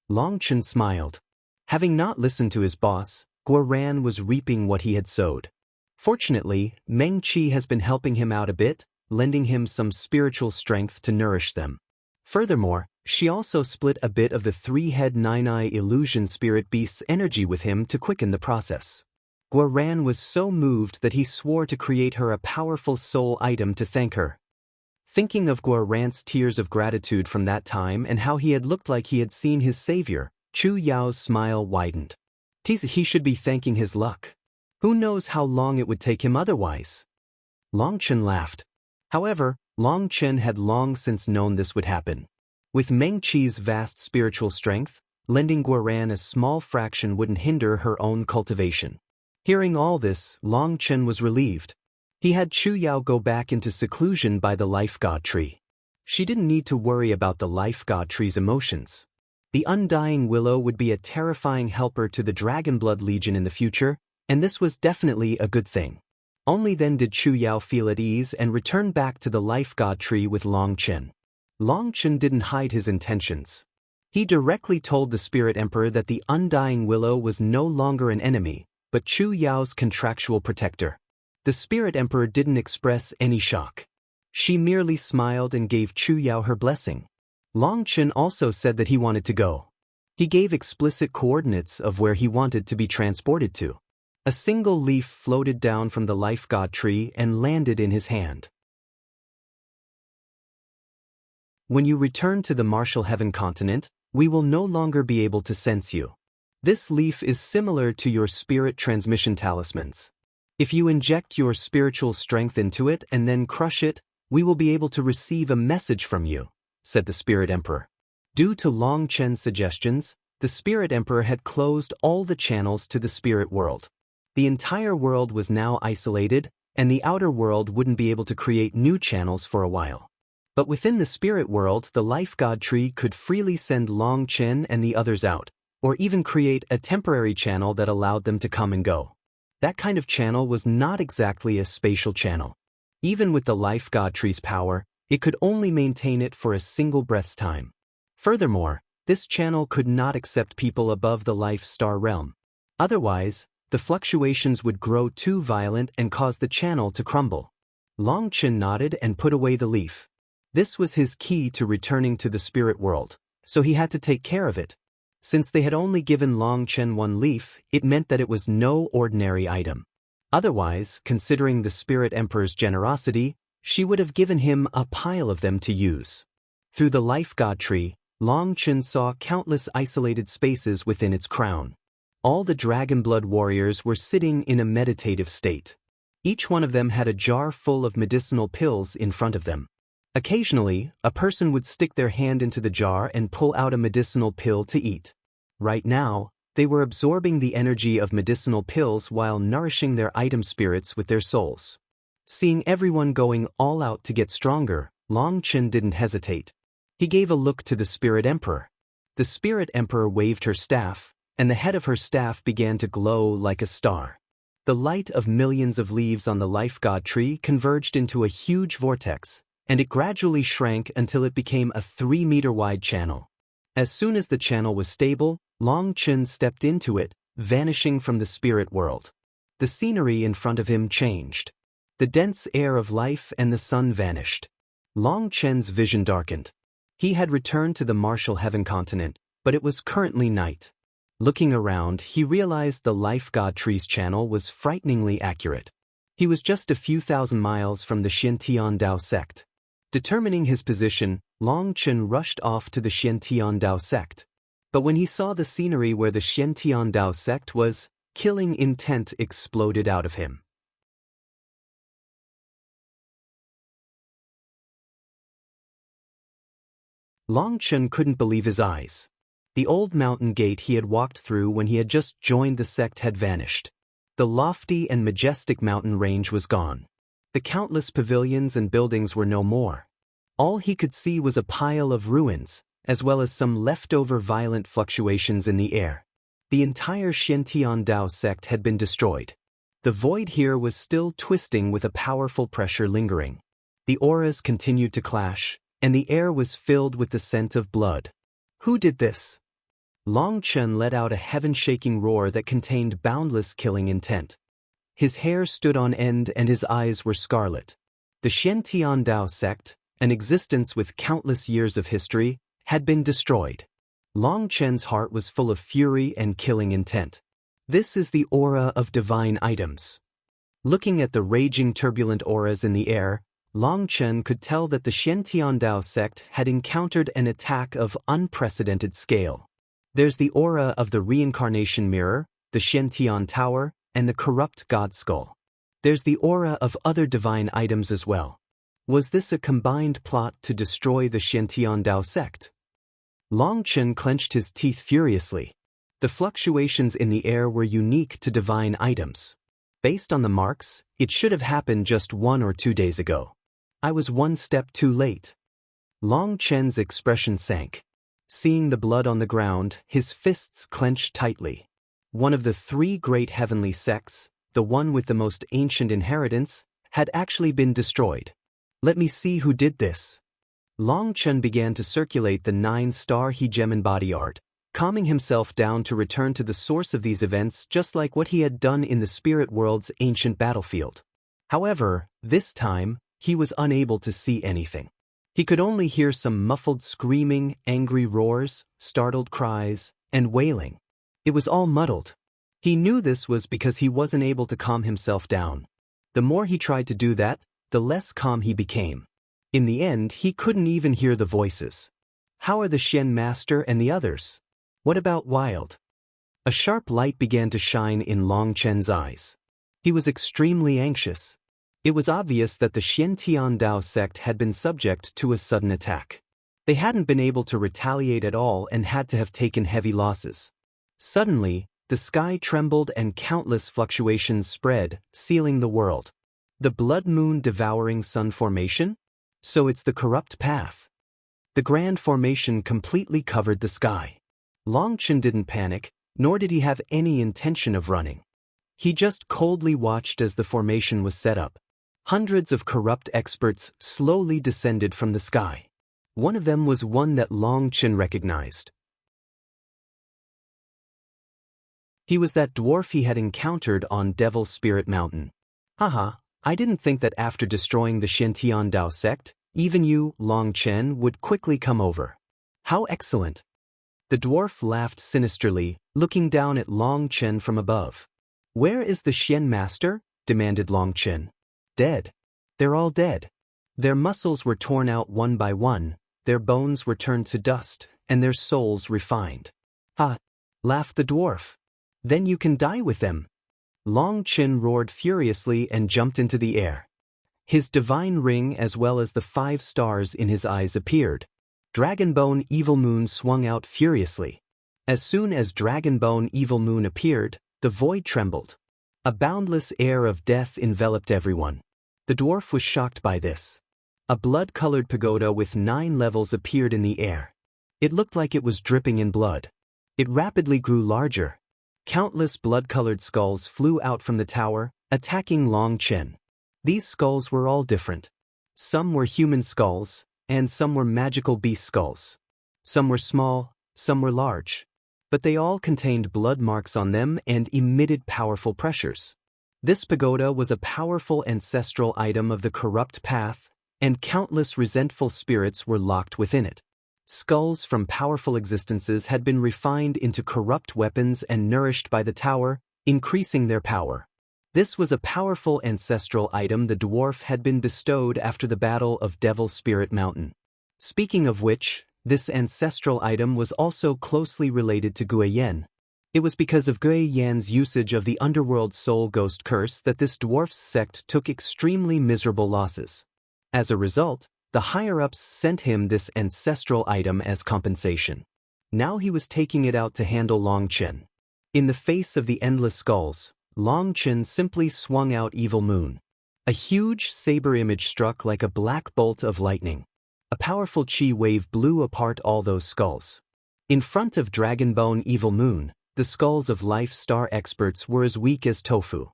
Longchen smiled. Having not listened to his boss, Guoran was reaping what he had sowed. Fortunately, Meng Qi has been helping him out a bit, lending him some spiritual strength to nourish them. Furthermore, she also split a bit of the 3-head 9-eye illusion spirit beast's energy with him to quicken the process. Guoran was so moved that he swore to create her a powerful soul item to thank her. Thinking of Guoran's tears of gratitude from that time and how he had looked like he had seen his savior, Chu Yao's smile widened. He should be thanking his luck. Who knows how long it would take him otherwise? Longchen laughed. However, Longchen had long since known this would happen. With Meng Qi's vast spiritual strength, lending Guoran a small fraction wouldn't hinder her own cultivation. Hearing all this, Longchen was relieved. He had Chu Yao go back into seclusion by the life god tree. She didn't need to worry about the life god tree's emotions. The undying willow would be a terrifying helper to the Dragonblood Legion in the future, and this was definitely a good thing. Only then did Chu Yao feel at ease and return back to the life god tree with Longchen. Longchen didn't hide his intentions. He directly told the Spirit Emperor that the undying willow was no longer an enemy, but Chu Yao's contractual protector. The Spirit Emperor didn't express any shock. She merely smiled and gave Chu Yao her blessing. Longchen also said that he wanted to go. He gave explicit coordinates of where he wanted to be transported to. A single leaf floated down from the life god tree and landed in his hand. When you return to the Martial Heaven continent, we will no longer be able to sense you. This leaf is similar to your spirit transmission talismans. If you inject your spiritual strength into it and then crush it, we will be able to receive a message from you, said the Spirit Emperor. Due to Longchen's suggestions, the Spirit Emperor had closed all the channels to the spirit world. The entire world was now isolated, and the outer world wouldn't be able to create new channels for a while. But within the spirit world, the life god tree could freely send Longchen and the others out, or even create a temporary channel that allowed them to come and go. That kind of channel was not exactly a spatial channel. Even with the life god tree's power, it could only maintain it for a single breath's time. Furthermore, this channel could not accept people above the life star realm. Otherwise, the fluctuations would grow too violent and cause the channel to crumble. Longchen nodded and put away the leaf. This was his key to returning to the spirit world, so he had to take care of it. Since they had only given Longchen one leaf, it meant that it was no ordinary item. Otherwise, considering the Spirit Emperor's generosity, she would have given him a pile of them to use. Through the life god tree, Longchen saw countless isolated spaces within its crown. All the Dragonblood warriors were sitting in a meditative state. Each one of them had a jar full of medicinal pills in front of them. Occasionally, a person would stick their hand into the jar and pull out a medicinal pill to eat. Right now, they were absorbing the energy of medicinal pills while nourishing their item spirits with their souls. Seeing everyone going all out to get stronger, Longchen didn't hesitate. He gave a look to the Spirit Emperor. The Spirit Emperor waved her staff, and the head of her staff began to glow like a star. The light of millions of leaves on the life god tree converged into a huge vortex, and it gradually shrank until it became a 3-meter-wide channel. As soon as the channel was stable, Longchen stepped into it, vanishing from the spirit world. The scenery in front of him changed. The dense air of life and the sun vanished. Longchen's vision darkened. He had returned to the Martial Heaven continent, but it was currently night. Looking around, he realized the life god tree's channel was frighteningly accurate. He was just a few thousand miles from the Xiantian Dao sect. Determining his position, Longchen rushed off to the Xiantian Dao sect. But when he saw the scenery where the Xiantian Dao sect was, Killing intent exploded out of him. Long Chen couldn't believe his eyes. The old mountain gate he had walked through when he had just joined the sect had vanished. The lofty and majestic mountain range was gone. The countless pavilions and buildings were no more. All he could see was a pile of ruins, as well as some leftover violent fluctuations in the air. The entire Xiantian Dao sect had been destroyed. The void here was still twisting with a powerful pressure lingering. The auras continued to clash, and the air was filled with the scent of blood. Who did this? Long Chen let out a heaven-shaking roar that contained boundless killing intent. His hair stood on end and his eyes were scarlet. The Xiantian Dao sect, an existence with countless years of history, had been destroyed. Long Chen's heart was full of fury and killing intent. This is the aura of divine items. Looking at the raging turbulent auras in the air, Long Chen could tell that the Xiantian Dao sect had encountered an attack of unprecedented scale. There's the aura of the reincarnation mirror, the Xiantian tower, and the corrupt god skull. There's the aura of other divine items as well. Was this a combined plot to destroy the Xiantian Dao sect? Long Chen clenched his teeth furiously. The fluctuations in the air were unique to divine items. Based on the marks, it should have happened just 1 or 2 days ago. I was one step too late. Long Chen's expression sank. Seeing the blood on the ground, his fists clenched tightly. One of the 3 great heavenly sects, the one with the most ancient inheritance, had actually been destroyed. Let me see who did this. Long Chen began to circulate the 9-star Hegemon body art, calming himself down to return to the source of these events just like what he had done in the spirit world's ancient battlefield. However, this time, he was unable to see anything. He could only hear some muffled screaming, angry roars, startled cries, and wailing. It was all muddled. He knew this was because he wasn't able to calm himself down. The more he tried to do that, the less calm he became. In the end, he couldn't even hear the voices. How are the Shen Master and the others? What about Wild? A sharp light began to shine in Long Chen's eyes. He was extremely anxious. It was obvious that the Xiantian Dao sect had been subject to a sudden attack. They hadn't been able to retaliate at all and had to have taken heavy losses. Suddenly, the sky trembled and countless fluctuations spread, sealing the world. The blood moon devouring sun formation? So it's the corrupt path. The grand formation completely covered the sky. Long Chen didn't panic, nor did he have any intention of running. He just coldly watched as the formation was set up. Hundreds of corrupt experts slowly descended from the sky. One of them was one that Long Chen recognized. He was that dwarf he had encountered on Devil Spirit Mountain. Haha, I didn't think that after destroying the Xiantian Dao sect, even you, Long Chen, would quickly come over. How excellent! The dwarf laughed sinisterly, looking down at Long Chen from above. Where is the Shen Master? Demanded Long Chen. Dead. They're all dead. Their muscles were torn out one by one, their bones were turned to dust, and their souls refined. Ha! Laughed the dwarf. Then you can die with them. Long Chen roared furiously and jumped into the air. His divine ring as well as the 5 stars in his eyes appeared. Dragonbone Evil Moon swung out furiously. As soon as Dragonbone Evil Moon appeared, the void trembled. A boundless air of death enveloped everyone. The dwarf was shocked by this. A blood-colored pagoda with 9 levels appeared in the air. It looked like it was dripping in blood. It rapidly grew larger. Countless blood-colored skulls flew out from the tower, attacking Long Chen. These skulls were all different. Some were human skulls, and some were magical beast skulls. Some were small, some were large. But they all contained blood marks on them and emitted powerful pressures. This pagoda was a powerful ancestral item of the corrupt path, and countless resentful spirits were locked within it. Skulls from powerful existences had been refined into corrupt weapons and nourished by the tower, increasing their power. This was a powerful ancestral item the dwarf had been bestowed after the Battle of Devil Spirit Mountain. Speaking of which, this ancestral item was also closely related to Guiyen. It was because of Gui Yan's usage of the underworld soul ghost curse that this dwarf's sect took extremely miserable losses. As a result, the higher-ups sent him this ancestral item as compensation. Now he was taking it out to handle Long Chen. In the face of the endless skulls, Long Chen simply swung out Evil Moon. A huge saber image struck like a black bolt of lightning. A powerful chi wave blew apart all those skulls. In front of Dragonbone Evil Moon, the skulls of Life Star experts were as weak as tofu.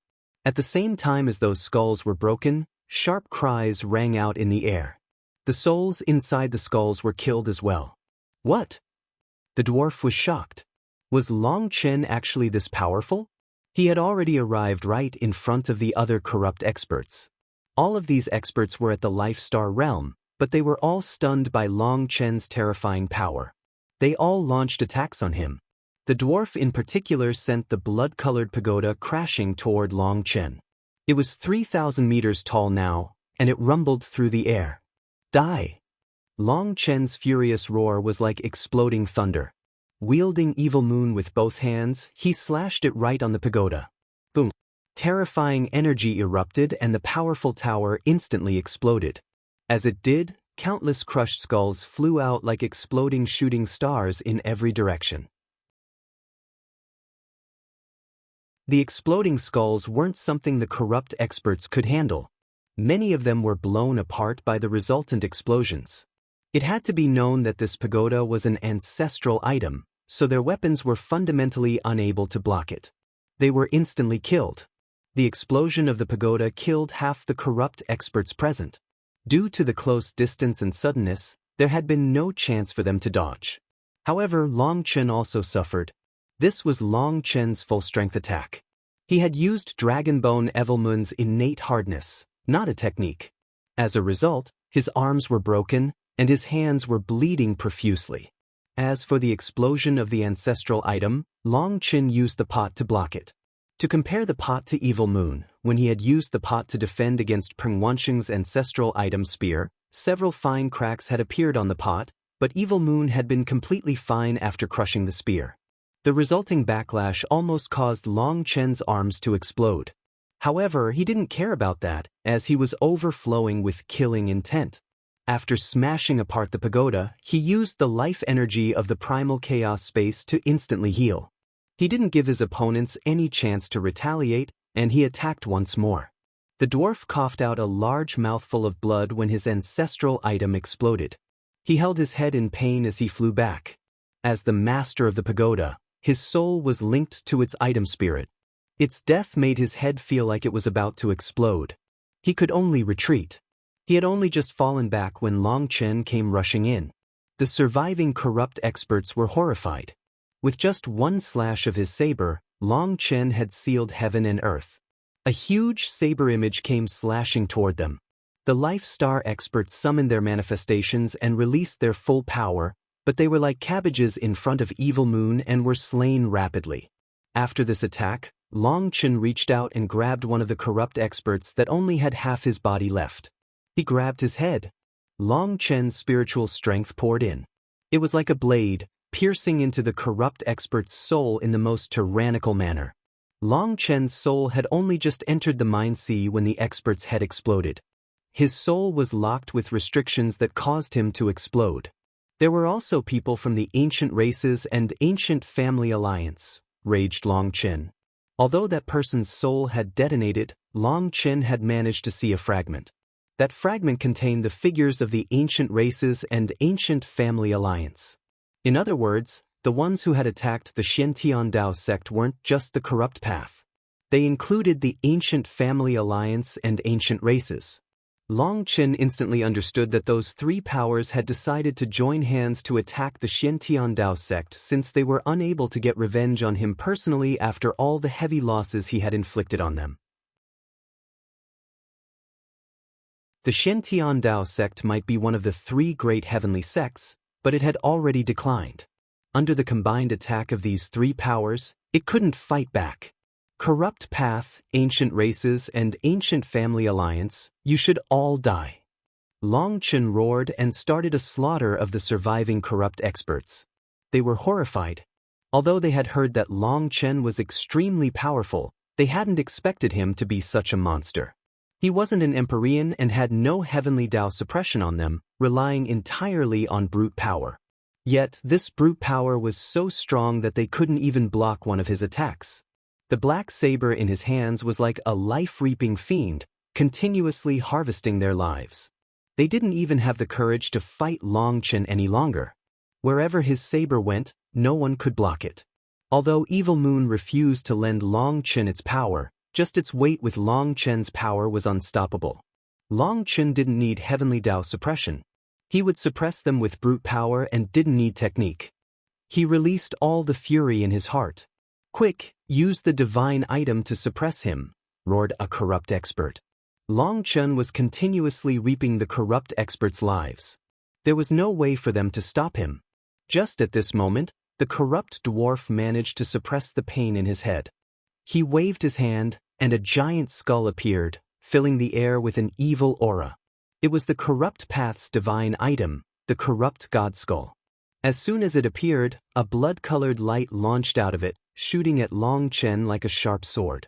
At the same time as those skulls were broken, sharp cries rang out in the air. The souls inside the skulls were killed as well. What? The dwarf was shocked. Was Long Chen actually this powerful? He had already arrived right in front of the other corrupt experts. All of these experts were at the Life Star realm, but they were all stunned by Long Chen's terrifying power. They all launched attacks on him. The dwarf in particular sent the blood-colored pagoda crashing toward Long Chen. It was 3,000 meters tall now, and it rumbled through the air. Die! Long Chen's furious roar was like exploding thunder. Wielding Evil Moon with both hands, he slashed it right on the pagoda. Boom! Terrifying energy erupted and the powerful tower instantly exploded. As it did, countless crushed skulls flew out like exploding shooting stars in every direction. The exploding skulls weren't something the corrupt experts could handle. Many of them were blown apart by the resultant explosions. It had to be known that this pagoda was an ancestral item, so their weapons were fundamentally unable to block it. They were instantly killed. The explosion of the pagoda killed half the corrupt experts present. Due to the close distance and suddenness, there had been no chance for them to dodge. However, Long Chen also suffered. This was Long Chen's full-strength attack. He had used Dragonbone Evil Moon's innate hardness, not a technique. As a result, his arms were broken, and his hands were bleeding profusely. As for the explosion of the ancestral item, Long Chen used the pot to block it. To compare the pot to Evil Moon, when he had used the pot to defend against Peng Wansheng's ancestral item spear, several fine cracks had appeared on the pot, but Evil Moon had been completely fine after crushing the spear. The resulting backlash almost caused Long Chen's arms to explode. However, he didn't care about that, as he was overflowing with killing intent. After smashing apart the pagoda, he used the life energy of the primal chaos space to instantly heal. He didn't give his opponents any chance to retaliate, and he attacked once more. The dwarf coughed out a large mouthful of blood when his ancestral item exploded. He held his head in pain as he flew back. As the master of the pagoda, his soul was linked to its item spirit. Its death made his head feel like it was about to explode. He could only retreat. He had only just fallen back when Long Chen came rushing in. The surviving corrupt experts were horrified. With just one slash of his saber, Long Chen had sealed heaven and earth. A huge saber image came slashing toward them. The Life Star experts summoned their manifestations and released their full power, but they were like cabbages in front of Evil Moon and were slain rapidly. After this attack, Long Chen reached out and grabbed one of the corrupt experts that only had half his body left. He grabbed his head. Long Chen's spiritual strength poured in. It was like a blade, piercing into the corrupt expert's soul in the most tyrannical manner. Long Chen's soul had only just entered the Mind Sea when the expert's head exploded. His soul was locked with restrictions that caused him to explode. There were also people from the Ancient Races and Ancient Family Alliance, raged Long Chen. Although that person's soul had detonated, Long Chen had managed to see a fragment. That fragment contained the figures of the Ancient Races and Ancient Family Alliance. In other words, the ones who had attacked the Xiantian Dao sect weren't just the corrupt path. They included the Ancient Family Alliance and Ancient Races. Long Chen instantly understood that those three powers had decided to join hands to attack the Xiantian Dao sect since they were unable to get revenge on him personally after all the heavy losses he had inflicted on them. The Xiantian Dao sect might be one of the three great heavenly sects, but it had already declined. Under the combined attack of these three powers, it couldn't fight back. Corrupt Path, Ancient Races, and Ancient Family Alliance, you should all die. Long Chen roared and started a slaughter of the surviving corrupt experts. They were horrified. Although they had heard that Long Chen was extremely powerful, they hadn't expected him to be such a monster. He wasn't an Empyrean and had no heavenly Tao suppression on them, relying entirely on brute power. Yet, this brute power was so strong that they couldn't even block one of his attacks. The black saber in his hands was like a life-reaping fiend, continuously harvesting their lives. They didn't even have the courage to fight Long Chen any longer. Wherever his saber went, no one could block it. Although Evil Moon refused to lend Long Chen its power, just its weight with Long Chen's power was unstoppable. Long Chen didn't need heavenly Tao suppression. He would suppress them with brute power and didn't need technique. He released all the fury in his heart. "Quick, use the divine item to suppress him," roared a corrupt expert. Long Chen was continuously reaping the corrupt experts' lives. There was no way for them to stop him. Just at this moment, the corrupt dwarf managed to suppress the pain in his head. He waved his hand, and a giant skull appeared, filling the air with an evil aura. It was the corrupt path's divine item, the corrupt god skull. As soon as it appeared, a blood-colored light launched out of it, shooting at Long Chen like a sharp sword.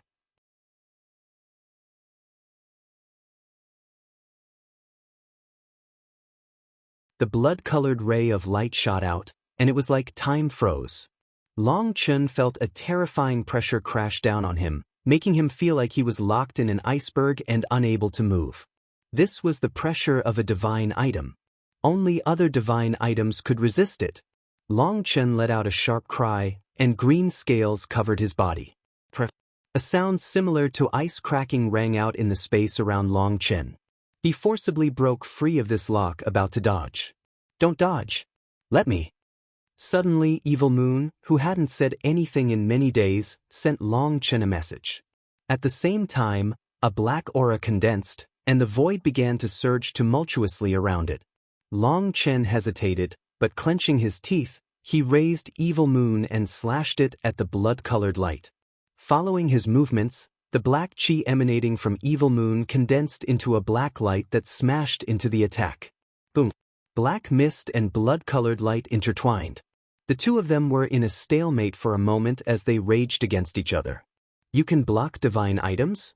The blood-colored ray of light shot out, and it was like time froze. Long Chen felt a terrifying pressure crash down on him, making him feel like he was locked in an iceberg and unable to move. This was the pressure of a divine item. Only other divine items could resist it. Long Chen let out a sharp cry, and green scales covered his body. A sound similar to ice cracking rang out in the space around Long Chen. He forcibly broke free of this lock, about to dodge. "Don't dodge. Let me." Suddenly, Evil Moon, who hadn't said anything in many days, sent Long Chen a message. At the same time, a black aura condensed, and the void began to surge tumultuously around it. Long Chen hesitated, but clenching his teeth, he raised Evil Moon and slashed it at the blood-colored light. Following his movements, the black chi emanating from Evil Moon condensed into a black light that smashed into the attack. Boom! Black mist and blood-colored light intertwined. The two of them were in a stalemate for a moment as they raged against each other. "You can block divine items?"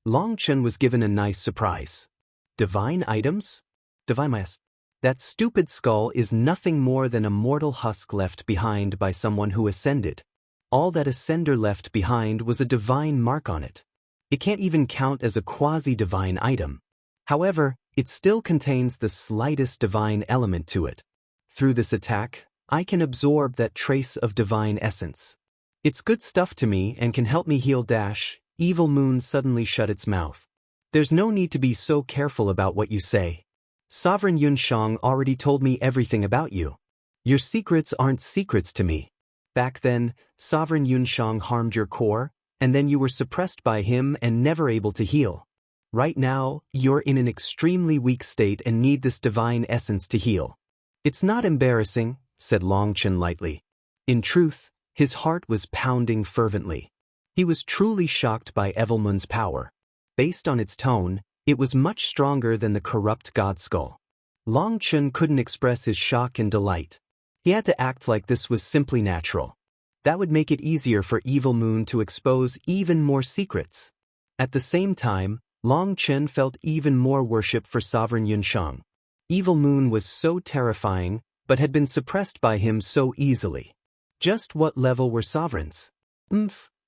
Long Chen was given a nice surprise. "Divine items? Divine mass? That stupid skull is nothing more than a mortal husk left behind by someone who ascended. All that ascender left behind was a divine mark on it. It can't even count as a quasi-divine item. However, it still contains the slightest divine element to it. Through this attack, I can absorb that trace of divine essence. It's good stuff to me and can help me heal dash." Evil Moon suddenly shut its mouth. "There's no need to be so careful about what you say. Sovereign Yunshang already told me everything about you. Your secrets aren't secrets to me. Back then, Sovereign Yunshang harmed your core, and then you were suppressed by him and never able to heal. Right now, you're in an extremely weak state and need this divine essence to heal." "It's not embarrassing," said Long Chen lightly. In truth, his heart was pounding fervently. He was truly shocked by Evil Moon's power. Based on its tone, it was much stronger than the corrupt god skull. Long Chen couldn't express his shock and delight. He had to act like this was simply natural. That would make it easier for Evil Moon to expose even more secrets. At the same time, Long Chen felt even more worship for Sovereign Yunshang. Evil Moon was so terrifying, but had been suppressed by him so easily. Just what level were sovereigns?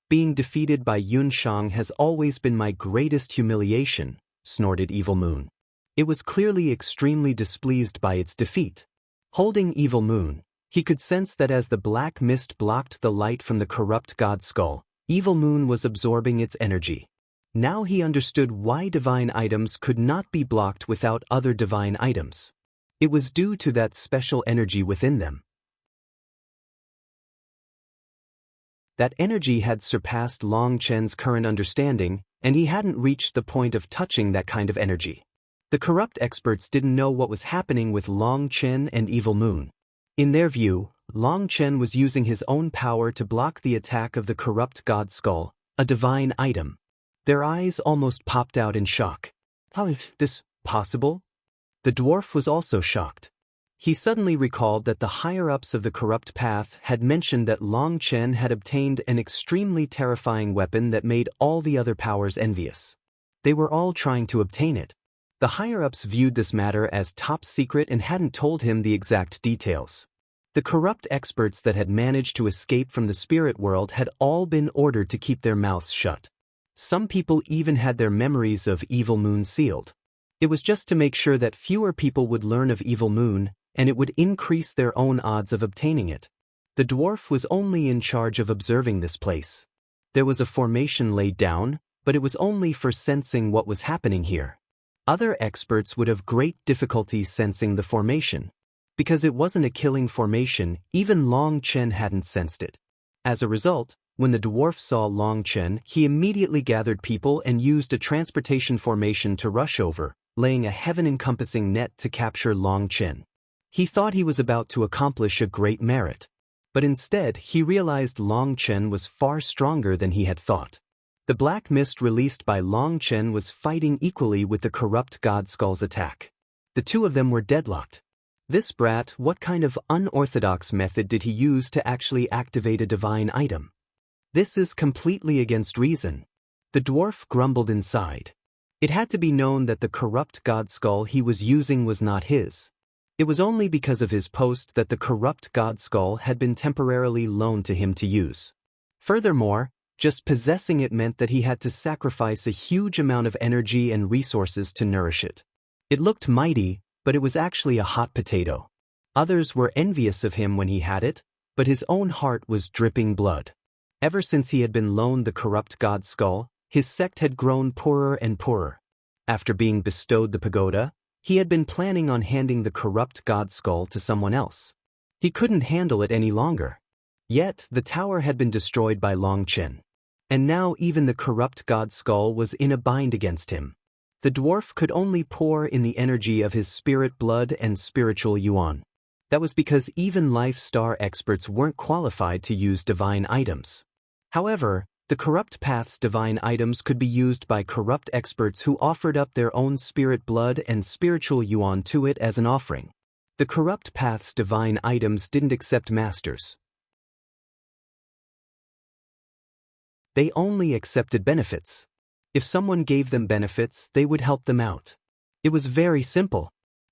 Being defeated by Yunshang has always been my greatest humiliation, snorted Evil Moon. It was clearly extremely displeased by its defeat. Holding Evil Moon, he could sense that as the black mist blocked the light from the corrupt god skull, Evil Moon was absorbing its energy. Now he understood why divine items could not be blocked without other divine items. It was due to that special energy within them. That energy had surpassed Long Chen's current understanding, and he hadn't reached the point of touching that kind of energy. The corrupt experts didn't know what was happening with Long Chen and Evil Moon. In their view, Long Chen was using his own power to block the attack of the corrupt god skull, a divine item. Their eyes almost popped out in shock. How is this possible? The dwarf was also shocked. He suddenly recalled that the higher-ups of the corrupt path had mentioned that Long Chen had obtained an extremely terrifying weapon that made all the other powers envious. They were all trying to obtain it. The higher-ups viewed this matter as top secret and hadn't told him the exact details. The corrupt experts that had managed to escape from the spirit world had all been ordered to keep their mouths shut. Some people even had their memories of Evil Moon sealed. It was just to make sure that fewer people would learn of Evil Moon, and it would increase their own odds of obtaining it. The dwarf was only in charge of observing this place. There was a formation laid down, but it was only for sensing what was happening here. Other experts would have great difficulty sensing the formation. Because it wasn't a killing formation, even Long Chen hadn't sensed it. As a result, when the dwarf saw Long Chen, he immediately gathered people and used a transportation formation to rush over, laying a heaven-encompassing net to capture Long Chen. He thought he was about to accomplish a great merit. But instead, he realized Long Chen was far stronger than he had thought. The black mist released by Long Chen was fighting equally with the corrupt God Skull's attack. The two of them were deadlocked. This brat, what kind of unorthodox method did he use to actually activate a divine item? This is completely against reason. The dwarf grumbled inside. It had to be known that the corrupt God Skull he was using was not his. It was only because of his post that the corrupt God Skull had been temporarily loaned to him to use. Furthermore, just possessing it meant that he had to sacrifice a huge amount of energy and resources to nourish it. It looked mighty, but it was actually a hot potato. Others were envious of him when he had it, but his own heart was dripping blood. Ever since he had been loaned the corrupt God Skull, his sect had grown poorer and poorer. After being bestowed the pagoda, he had been planning on handing the corrupt God Skull to someone else. He couldn't handle it any longer. Yet, the tower had been destroyed by Long Chen. And now even the corrupt God Skull was in a bind against him. The dwarf could only pour in the energy of his spirit blood and spiritual yuan. That was because even life star experts weren't qualified to use divine items. However, the corrupt path's divine items could be used by corrupt experts who offered up their own spirit blood and spiritual yuan to it as an offering. The corrupt path's divine items didn't accept masters. They only accepted benefits. If someone gave them benefits, they would help them out. It was very simple.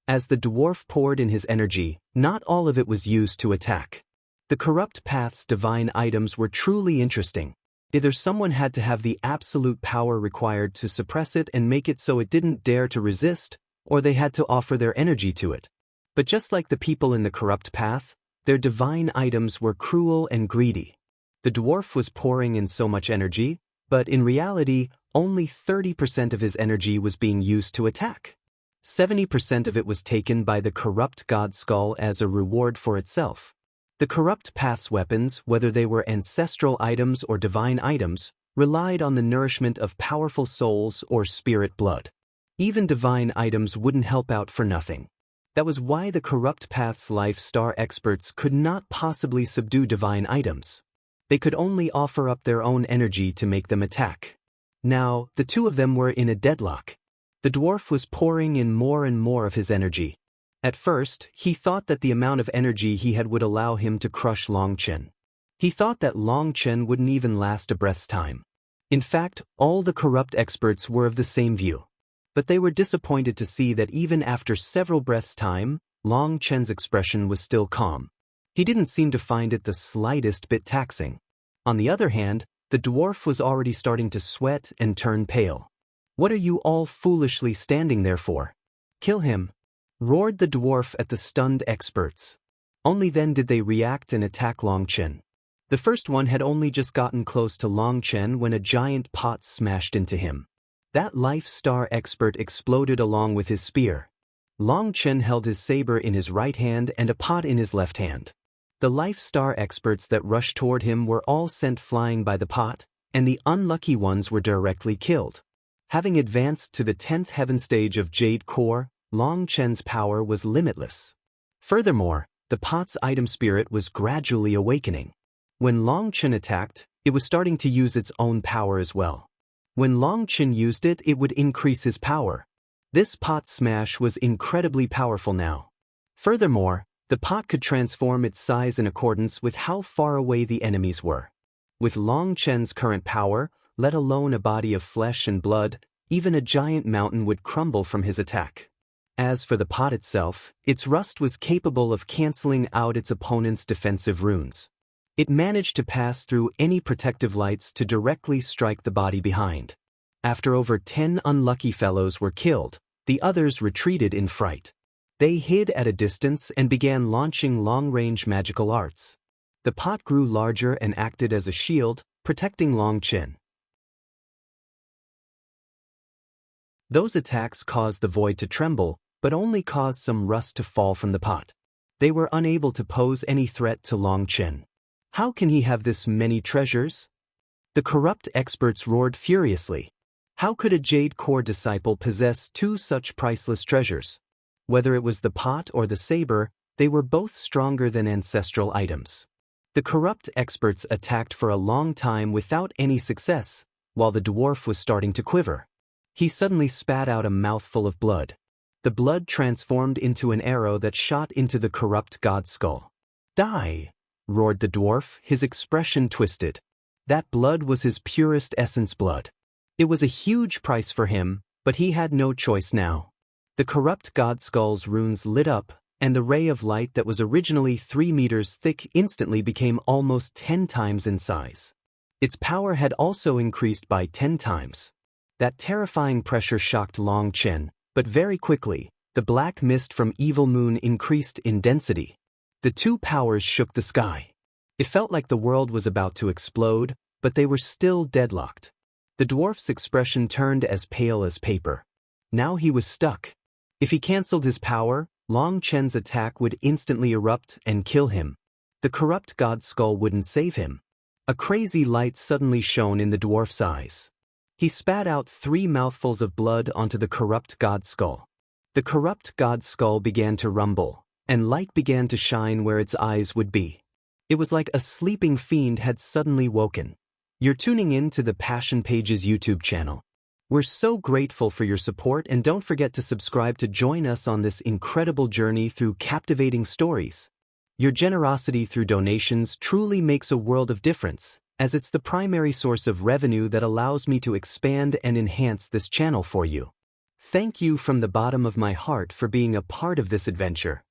As the dwarf poured in his energy, not all of it was used to attack. The corrupt path's divine items were truly interesting. Either someone had to have the absolute power required to suppress it and make it so it didn't dare to resist, or they had to offer their energy to it. But just like the people in the corrupt path, their divine items were cruel and greedy. The dwarf was pouring in so much energy, but in reality, only 30% of his energy was being used to attack. 70% of it was taken by the corrupt God Skull as a reward for itself. The corrupt path's weapons, whether they were ancestral items or divine items, relied on the nourishment of powerful souls or spirit blood. Even divine items wouldn't help out for nothing. That was why the corrupt path's life star experts could not possibly subdue divine items. They could only offer up their own energy to make them attack. Now, the two of them were in a deadlock. The dwarf was pouring in more and more of his energy. At first, he thought that the amount of energy he had would allow him to crush Long Chen. He thought that Long Chen wouldn't even last a breath's time. In fact, all the corrupt experts were of the same view. But they were disappointed to see that even after several breaths' time, Long Chen's expression was still calm. He didn't seem to find it the slightest bit taxing. On the other hand, the dwarf was already starting to sweat and turn pale. "What are you all foolishly standing there for? Kill him!" roared the dwarf at the stunned experts. Only then did they react and attack Long Chen. The first one had only just gotten close to Long Chen when a giant pot smashed into him. That life star expert exploded along with his spear. Long Chen held his saber in his right hand and a pot in his left hand. The life star experts that rushed toward him were all sent flying by the pot, and the unlucky ones were directly killed. Having advanced to the 10th heaven stage of Jade Core, Long Chen's power was limitless. Furthermore, the pot's item spirit was gradually awakening. When Long Chen attacked, it was starting to use its own power as well. When Long Chen used it, it would increase his power. This pot smash was incredibly powerful now. Furthermore, the pot could transform its size in accordance with how far away the enemies were. With Long Chen's current power, let alone a body of flesh and blood, even a giant mountain would crumble from his attack. As for the pot itself, its rust was capable of canceling out its opponent's defensive runes. It managed to pass through any protective lights to directly strike the body behind. After over 10 unlucky fellows were killed, the others retreated in fright. They hid at a distance and began launching long-range magical arts. The pot grew larger and acted as a shield, protecting Long Chen. Those attacks caused the void to tremble, but only caused some rust to fall from the pot. They were unable to pose any threat to Long Chen. How can he have this many treasures? The corrupt experts roared furiously. How could a Jade Core disciple possess two such priceless treasures? Whether it was the pot or the saber, they were both stronger than ancestral items. The corrupt experts attacked for a long time without any success, while the dwarf was starting to quiver. He suddenly spat out a mouthful of blood. The blood transformed into an arrow that shot into the corrupt god's skull. "Die!" roared the dwarf, his expression twisted. That blood was his purest essence blood. It was a huge price for him, but he had no choice now. The corrupt god's skull's runes lit up, and the ray of light that was originally 3 meters thick instantly became almost 10 times in size. Its power had also increased by 10 times. That terrifying pressure shocked Long Chen, but very quickly, the black mist from Evil Moon increased in density. The two powers shook the sky. It felt like the world was about to explode, but they were still deadlocked. The dwarf's expression turned as pale as paper. Now he was stuck. If he cancelled his power, Long Chen's attack would instantly erupt and kill him. The corrupt god's skull wouldn't save him. A crazy light suddenly shone in the dwarf's eyes. He spat out 3 mouthfuls of blood onto the corrupt god's skull. The corrupt god's skull began to rumble, and light began to shine where its eyes would be. It was like a sleeping fiend had suddenly woken. You're tuning in to the Passion Pages YouTube channel. We're so grateful for your support, and don't forget to subscribe to join us on this incredible journey through captivating stories. Your generosity through donations truly makes a world of difference, as it's the primary source of revenue that allows me to expand and enhance this channel for you. Thank you from the bottom of my heart for being a part of this adventure.